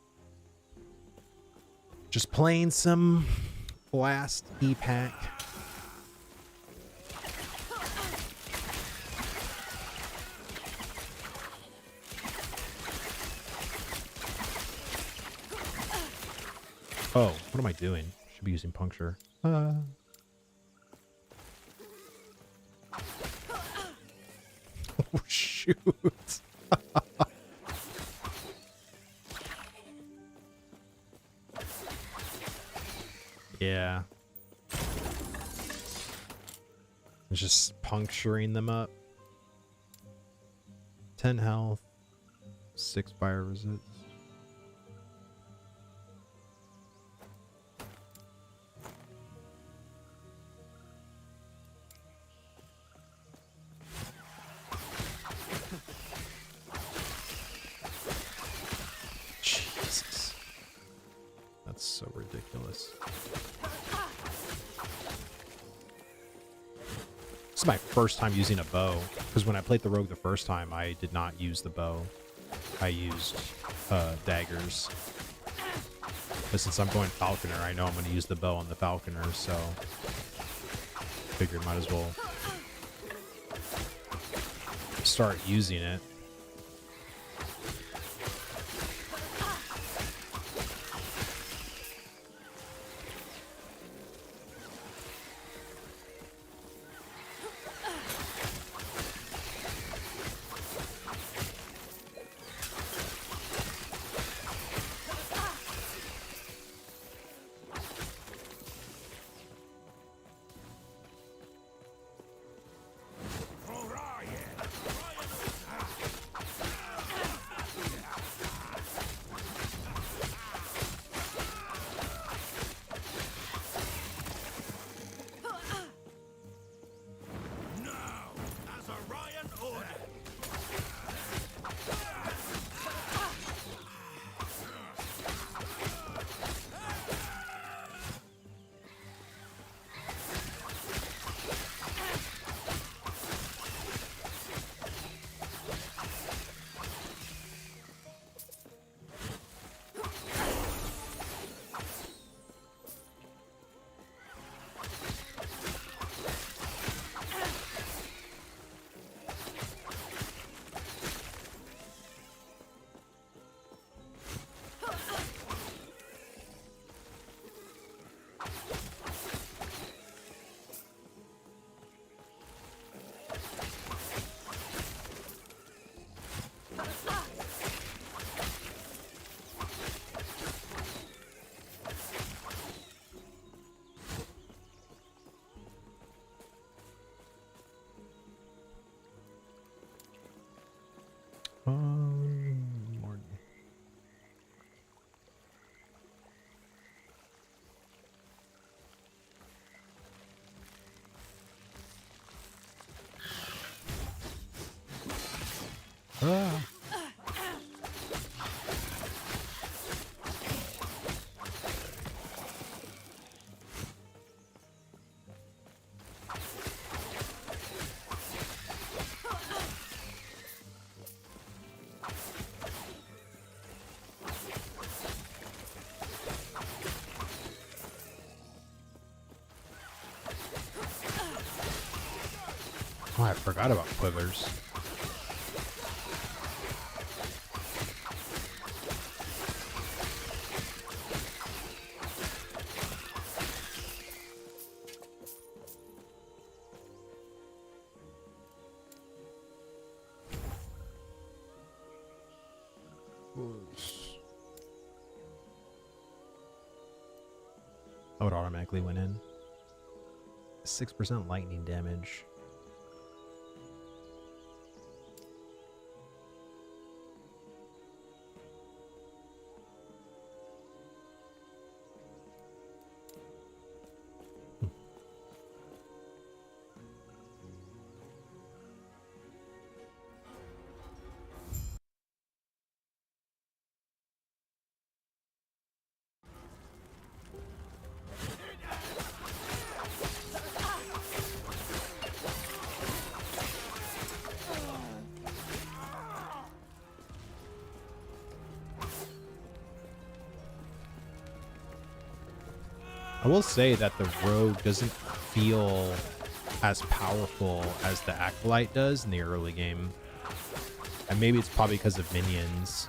Speaker 1: Just playing some Blast Epoch. Oh, what am I doing? Should be using puncture. Oh, shoot. Yeah. Just puncturing them up. 10 health. 6 fire resist. Jesus. That's so ridiculous. This is my first time using a bow, because when I played the rogue the first time, I did not use the bow. I used daggers. But since I'm going falconer, I know I'm going to use the bow on the falconer, so figured might as well start using it. Oh, I forgot about quivers. Oh, it automatically went in. 6% lightning damage. I will say that the rogue doesn't feel as powerful as the acolyte does in the early game. And maybe it's probably because of minions.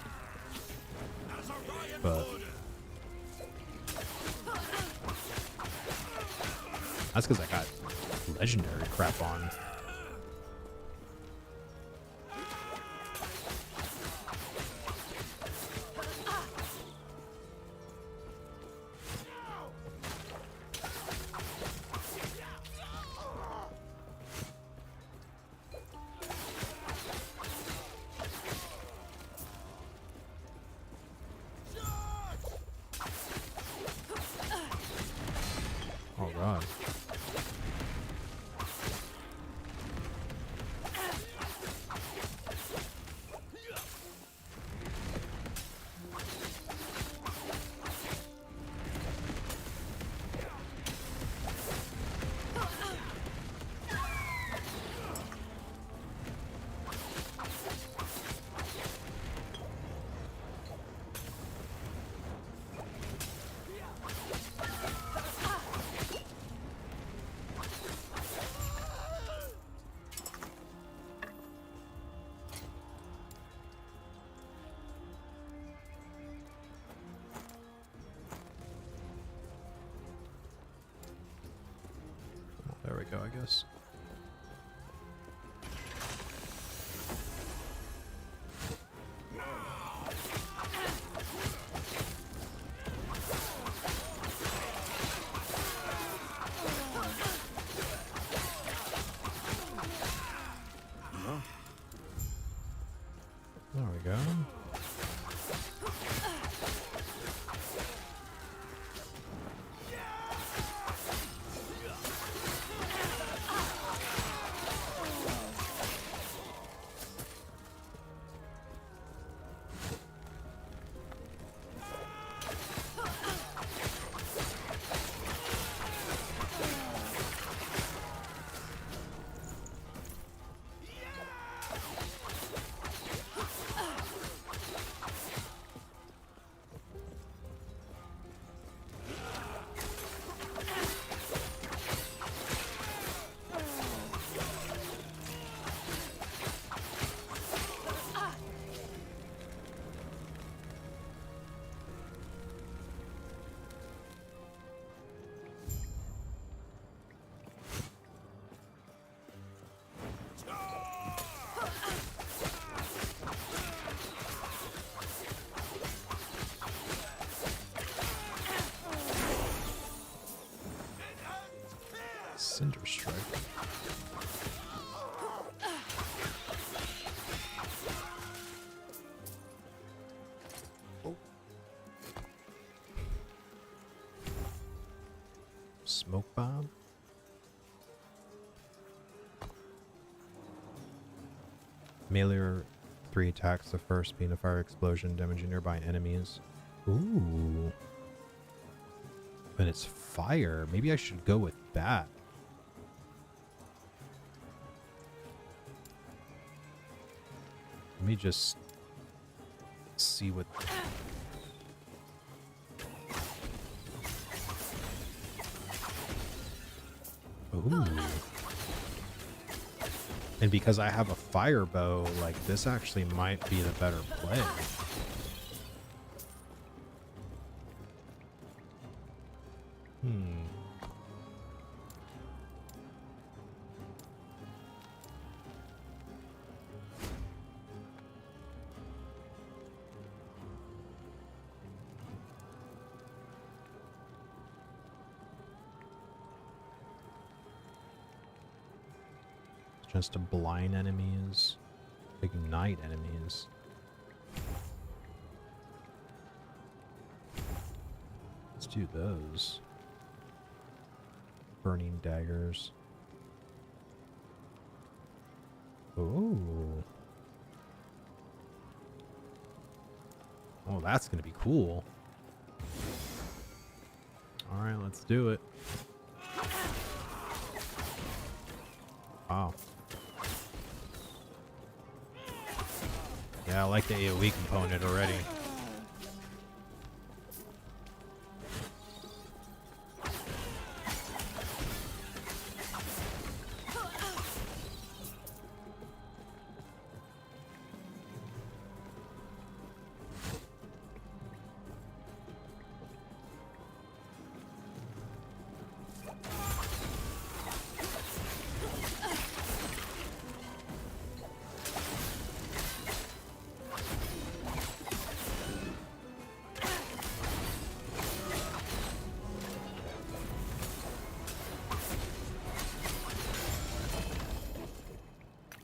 Speaker 1: But that's because I got legendary crap on. Oh god. There we go, I guess. There we go. Cinder Strike. Oh. Smoke bomb. Melee 3 attacks, the first being a fire explosion, damaging nearby enemies. Ooh. And it's fire. Maybe I should go with that. Let me just see what... Ooh. And because I have a fire bow, like, this actually might be the better play. Just to blind enemies, ignite enemies. Let's do those. Burning daggers. Ooh. Oh, that's gonna be cool. All right, let's do it. Wow. Yeah, I like the AoE component already.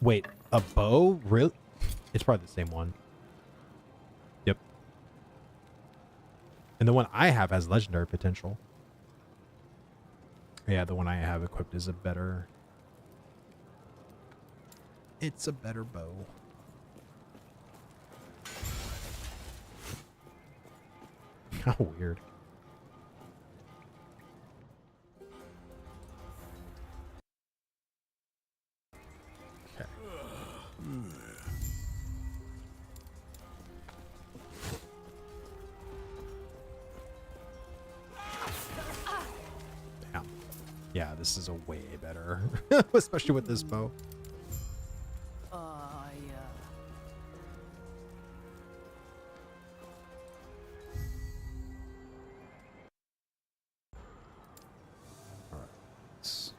Speaker 1: Wait, a bow? Really? It's probably the same one. Yep. And the one I have has legendary potential. Yeah, the one I have equipped is a better... It's a better bow. How weird. Yeah, this is a way better, especially with this bow. It's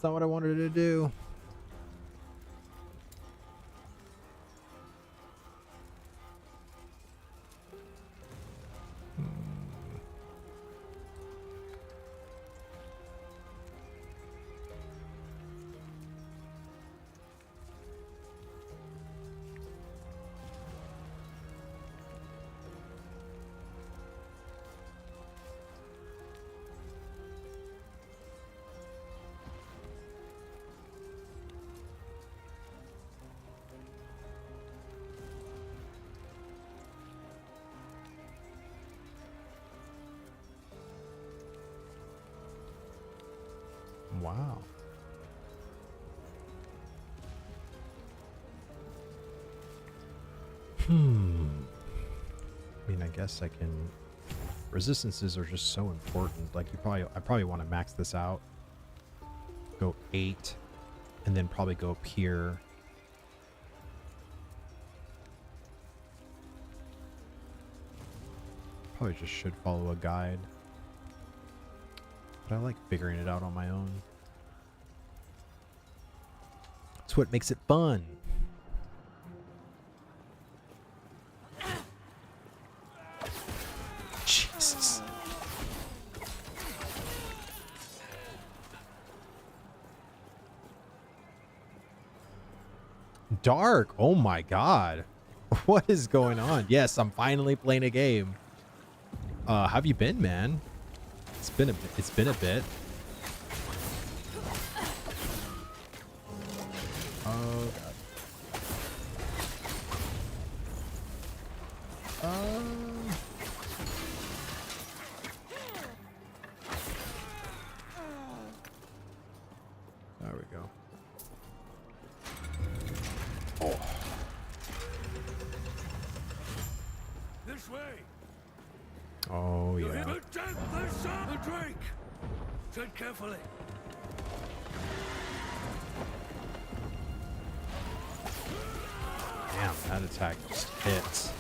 Speaker 1: not what I wanted to do. Wow. I mean, I guess I can... Resistances are just so important. Like, I probably want to max this out. Go 8. And then probably go up here. Probably just should follow a guide. But I like figuring it out on my own. That's what makes it fun. Jesus. Dark. Oh my god. What is going on? Yes, I'm finally playing a game. How have you been, man? It's been a bit. Oh god. There we go. Oh.
Speaker 2: This way.
Speaker 1: Oh yeah.
Speaker 2: The death is the drink. Tread carefully.
Speaker 1: Damn, that attack just hits.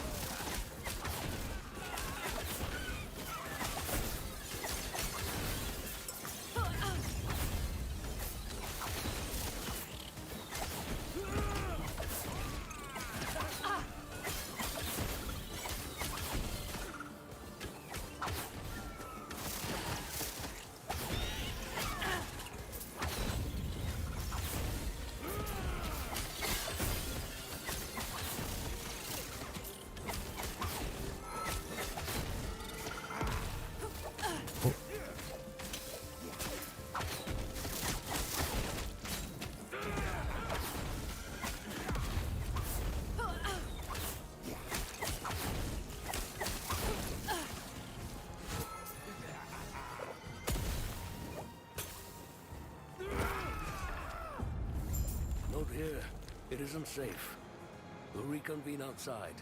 Speaker 9: Note here, it isn't safe. We'll reconvene outside.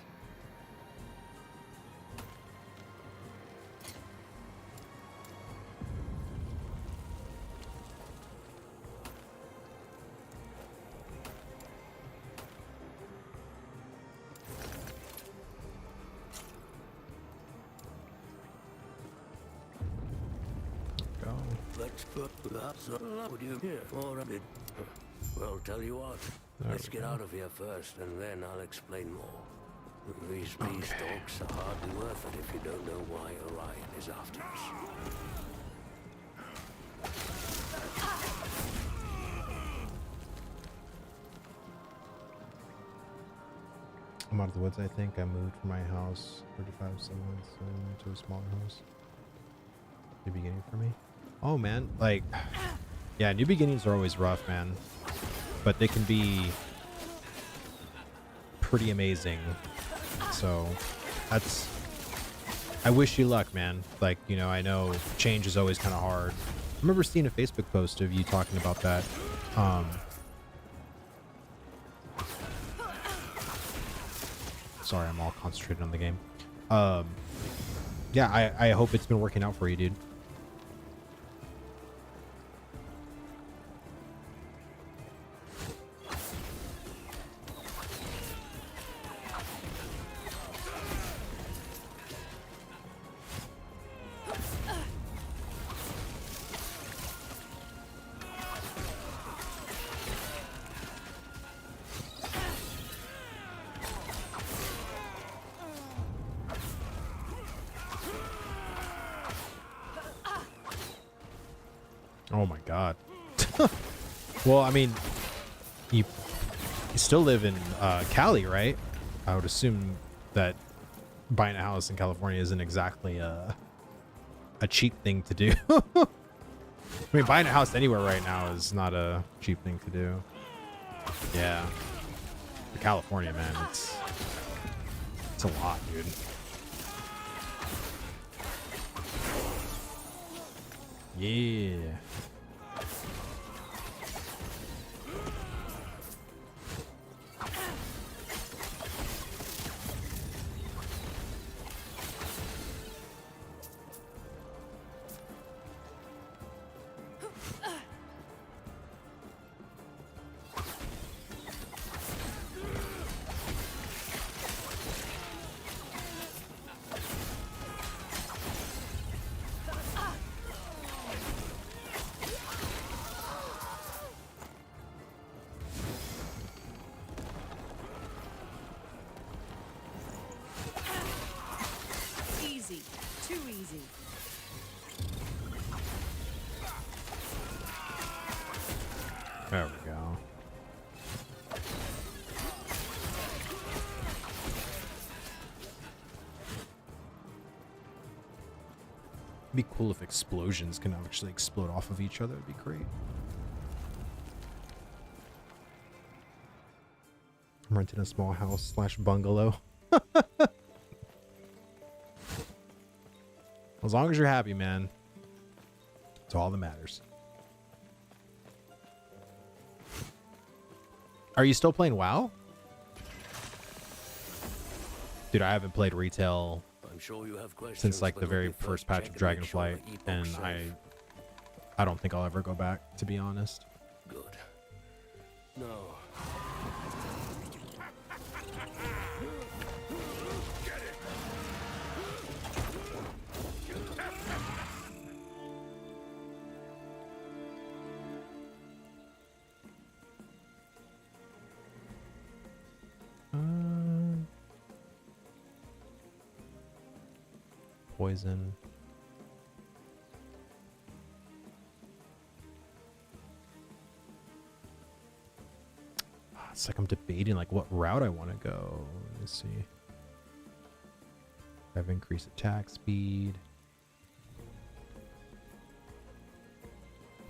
Speaker 1: Go.
Speaker 9: Let's put that would you here for a bit. Well, tell you what. Let's get out of here first, and then I'll explain more. These beast dogs are hardly worth it if you don't know why Orion is after us.
Speaker 1: I'm out of the woods, I think. I moved from my house 35 months to a smaller house. New beginning for me. Oh, man. Like, yeah, new beginnings are always rough, man. But they can be pretty amazing. So, that's... I wish you luck, man. Like, you know, I know change is always kind of hard. I remember seeing a Facebook post of you talking about that. Sorry, I'm all concentrated on the game. Yeah, I hope it's been working out for you, dude. Oh my god. Well, I mean, you still live in Cali, right? I would assume that buying a house in California isn't exactly a cheap thing to do. I mean, buying a house anywhere right now is not a cheap thing to do. Yeah. For California, man, it's a lot, dude. Yeah.
Speaker 7: Easy. Too easy.
Speaker 1: There we go. It'd be cool if explosions can actually explode off of each other. It'd be great. I'm renting a small house / bungalow. As long as you're happy, man. It's all that matters. Are you still playing WoW? Dude, I haven't played retail
Speaker 9: I'm sure you have questions,
Speaker 1: since like
Speaker 9: but
Speaker 1: the
Speaker 9: let
Speaker 1: very
Speaker 9: me
Speaker 1: first
Speaker 9: check
Speaker 1: patch of
Speaker 9: to make sure
Speaker 1: Dragonflight,
Speaker 9: Epoch's
Speaker 1: and
Speaker 9: safe.
Speaker 1: I don't think I'll ever go back, to be honest.
Speaker 9: Good. No.
Speaker 1: poison. It's like I'm debating like what route I want to go. Let me see. I have increased attack speed.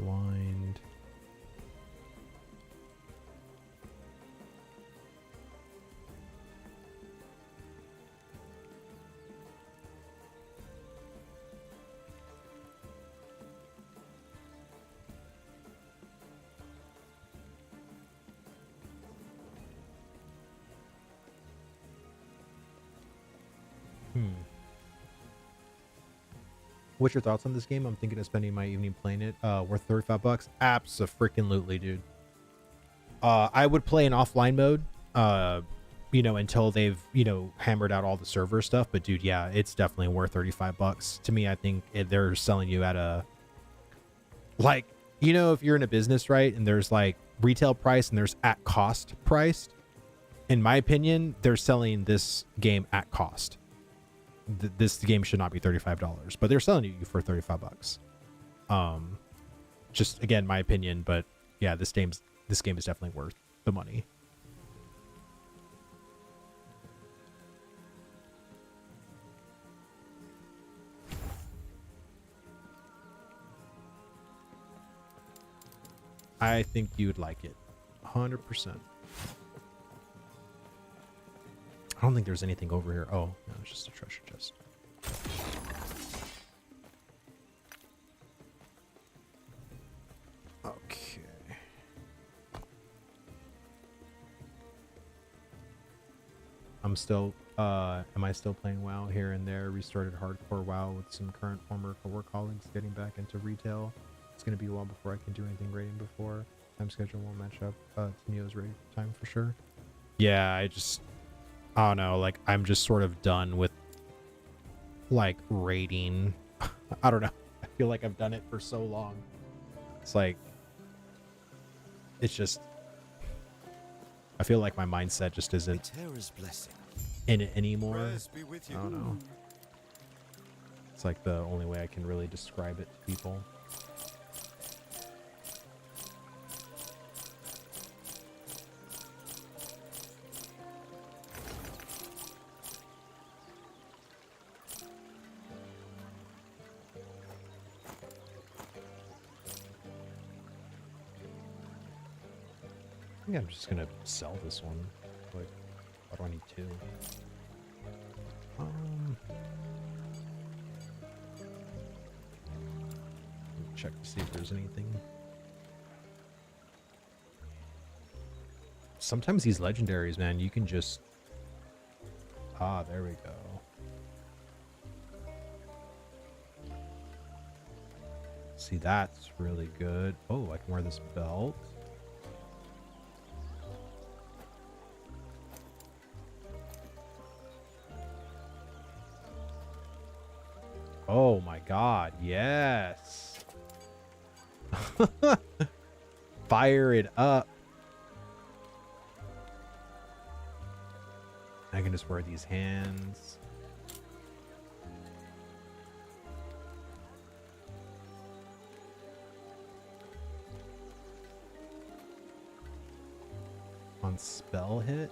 Speaker 1: Blind. What's your thoughts on this game? I'm thinking of spending my evening playing it. Worth $35? Abso-freaking-lutely, dude. I would play in offline mode, you know, until they've, you know, hammered out all the server stuff. But dude, yeah, it's definitely worth $35. To me, I think they're selling you at a, like, you know, if you're in a business, right, and there's like retail price and there's at cost priced. In my opinion, they're selling this game at cost. This game should not be $35, but they're selling you for $35. Just again, my opinion, but yeah, this game is definitely worth the money. I think you'd like it 100%. I don't think there's anything over here. Oh, no, it's just a treasure chest. Okay. I'm still, am I still playing WoW here and there? Restarted hardcore WoW with some current former colleagues getting back into retail. It's going to be a while before I can do anything raiding before. Time schedule won't match up to Neo's raid time for sure. Yeah, I don't know, like I'm just sort of done with like raiding. I don't know. I feel like I've done it for so long. It's like, it's just, I feel like my mindset just isn't in it anymore. I don't know. It's like the only way I can really describe it to people. I think I'm just gonna sell this one. Like, why do I need two? Check to see if there's anything. Sometimes these legendaries, man, you can just... Ah, there we go. See, that's really good. Oh, I can wear this belt. Oh my god, yes. Fire it up. I can just wear these hands. On spell hit?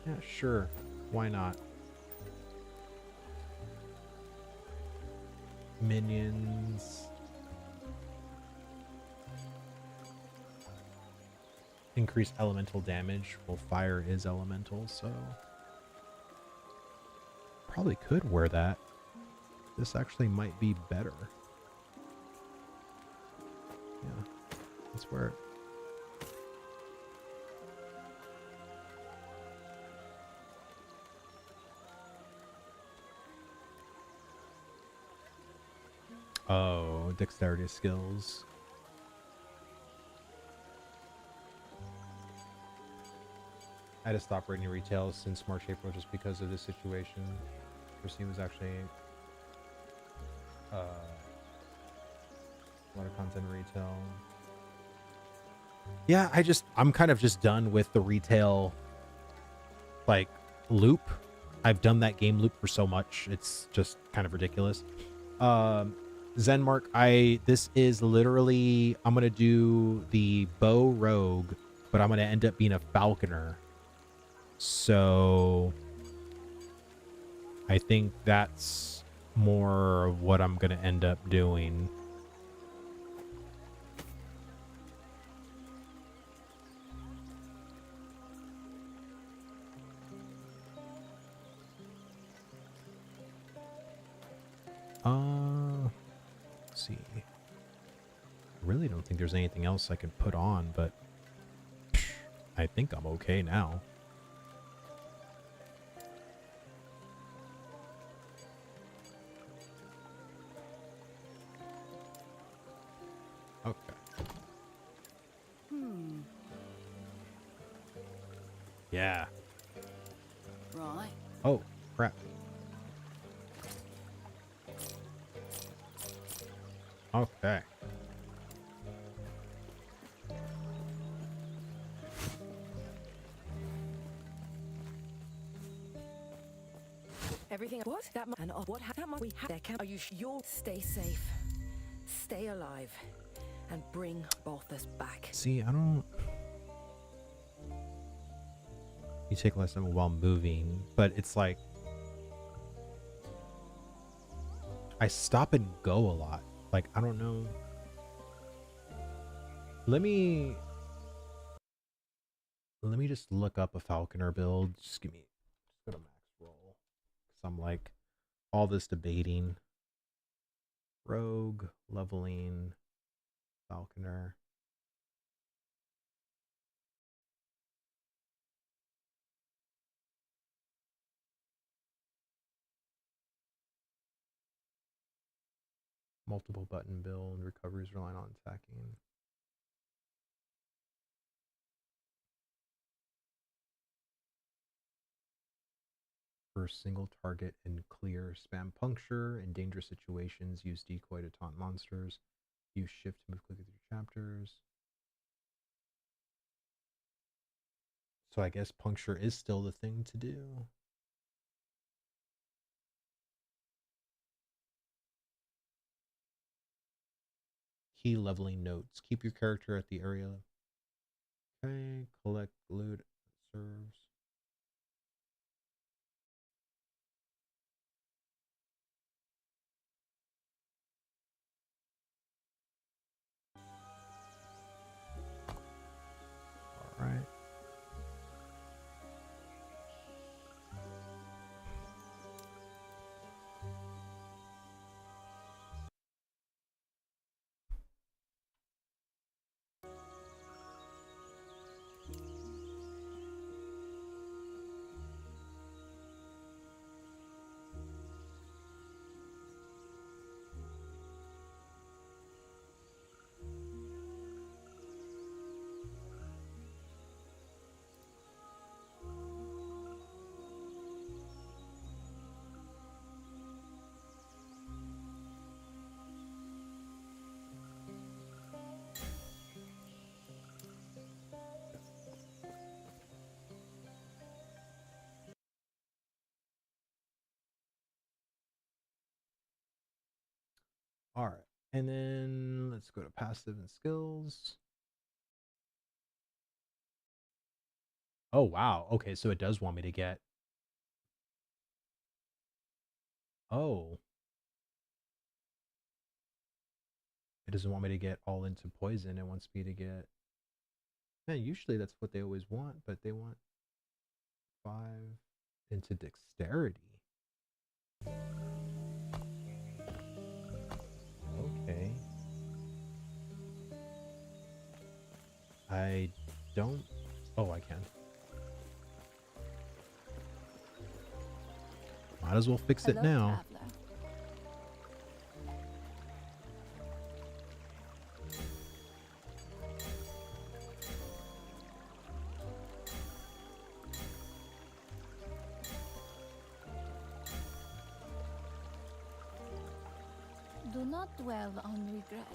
Speaker 1: Yeah, sure. Why not? Minions. Increase elemental damage. Well, fire is elemental, so probably could wear that. This actually might be better. Yeah, let's wear it. Oh, dexterity skills. I had to stop raiding retail since March, April just because of this situation. Christine was actually a lot of content retail. Yeah, I'm kind of just done with the retail like loop. I've done that game loop for so much. It's just kind of ridiculous. Zenmark, this is literally, I'm going to do the bow rogue, but I'm going to end up being a falconer. So I think that's more of what I'm going to end up doing. Let's see. I really don't think there's anything else I can put on, but I think I'm okay now. Okay. Yeah.
Speaker 3: Right.
Speaker 1: Oh, crap. Okay.
Speaker 3: Everything. What? That and what? That must we have. There can. Are you? You'll stay safe, stay alive, and bring Balthus back.
Speaker 1: See, I don't. You take less time while moving, but it's like I stop and go a lot. Like, I don't know. Let me just look up a falconer build. Just go to max roll. Cause I'm like all this debating. Rogue, leveling, falconer. Multiple button build, recoveries relying on attacking. For single target and clear, spam puncture. In dangerous situations, use decoy to taunt monsters. Use shift to move quickly through chapters. So I guess puncture is still the thing to do. Key leveling notes. Keep your character at the area. Okay, collect loot. Serves. All right. All right. And then let's go to passive and skills. Oh, wow. Okay, so it does want me to get... Oh. It doesn't want me to get all into poison. It wants me to get... Man, usually that's what they always want, but they want 5 into dexterity. Okay. I don't... Oh, I can. Might as well fix it now.
Speaker 6: Do not dwell on regrets.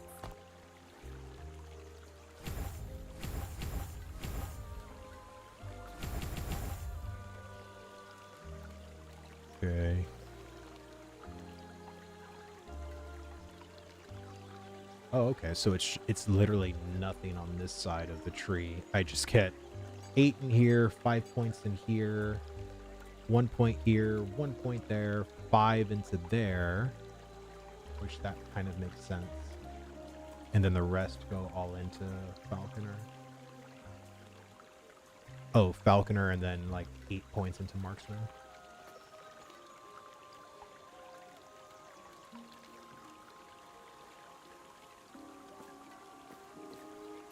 Speaker 1: Okay. Oh, okay. So it's literally nothing on this side of the tree. I just get 8 in here, 5 points in here, 1 point here, 1 point there, 5 into there, which that kind of makes sense. And then the rest go all into Falconer. Oh, Falconer, and then like 8 points into Marksman.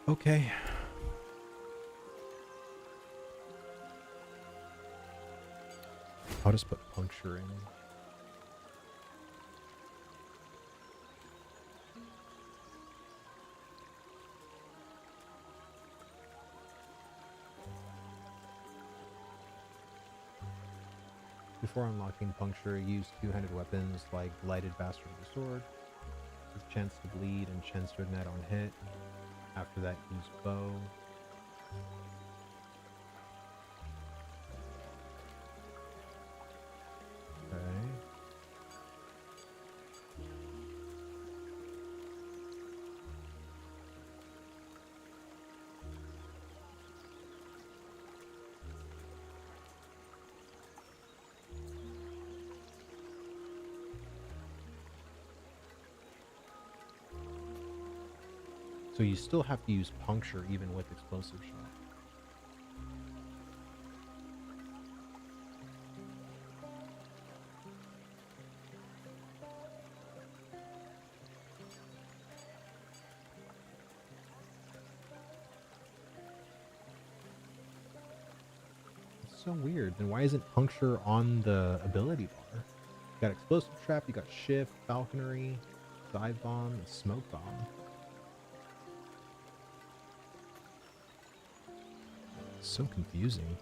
Speaker 1: Okay. I'll just put puncture in. Before unlocking puncture, use two-handed weapons like lighted bastard of the sword, with chance to bleed and chance to net on hit. After that, use bow. Okay. So you still have to use puncture even with explosive shot. It's so weird. Then why isn't puncture on the ability bar? You got explosive trap, you got shift, falconry, dive bomb, and smoke bomb. So confusing.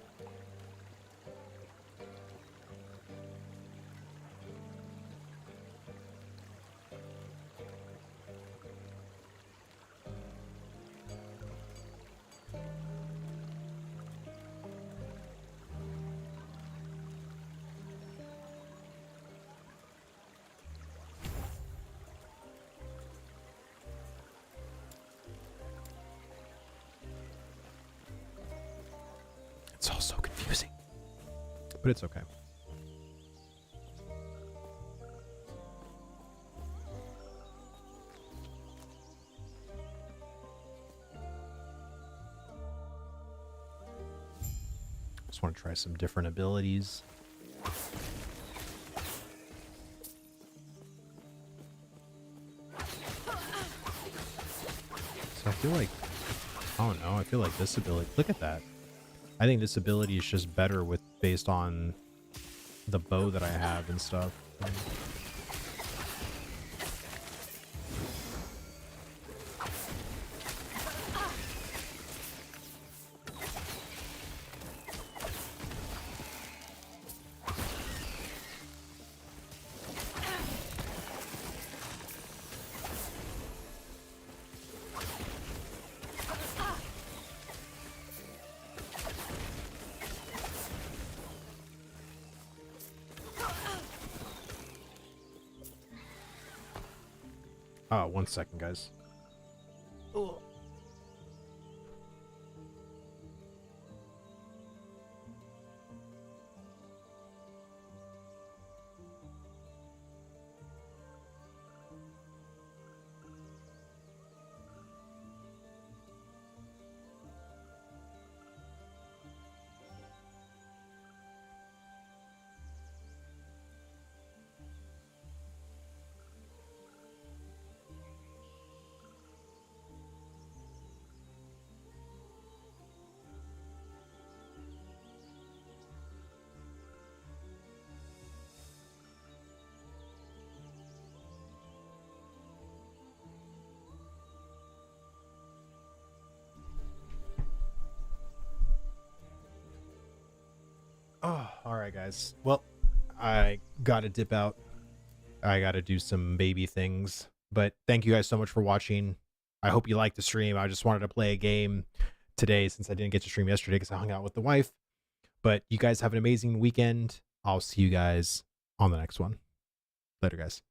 Speaker 1: It's all so confusing, but it's okay. Just want to try some different abilities. So I feel like, I don't know, I feel like this ability, look at that. I think this ability is just better with based on the bow that I have and stuff. Oh, 1 second, guys. Oh. Oh, all right, guys. Well, I gotta dip out. I gotta do some baby things. But thank you guys so much for watching. I hope you liked the stream. I just wanted to play a game today since I didn't get to stream yesterday because I hung out with the wife. But you guys have an amazing weekend. I'll see you guys on the next one. Later, guys.